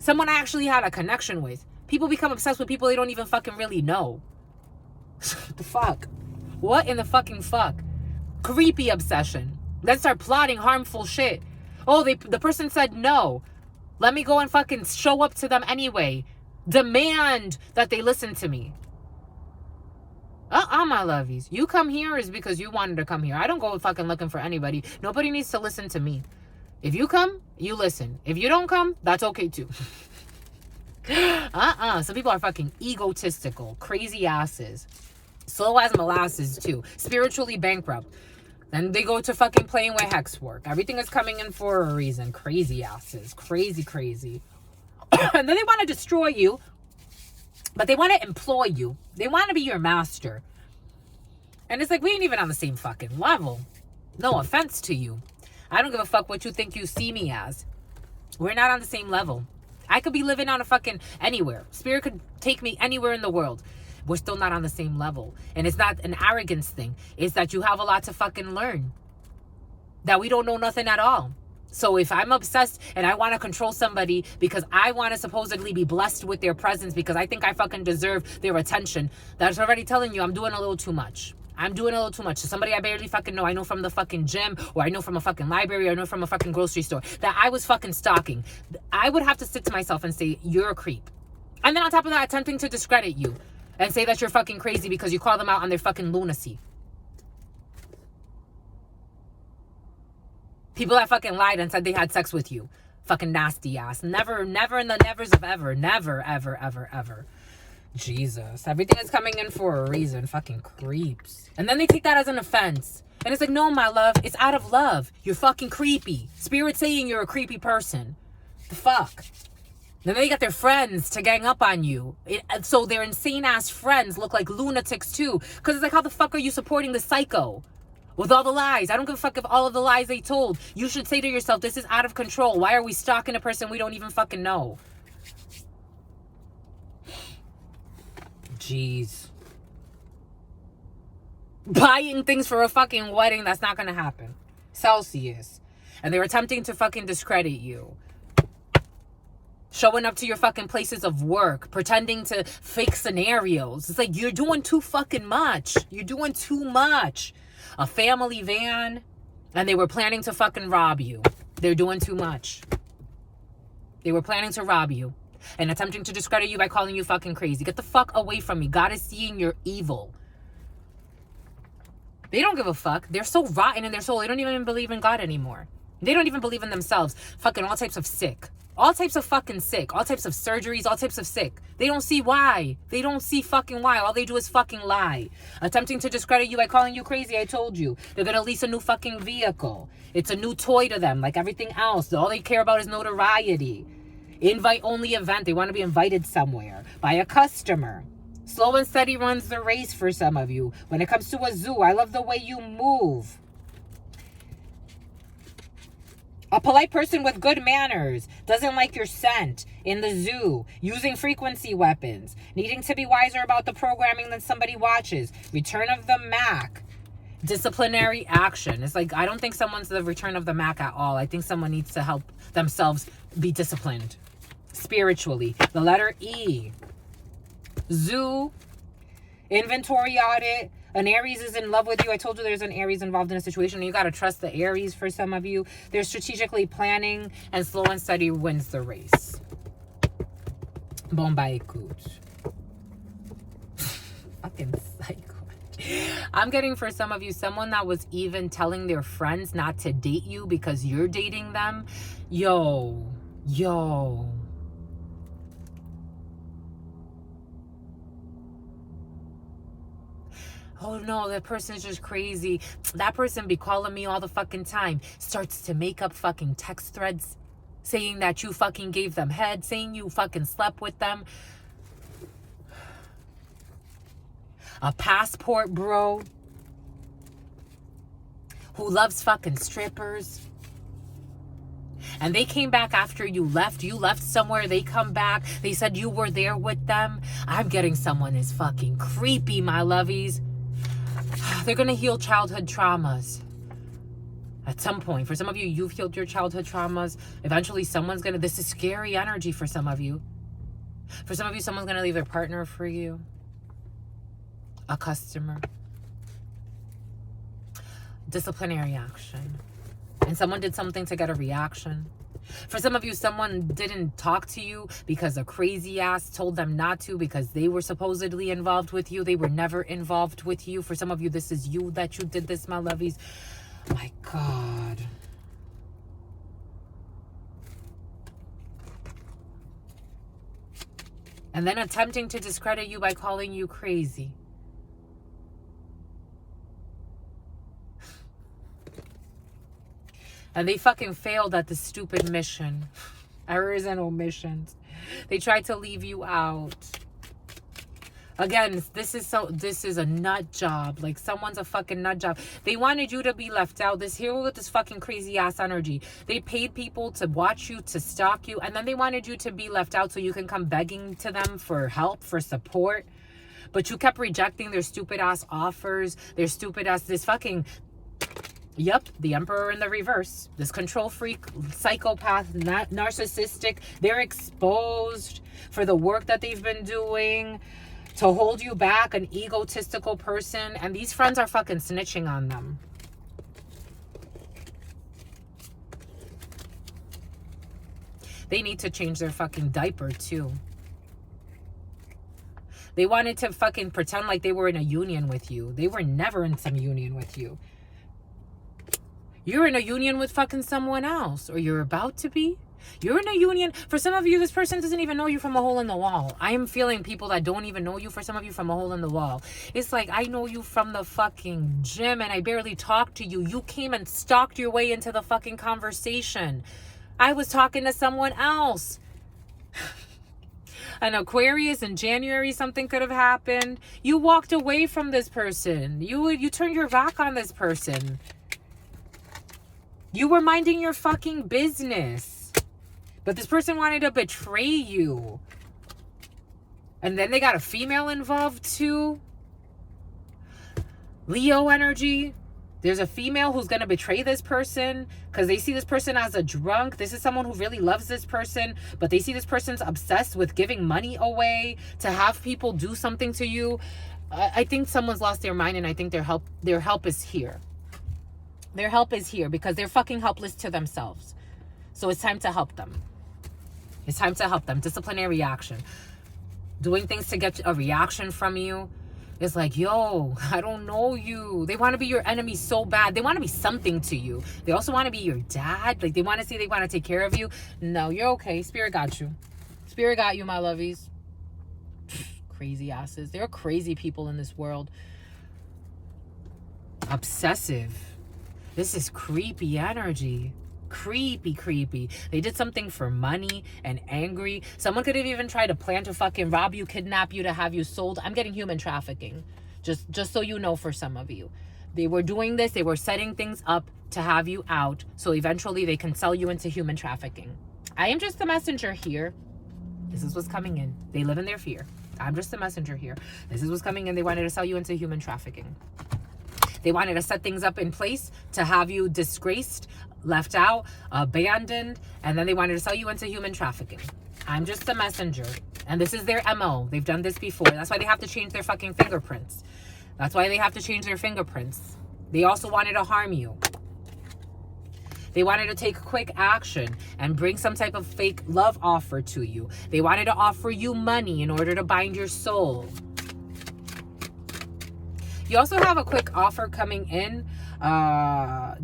Someone I actually had a connection with. People become obsessed with people they don't even fucking really know. What the fuck? What in the fucking fuck? Creepy obsession. Then start plotting harmful shit. Oh, the person said no. Let me go and fucking show up to them anyway. Demand that they listen to me. My lovies. You come here is because you wanted to come here. I don't go fucking looking for anybody. Nobody needs to listen to me. If you come, you listen. If you don't come, that's okay too. Some people are fucking egotistical, crazy asses. Slow as molasses too. Spiritually bankrupt. Then they go to fucking playing with hex work. Everything is coming in for a reason. Crazy asses. Crazy. And then they want to destroy you. But they want to employ you. They want to be your master. And it's like, we ain't even on the same fucking level. No offense to you. I don't give a fuck what you think you see me as. We're not on the same level. I could be living on a fucking anywhere. Spirit could take me anywhere in the world. We're still not on the same level. And it's not an arrogance thing. It's that you have a lot to fucking learn. That we don't know nothing at all. So if I'm obsessed and I want to control somebody because I want to supposedly be blessed with their presence because I think I fucking deserve their attention, that's already telling you I'm doing a little too much. I'm doing a little too much. So somebody I barely fucking know. I know from the fucking gym, or I know from a fucking library, or I know from a fucking grocery store that I was fucking stalking. I would have to sit to myself and say, you're a creep. And then on top of that, attempting to discredit you and say that you're fucking crazy because you call them out on their fucking lunacy. People that fucking lied and said they had sex with you. Fucking nasty ass. Never in the nevers of ever. Never, ever. Jesus. Everything is coming in for a reason. Fucking creeps. And then they take that as an offense. And it's like, no, my love. It's out of love. You're fucking creepy. Spirit saying you're a creepy person. The fuck? Then they got their friends to gang up on you. So their insane ass friends look like lunatics too. Because it's like, how the fuck are you supporting the psycho? With all the lies. I don't give a fuck if all of the lies they told. You should say to yourself, this is out of control. Why are we stalking a person we don't even fucking know? Jeez. Buying things for a fucking wedding, that's not gonna happen. Celsius. And they're attempting to fucking discredit you. Showing up to your fucking places of work, pretending to fake scenarios. It's like, you're doing too fucking much. You're doing too much. A family van, and they were planning to fucking rob you. They're doing too much. They were planning to rob you and attempting to discredit you by calling you fucking crazy. Get the fuck away from me. God is seeing your evil. They don't give a fuck. They're so rotten in their soul. They don't even believe in God anymore. They don't even believe in themselves. Fucking all types of sick. All types of fucking sick. All types of surgeries. All types of sick. They don't see why. They don't see fucking why. All they do is fucking lie. Attempting to discredit you by calling you crazy. I told you. They're gonna lease a new fucking vehicle. It's a new toy to them, like everything else. All they care about is notoriety. Invite-only event. They want to be invited somewhere by a customer. Slow and steady runs the race for some of you. When it comes to a zoo, I love the way you move. A polite person with good manners. Doesn't like your scent in the zoo. Using frequency weapons. Needing to be wiser about the programming that somebody watches. Return of the Mac. Disciplinary action. It's like, I don't think someone's the return of the Mac at all. I think someone needs to help themselves be disciplined. Spiritually. The letter E. Zoo. Inventory audit. An Aries is in love with you. I told you there's an Aries involved in a situation. You got to trust the Aries for some of you. They're strategically planning, and slow and steady wins the race. Bon ba écoute. Fucking psycho. I'm getting for some of you someone that was even telling their friends not to date you because you're dating them. Yo. Oh no, that person's just crazy. That person be calling me all the fucking time. Starts to make up fucking text threads saying that you fucking gave them head, saying you fucking slept with them. A passport bro who loves fucking strippers. And they came back after you left. You left somewhere. They come back. They said you were there with them. I'm getting someone is fucking creepy, my lovies. They're going to heal childhood traumas. At some point. For some of you, you've healed your childhood traumas. Eventually, someone's going to... This is scary energy for some of you. For some of you, someone's going to leave their partner for you. A customer. Disciplinary action. And someone did something to get a reaction. For some of you, someone didn't talk to you because a crazy ass told them not to because they were supposedly involved with you. They were never involved with you. For some of you, this is you that you did this, my lovies. My God. And then attempting to discredit you by calling you crazy. And they fucking failed at the stupid mission. Errors and omissions. They tried to leave you out. Again, this is a nut job. Like, someone's a fucking nut job. They wanted you to be left out. This here with this fucking crazy ass energy. They paid people to watch you, to stalk you, and then they wanted you to be left out so you can come begging to them for help, for support. But you kept rejecting their stupid ass offers, their stupid ass, this fucking... Yep, the Emperor in the reverse. This control freak, psychopath, not narcissistic. They're exposed for the work that they've been doing to hold you back, an egotistical person. And these friends are fucking snitching on them. They need to change their fucking diaper too. They wanted to fucking pretend like they were in a union with you. They were never in some union with you. You're in a union with fucking someone else, or you're about to be. You're in a union. For some of you, this person doesn't even know you from a hole in the wall. I am feeling people that don't even know you, for some of you, from a hole in the wall. It's like, I know you from the fucking gym and I barely talked to you. You came and stalked your way into the fucking conversation. I was talking to someone else. An Aquarius in January, something could have happened. You walked away from this person. You turned your back on this person. You were minding your fucking business. But this person wanted to betray you. And then they got a female involved too. Leo energy. There's a female who's going to betray this person because they see this person as a drunk. This is someone who really loves this person, but they see this person's obsessed with giving money away to have people do something to you. I think someone's lost their mind, and I think their help is here. Their help is here because they're fucking helpless to themselves. So it's time to help them. It's time to help them. Disciplinary action. Doing things to get a reaction from you. It's like, yo, I don't know you. They want to be your enemy so bad. They want to be something to you. They also want to be your dad. Like, they want to say they want to take care of you. No, you're okay. Spirit got you. Spirit got you, my lovies. Crazy asses. There are crazy people in this world. Obsessive. This is creepy energy. Creepy. They did something for money and angry. Someone could have even tried to plan to fucking rob you, kidnap you, to have you sold. I'm getting human trafficking. Just so you know, for some of you. They were doing this. They were setting things up to have you out. So eventually they can sell you into human trafficking. I am just the messenger here. This is what's coming in. They live in their fear. I'm just the messenger here. This is what's coming in. They wanted to sell you into human trafficking. They wanted to set things up in place to have you disgraced, left out, abandoned, and then they wanted to sell you into human trafficking. I'm just the messenger. And this is their MO. They've done this before. That's why they have to change their fucking fingerprints. That's why they have to change their fingerprints. They also wanted to harm you. They wanted to take quick action and bring some type of fake love offer to you. They wanted to offer you money in order to bind your soul. You also have a quick offer coming in.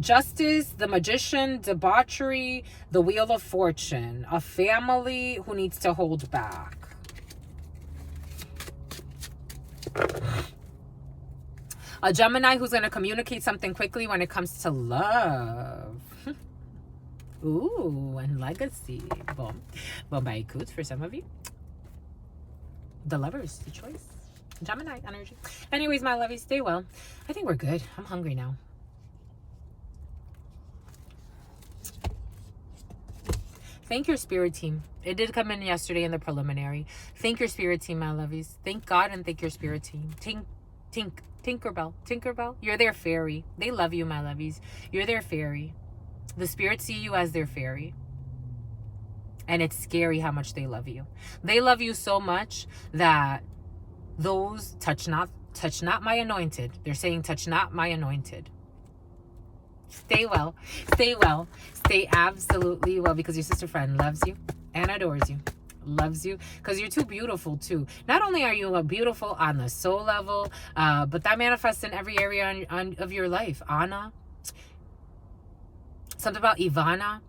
Justice, the Magician, debauchery, the Wheel of Fortune. A family who needs to hold back. A Gemini who's going to communicate something quickly when it comes to love. Ooh, and legacy. Boom. Bombay coots for some of you. The Lovers, the choice. Gemini energy. Anyways, my lovies, stay well. I think we're good. I'm hungry now. Thank your spirit team. It did come in yesterday in the preliminary. Thank your spirit team, my lovies. Thank God and thank your spirit team. Tinkerbell. You're their fairy. They love you, my lovies. You're their fairy. The spirits see you as their fairy. And it's scary how much they love you. They love you so much that those touch not my anointed. They're saying touch not my anointed. Stay well. Stay well. Stay absolutely well, because your sister friend loves you and adores you. Loves you because you're too beautiful too. Not only are you beautiful on the soul level, but that manifests in every area of your life. Anna. Something about Ivana.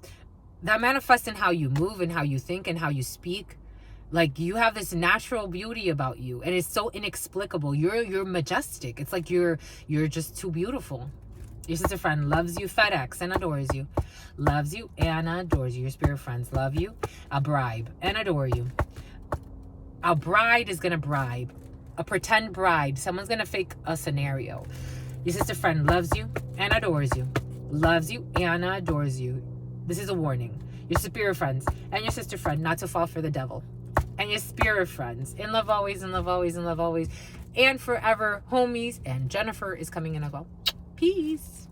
That manifests in how you move and how you think and how you speak. Like, you have this natural beauty about you, and it's so inexplicable. You're majestic. It's like you're just too beautiful. Your sister friend loves you, FedEx, and adores you. Loves you and adores you. Your spirit friends love you, a bribe, and adore you. A bride is going to bribe. A pretend bride. Someone's going to fake a scenario. Your sister friend loves you and adores you. Loves you and adores you. This is a warning. Your spirit friends and your sister friend not to fall for the devil. And your spirit friends, in love always, in love always, in love always, and forever, homies. And Jennifer is coming in as well. Peace.